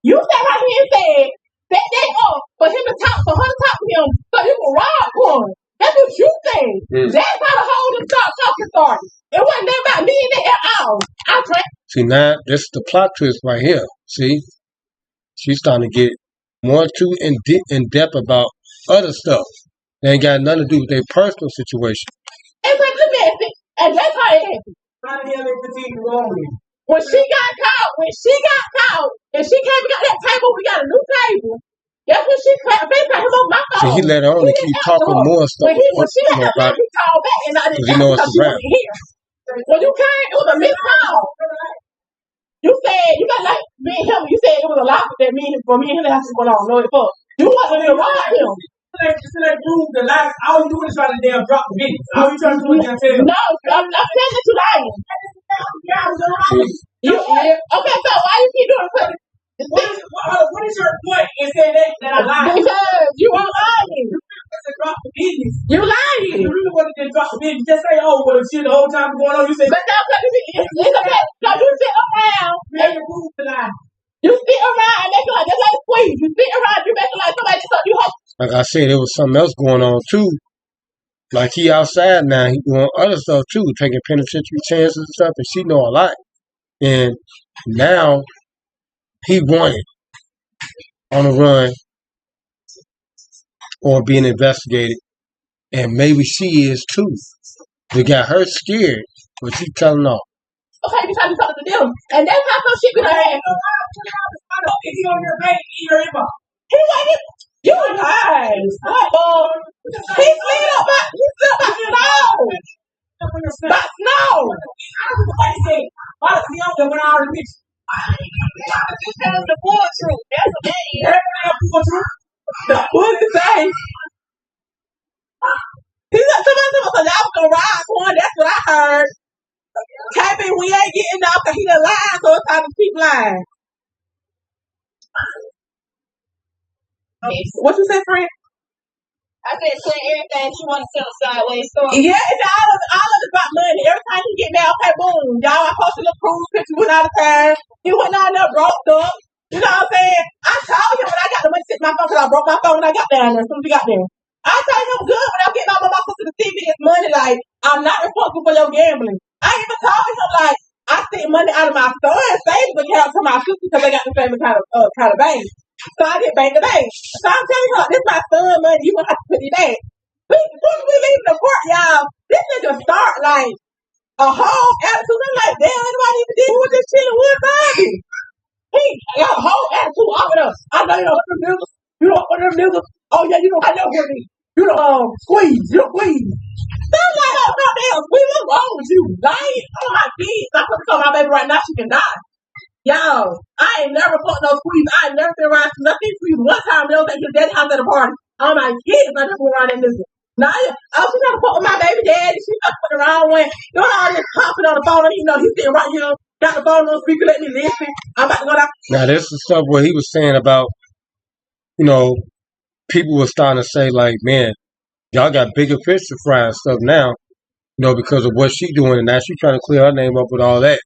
You sat right here and said that up for him to talk to him so you can rob Quan. That's what you said. That's how the whole talking started. It wasn't that about me and that at all. See, now, this is the plot twist right here. See? She's starting to get more too in depth about other stuff. They ain't got nothing to do with their personal situation. It's like the message, and that's how it happened. How the hell they continue to go on with it? When she got caught, and she came and got that table, we got a new table. That's when she clapped him on my phone. So he let her on to keep talking more stuff. When she got that, he called back, and I didn't know because she wasn't here. When you came, it was a missed call. You said, you got like me and him, you said it was a lot that me and him that has to go on. No, it fuck. You wasn't even around him. Like, dude, the last, all you doing is trying to damn drop the video. All you trying to do is damn tell. No, I'm saying that you lying. Okay, so why you keep doing it? What is your point in saying that I lied? Because you are lying. Drop the business. You lying. You really wanted to drop the business. Just say, oh, well, shit, the whole time going on, you said. But that's what it's okay. So you sit around. Man, you're moving to lie. You sit around and make it like that's like a squeeze. You sit around, you make it like somebody stuck you home. Like I said, there was something else going on too. Like he outside now, he doing other stuff too, taking penitentiary chances and stuff, and she know a lot. And now he wanted on the run or being investigated, and maybe she is too. They got her scared, but she telling off. Okay, you trying to talk to them, and that's how some shit be like. He on your bank, in your inbox. He like you lies. He slid up my snow. By snow. I say, why does he on there when I already mixed? That's the full truth. That's what that is. The full thing. He said, somebody said, I was gonna ride one. That's what I heard. Kevin, we ain't getting off because he done lied, so it's time to keep lying. What you say, friend? I said, say everything she want to sell sideways. So Yeah, it's all of it about money. Every time he get down, okay, boom. Y'all, I posted a cruise picture went out of time. He went down there, broke up. You know what I'm saying? I told him when I got the money to my phone because I broke my phone when I got down there. As soon as we got there. I told him good when I'm getting all my to the TV, it's money. Like, I'm not responsible for your gambling. I even told him, like, I sent money out of my son's savings account to my sister because they got the same kind of bank. So I get bank to bank. So I'm telling her, this is my son money. You gonna have to put it back. We leave the court, y'all. This nigga start like a whole attitude. I'm like, damn, anybody even did with this shit with Bobby? He got a whole attitude off of us. I know you don't want them niggas. You don't want them niggas. Oh yeah, you don't. I know where me. You don't squeeze. You don't squeeze. So I'm like, oh no, damn, squeeze. What's wrong with you? Lying on my kids. I'm gonna tell my baby right now she can die. Y'all, I ain't never fucked no squeeze. I ain't never been around nothing squeeze. One time they was at his daddy house at a party. All my kids, I just went around that nigga. Now, she trying to fuck with my baby daddy. She not fucking around when you know all this talking on the phone. And you know he's sitting right here, got the phone on speaker, let me listen. I'm about to go down. Now, this is stuff where he was saying about, you know, people were starting to say like, man, y'all got bigger fish to fry and stuff now, you know, because of what she doing, and now she trying to clear her name up with all that,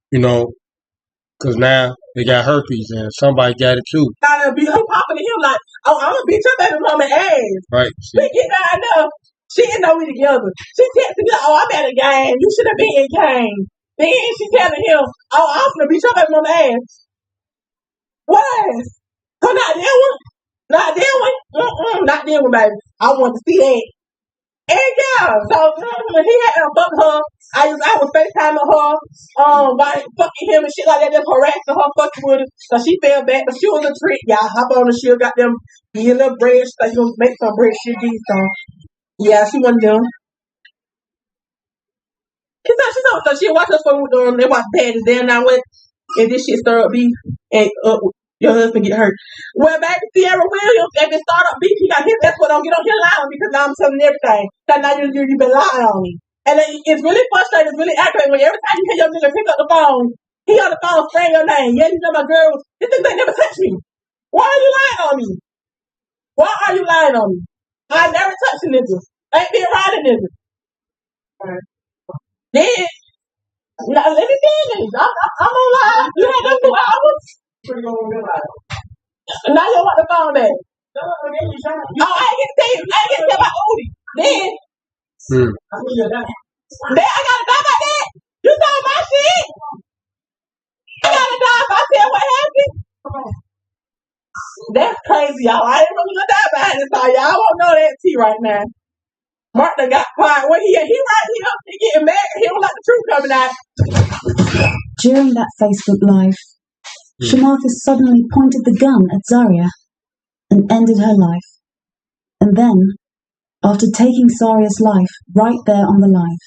you know. Because now they got herpes and somebody got it too. I'm popping to him like, oh, I'm going to beat your baby mama ass. Right. We get down there. She didn't know we together. She texted me like, oh, I'm at a game. You should have been in game. Then she telling him, oh, I'm going to beat your baby mama ass. What ass? So not that one? Not that one? Not that one, baby. I want to see that. And yeah, so when he had fucked her, I was FaceTiming her, while fucking him and shit like that, just harassing her, fucking with her. So she fell back, but she was a trick. Y'all hop on the shit, got them, give you a little bread, she's like, you gonna make some bread, shit, give you some. Yeah, she wasn't them. So she watch us for they watch Daddy's Damn Now What, and this shit stir up beef, and your husband get hurt. Well, baby, Sierra Williams, if it start up beef, he got his. That's what don't get on here lying because now I'm telling everything. Cause now you been lying on me, and it's really frustrating. It's really aggravating when every time you hear your nigga pick up the phone, he on the phone saying your name. Yeah, you know my girl. This thing they never touched me. Why are you lying on me? Why are you lying on me? I never touched a nigga. I ain't been around a nigga. Then. Now, let me finish. I'm gonna lie. You had them 2 hours. Now you want the phone back. Oh, I ain't get to tell you. I ain't get to tell about Odie. Then I gotta die about that. You saw my shit. I gotta die if I tell what happened. That's crazy, y'all. I ain't really gonna die behind this all. Y'all won't know that tea right now. Mark done got quiet. When he right here, he getting mad. He don't like the truth coming out. During that Facebook Live, Shamarcus suddenly pointed the gun at Zaria and ended her life. And then, after taking Zaria's life right there on the live,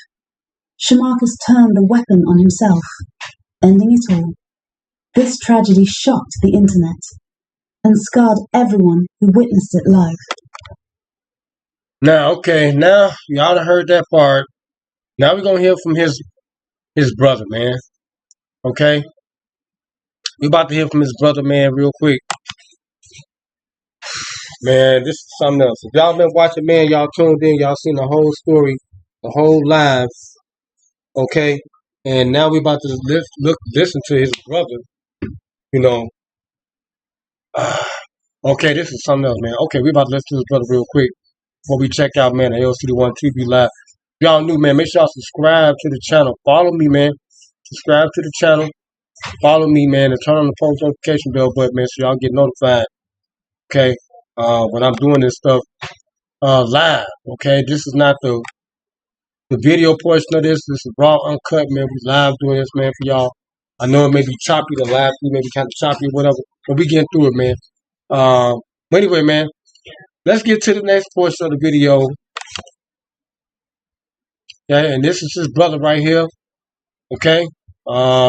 Shamarcus turned the weapon on himself, ending it all. This tragedy shocked the internet and scarred everyone who witnessed it live. Now, okay, now y'all done heard that part. Now we're gonna hear from his brother, man. Okay? We about to hear from his brother, man, real quick. Man, this is something else. If y'all been watching, man, y'all tuned in, y'all seen the whole story, the whole live. Okay? And now we about to listen to his brother, you know. Okay, this is something else, man. Okay, we about to listen to his brother real quick before we check out, man, the LCD1 TV Live. Y'all new, man, make sure y'all subscribe to the channel. Follow me, man. Subscribe to the channel. Follow me, man, and turn on the post notification bell button, man, so y'all get notified. Okay, when I'm doing this stuff live. Okay, this is not the video portion of this. This is raw, uncut, man. We live doing this, man, for y'all. I know it may be choppy, the live feed may be kind of choppy, whatever, but we getting through it, man. But anyway, man, let's get to the next portion of the video. Yeah, and this is his brother right here. Okay,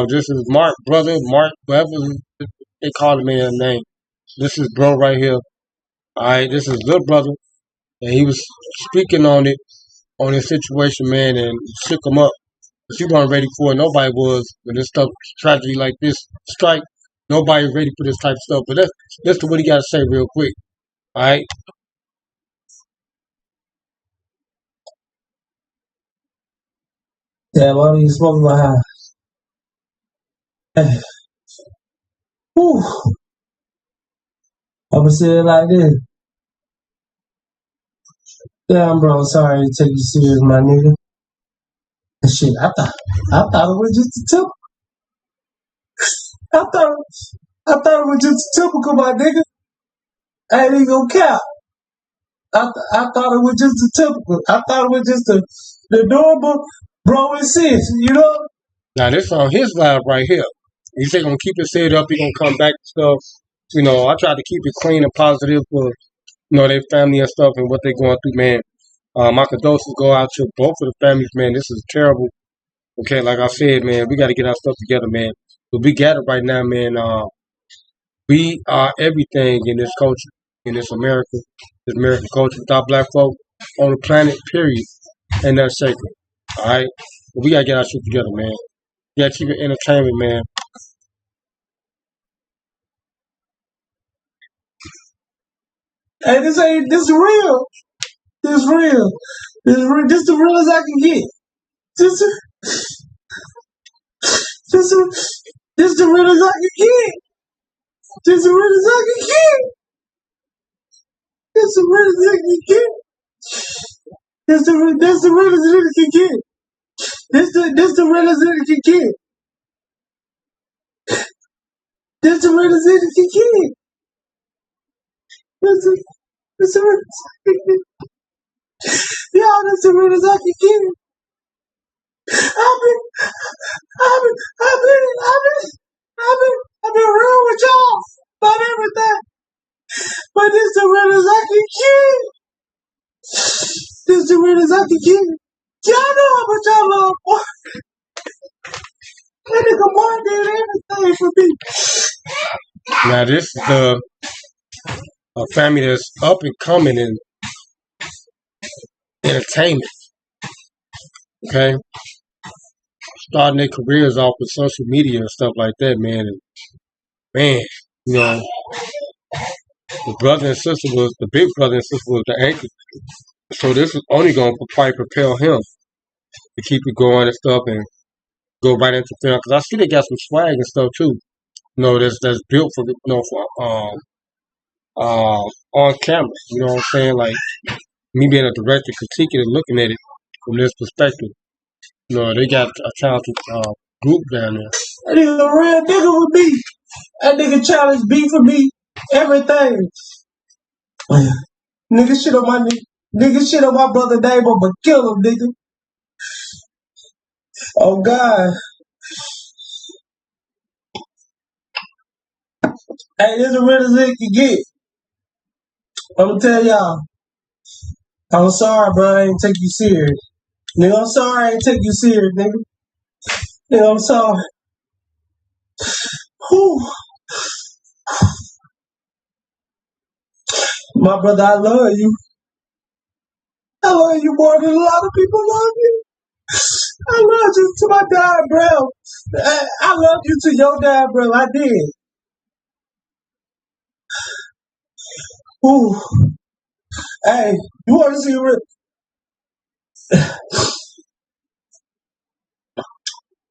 this is Mark, brother, Mark, whatever they call him in his name. This is bro right here. All right, this is little brother, and he was speaking on his situation, man, and shook him up. But he wasn't ready for it. Nobody was when this stuff, tragedy like this strike. Nobody ready for this type of stuff. But let's listen to what he got to say real quick. All right. Yeah, what are you smoking behind? Hey. Whew. I'm gonna say it like this. Damn, bro, sorry to take you serious, my nigga. Shit, I thought it was just a typical. I thought it was just a typical, my nigga. I ain't even gonna cap. I thought it was just a typical. I thought it was just the normal bro and sis, you know? Now this on his live right here. He said gonna keep it set up. He gonna come back and stuff. You know, I tried to keep it clean and positive for their family and stuff and what they're going through, man. My condolences go out to both of the families, man. This is terrible. Okay, like I said, man, we got to get our stuff together, man. But we got it right now, man. We are everything in this culture, in this American culture. Without black folk on the planet, period. And that's sacred. All right? But we got to get our shit together, man. We got to keep it entertainment, man. Hey, this real. This real. This the real as I can get. This the real as I can get. This the real as I can get. This the real as I can get. This the real as I can get. This the real as I can get. This the real as I can get. This the real as I can get. Y'all, that's as real as I can get it. I've been, I've been, I've been, I've been, I've been real with y'all about everything, but this the real as I can get it. This the real as I can get it. Y'all know how much I love Mark. That nigga Mark did everything for me. Now this is a family that's up and coming in entertainment. Okay, starting their careers off with social media and stuff like that, man. And man, you know, the brother and sister was the big brother and sister was the anchor. So this is only going to probably propel him to keep it going and stuff and go right into film. Because I see they got some swag and stuff too. You know, that's built for on camera. You know what I'm saying? Like me being a director, critiquing and looking at it from this perspective. You know, they got a talented group down there. That nigga a real nigga with me. That nigga challenged B for me. Everything. Nigga shit on my nigga. Nigga shit on my brother name, I'ma kill him, nigga. Oh God. Hey, this is as real as it can get. I'ma tell y'all. I'm sorry, bro. I ain't take you serious. Nigga, I'm sorry I ain't take you serious, nigga. Nigga, I'm sorry. Whew. My brother, I love you. I love you more than a lot of people love you. I love you to my dad, bro. I love you to your dad, bro. I did. Ooh. Hey, you want to see real?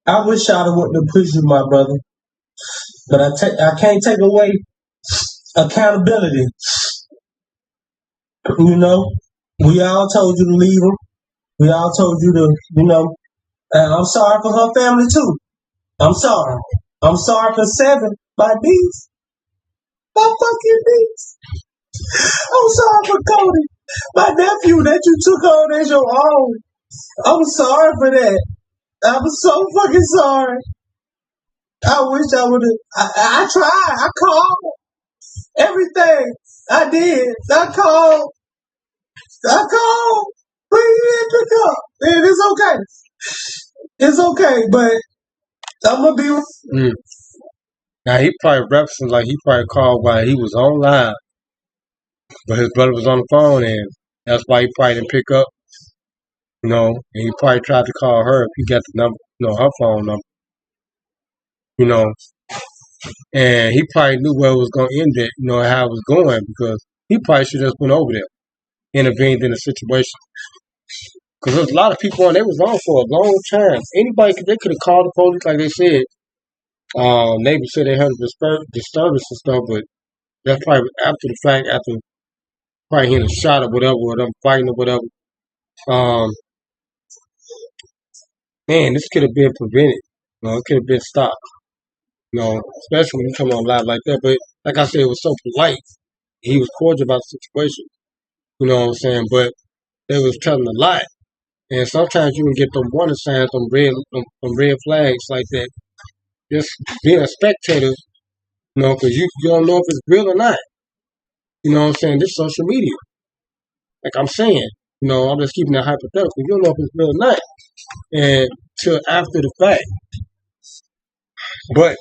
I wish I'd have went to prison, my brother. But I can't take away accountability. You know, we all told you to leave him. We all told you to, you know. And I'm sorry for her family too. I'm sorry. I'm sorry for 7, my niece. My fucking niece. I'm sorry for Cody, my nephew that you took on as your own. I'm sorry for that. I'm so fucking sorry. I wish I would have. I tried. I called everything. I did. I called. But he didn't pick up. And it's okay. It's okay, but I'm gonna be. Now he probably referencing like he probably called while he was on live, but his brother was on the phone, and that's why he probably didn't pick up. You know, and he probably tried to call her if he got the number, you know, her phone number. You know, and he probably knew where it was going to end it, you know, how it was going, because he probably should have just went over there, intervened in the situation. Because there's a lot of people on, they was on for a long time. Anybody, they could have called the police, like they said. Neighbors said they heard a disturbance and stuff, but that's probably after the fact, after probably hearing a shot or whatever, or them fighting or whatever. Man, this could have been prevented. You know, it could have been stopped. You know, especially when you come on live like that. But like I said, it was so polite. He was cordial about the situation. You know what I'm saying? But they was telling a lot. And sometimes you can get them warning signs, them red flags like that. Just being a spectator, you know, because you don't know if it's real or not. You know what I'm saying? This social media. Like I'm saying, you know, I'm just keeping that hypothetical. You don't know if it's real or not. And till after the fact. But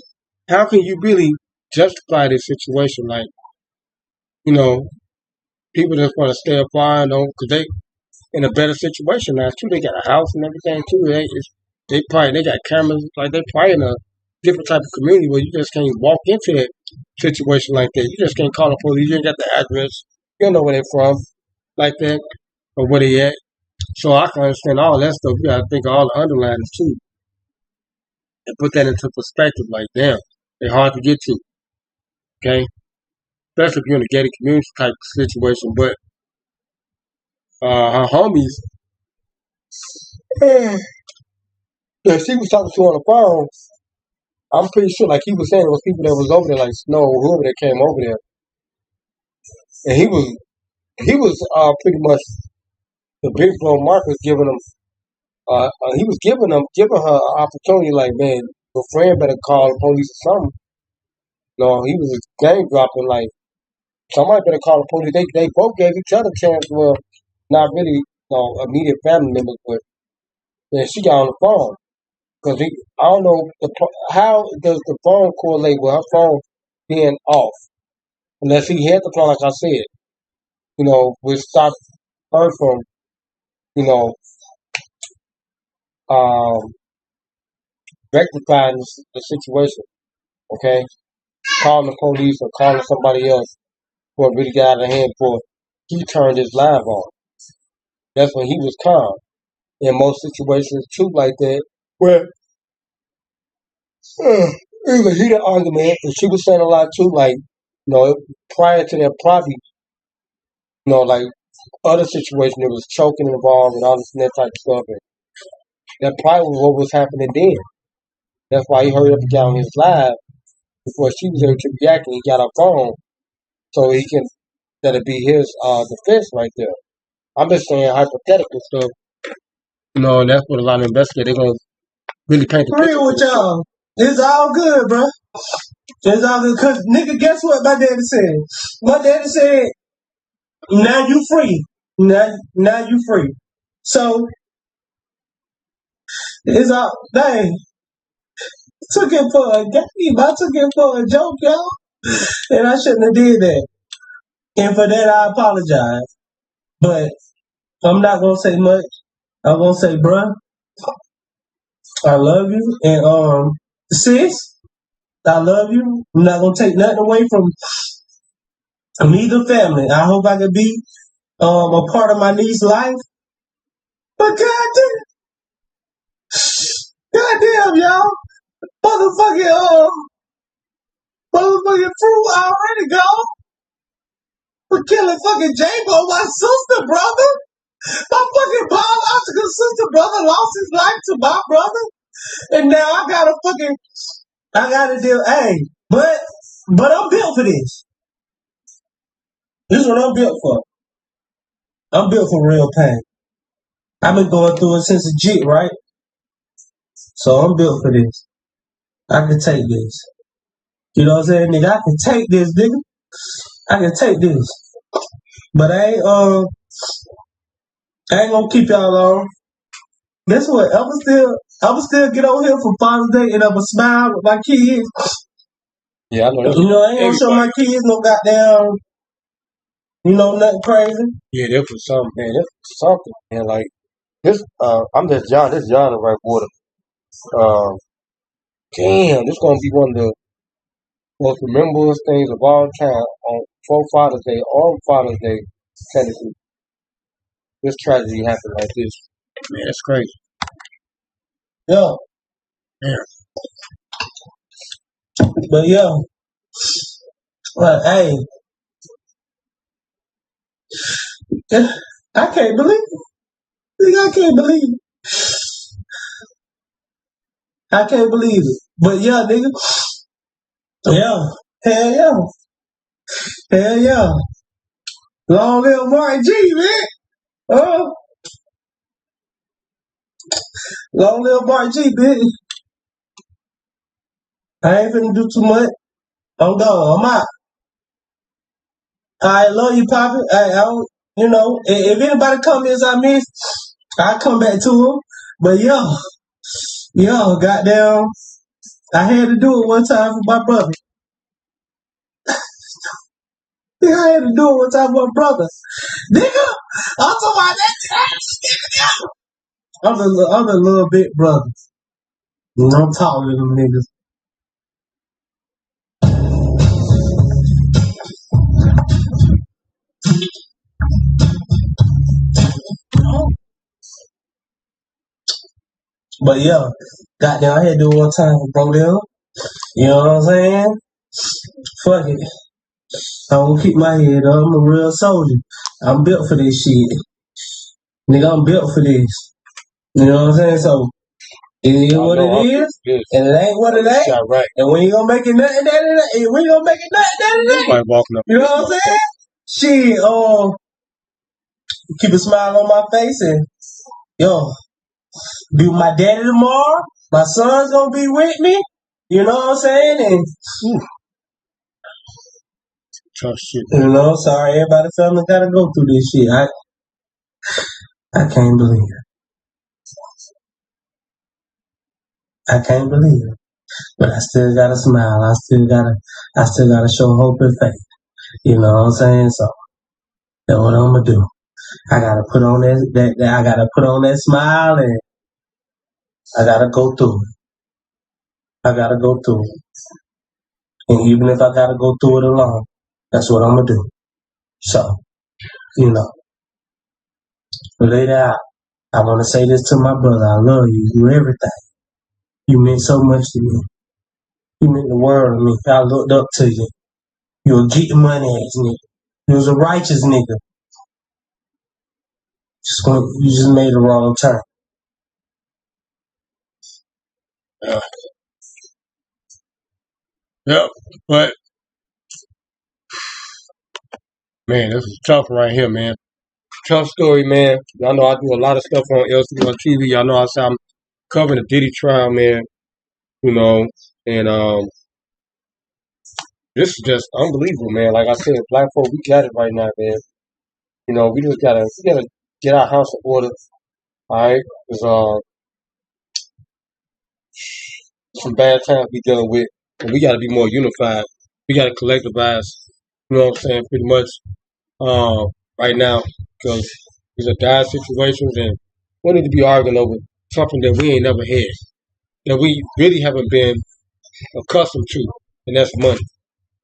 how can you really justify this situation? Like, you know, people just want to stay afar, you know, because they in a better situation now too. They got a house and everything too. They got cameras. Like they probably in a different type of community where you just can't walk into that situation like that. You just can't call the police. You ain't got the address. You don't know where they from, like that, or where they at. So I can understand all that stuff. You got to think of all the underlinings too, and put that into perspective. Like, damn, they're hard to get to. Okay, especially if you're in a gated community type situation. But her homies, that she was talking to on the phone, I'm pretty sure, like he was saying, it was people that was over there, like Snow, whoever that came over there, and he was pretty much the big bro Mark was giving him, he was giving her an opportunity, like, man, your friend better call the police or something. No, he was just game dropping, like, somebody better call the police. They both gave each other a chance. Well, not really, immediate family members, but then she got on the phone. Because I don't know, how does the phone correlate with her phone being off? Unless he had the phone, like I said, which stopped her from, you know, um, rectifying the situation, okay? Calling the police or calling somebody else before it really got out of hand before he turned his live on. That's when he was calm. In most situations, too, like that, where it was a heated argument, and she was saying a lot, too, like, prior to that, probably, like, other situation, there was choking involved and all this and that type of stuff, and that probably was what was happening then. That's why he hurried up and got on his live before she was able to react, and he got her phone so he can, that'd be his defense right there. I'm just saying hypothetical stuff, and that's what a lot of investigators, they're going to really paint the picture. Real with y'all. It's all good, bro. It's all good. Cause nigga, guess what my daddy said? My daddy said, now you free. Now you free. So it's all dang. Took it for a game. I took it for a joke, y'all. And I shouldn't have did that. And for that I apologize. But I'm not gonna say much. I'm gonna say, bruh, I love you. And sis, I love you. I'm not gonna take nothing away from neither family. I hope I can be a part of my niece's life. But goddamn, y'all, motherfucking fruit already gone for killing fucking J-Bo, my sister, brother. My fucking biological sister brother lost his life to my brother, and now I gotta deal. Hey, but I'm built for this. This is what I'm built for. I'm built for real pain. I've been going through it since a jit, right? So I'm built for this. I can take this. You know what I'm saying, nigga? I can take this, nigga. I can take this. But I ain't gonna keep y'all long. Guess what? I'ma still get over here for Father's Day and I'ma smile with my kids. Yeah, I know that. I ain't gonna show my kids no goddamn, nothing crazy. Yeah, that was something, man. That was something, man. Like, this, I'm just John. This John in right water. Damn, this gonna be one of the most memorable things of all time on Father's Day, technically. This tragedy happened like this. Man, that's crazy. Yeah. Yeah. But yeah. But hey. I can't believe it. Nigga, I can't believe it. I can't believe it. But yeah, nigga. Yeah. Hell yeah. Hell yeah. Long live Martin G, man. Long live Martin G, bitch. I ain't finna do too much. I'm gone. I'm out. I love you, Poppy. If anybody comments I miss, I come back to them. But yo, goddamn, I had to do it one time for my brother. Yeah, I had to do it one time for my brother. Nigga, I'm talking about that. I'm the little big brother. I'm taller than them niggas. But yeah, goddamn, I had to do it one time for bro them. You know what I'm saying? Fuck it. I'm gonna keep my head up. I'm a real soldier. I'm built for this shit. Nigga, I'm built for this. You know what I'm saying? So, it is what it is, and it ain't what it ain't. Right. And when you gonna make it nothing, when you gonna make it nothing, Like walking up. you know what I'm saying? Shit, keep a smile on my face, and yo, be with my daddy tomorrow. My son's gonna be with me. You know what I'm saying? And Tough shit. you know, sorry, everybody family gotta go through this shit. I can't believe it. I can't believe it. But I still gotta smile. I still gotta show hope and faith. You know what I'm saying? So that's what I'm gonna do. I gotta put on that I gotta put on that smile, and I gotta go through it. I gotta go through it. And even if I gotta go through it alone, that's what I'm gonna do. So, you know, later I wanna say this to my brother. I love you. You everything. You meant so much to me. You meant the world to me. I looked up to you. You a getting money ass nigga. You was a righteous nigga. You just made a wrong turn. Yep. But man, this is tough right here, man. Tough story, man. Y'all know I do a lot of stuff on Lcdaone TV. Y'all know I say I'm covering the Diddy trial, man. You know, and this is just unbelievable, man. Like I said, black folk, we got it right now, man. You know, we gotta get our house in order. All right, because some bad times we dealing with, and we gotta be more unified. We gotta collectivize. You know what I'm saying? Pretty much, right now, because these are dire situations, and we need to be arguing over something that we ain't never had, that we really haven't been accustomed to, and that's money.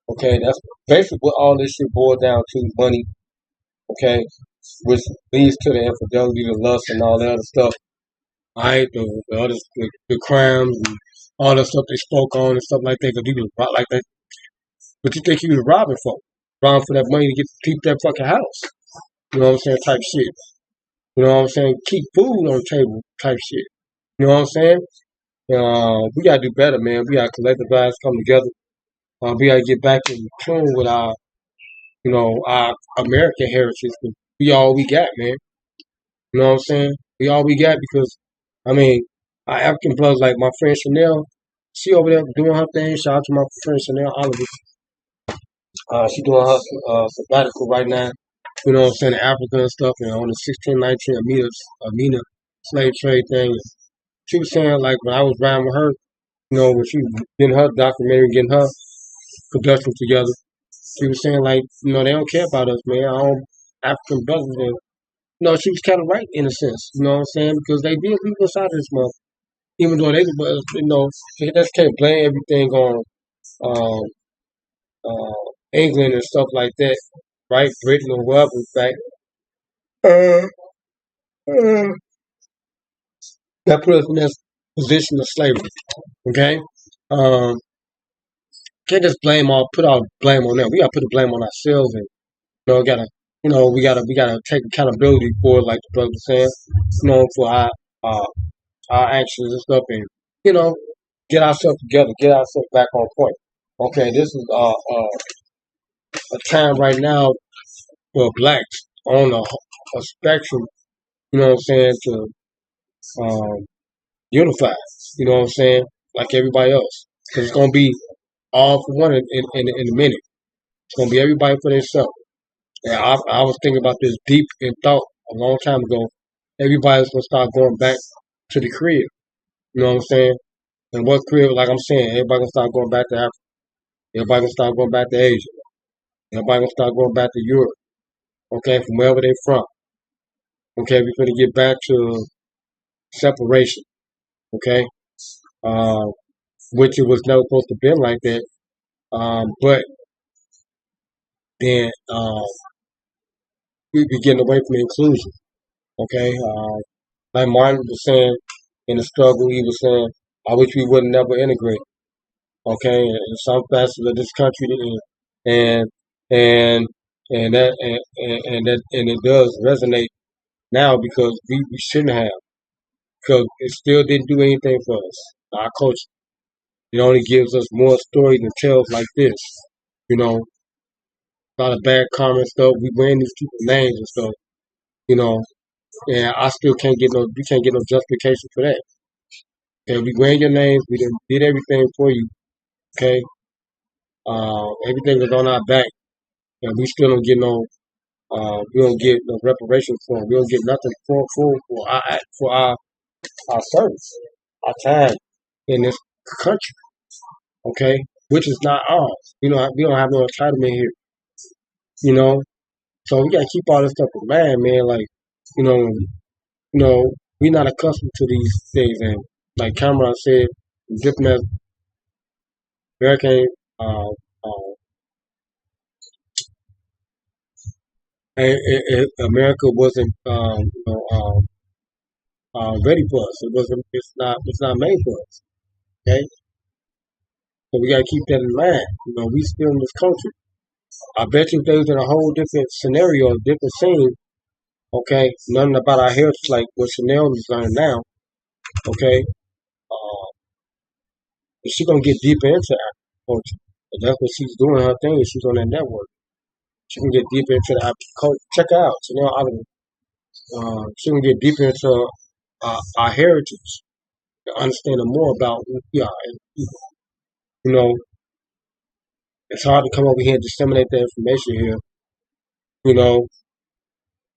Okay, that's basically what all this shit boils down to, money. Okay, which leads to the infidelity, the lust, and all that other stuff. Alright, the crimes and all the stuff they spoke on and stuff like that. Cause he was like that. But you think he was robbing folk, robbing for that money to get keep that fucking house. You know what I'm saying? Type shit. You know what I'm saying? Keep food on the table. Type shit. You know what I'm saying? We gotta do better, man. We gotta collectivize, come together. We gotta get back in tune with our, our American heritage. Cause we all we got, man. You know what I'm saying? We all we got because, I mean, our African brothers, like my friend Chanel, she over there doing her thing. Shout out to my friend Chanel Oliver. She doing her sabbatical right now. You know what I'm saying? In Africa and stuff, and on the 1619 Amina slave trade thing. She was saying, like, when I was riding with her, when she was getting her documentary, getting her production together, she was saying, like, they don't care about us, man. Our own African brothers. And, she was kind of right in a sense, you know what I'm saying? Because they did leave us out of this month. Even though they just can't blame everything on um, England and stuff like that, right? Britain or whatever. In fact, uh, that put us in this position of slavery. Okay, can't just put our blame on them. We gotta put the blame on ourselves, and we gotta take accountability for it, like the brother was saying, for our actions and stuff, and get ourselves together, get ourselves back on point. Okay, this is a time right now for blacks on a spectrum, you know what I'm saying, to unify, you know what I'm saying, like everybody else. Because it's going to be all for one in a minute. It's going to be everybody for themselves. And I was thinking about this deep in thought a long time ago. Everybody's going to start going back to the crib, you know what I'm saying? And what crib, like I'm saying, everybody going to start going back to Africa. Everybody going to start going back to Asia. Everybody going to start going back to Europe. Okay, from wherever they from. Okay, we're going to get back to separation. Okay, which it was never supposed to be like that. But then we be getting away from inclusion. Okay, like Martin was saying in the struggle, he was saying, "I wish we would never integrate." Okay, in some facets of this country, and and and it does resonate now because we shouldn't have, because it still didn't do anything for us. Our culture, it only gives us more stories and tales like this. A lot of bad comments stuff. We wearing these people's names and stuff. you know, and I still can't get no, you can't get no justification for that. And we ran your names, we did everything for you, okay? Everything was on our back, and we still don't get no, we don't get no reparations for it. We don't get nothing for our service, our time in this country, okay? Which is not ours. We don't have no entitlement here, you know. So we gotta keep all this stuff in mind, man. Like, you know, we're not accustomed to these things, and like Cameron said, diplomats, American, uh, uh, America wasn't, ready for us. It wasn't. It's not made for us. Okay, so we gotta keep that in mind. We still in this country. I bet you if they was in a whole different scenario, a different scene, okay, nothing about our heritage like what Chanel is learning now, okay, uh, she gonna get deeper into African culture. But that's what she's doing her thing. She's on that network. She can get deeper into the African culture. Check her out, Chanel Oliver. She can get deeper into our heritage, understanding more about who we are as people. You know, it's hard to come over here and disseminate the information here, you know,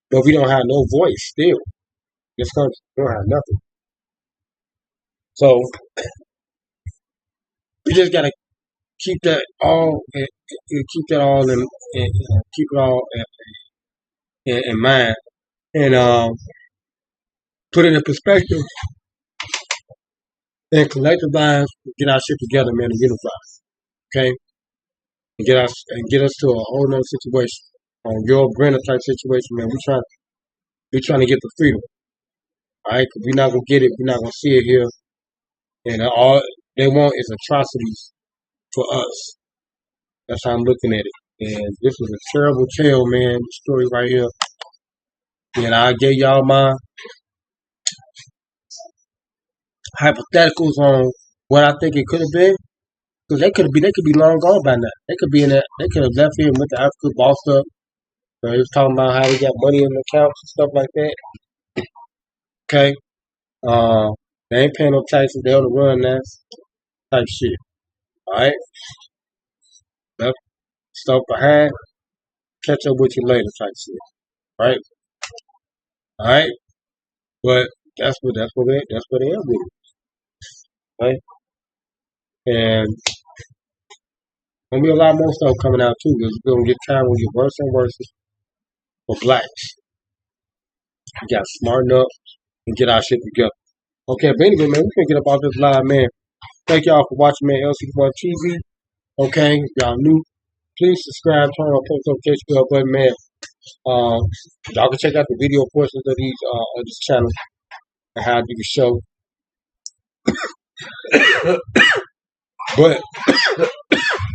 but we don't have no voice still. This country, we don't have nothing. So we just gotta keep that all, keep that all keep it all in mind, and put it in perspective and collectivize, get our shit together, man, and unify. Okay, and get us to a whole nother situation. Your Brenner type situation, man. We trying to get the freedom. All right, because we're not gonna get it. We're not gonna see it here, and all they want is atrocities for us. That's how I'm looking at it. And this was a terrible tale, man. The story right here. And I gave y'all my hypotheticals on what I think it could have been. Because they could be long gone by now. They could be in that. They could have left here and went to Africa, bossed up. He was talking about how they got money in the accounts and stuff like that. Okay. They ain't paying no taxes. They on the run now. Type shit. Alright? Left stuff behind. Catch up with you later type shit. Right? Alright? But that's where they are with it. Right? And gonna be a lot more stuff coming out too, because it's gonna get time when get worse and worse for blacks. We gotta smarten up and get our shit together. Okay, but anyway, man, we can get up off this live, man. Thank y'all for watching, man. LC1 TV. Okay, if y'all new, please subscribe, turn on post notification bell button, man. Y'all can check out the video portions of this channel and how I do the show. But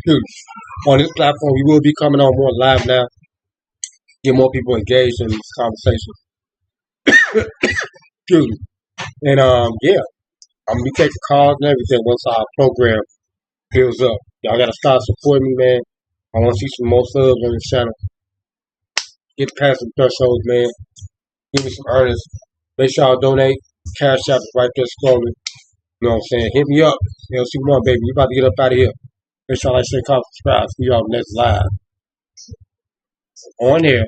dude, on this platform, we will be coming on more live now. Get more people engaged in this conversation. Excuse me. And yeah, I'm gonna be taking calls and everything once our program builds up. Y'all gotta start supporting me, man. I want to see some more subs on this channel. Get past the thresholds, man. Give me some earnings. Make sure y'all donate. Cash App is right there scrolling. You know what I'm saying? Hit me up. LC1, baby. You about to get up out of here. Make sure I like, share, comment, subscribe. See y'all next live. On here.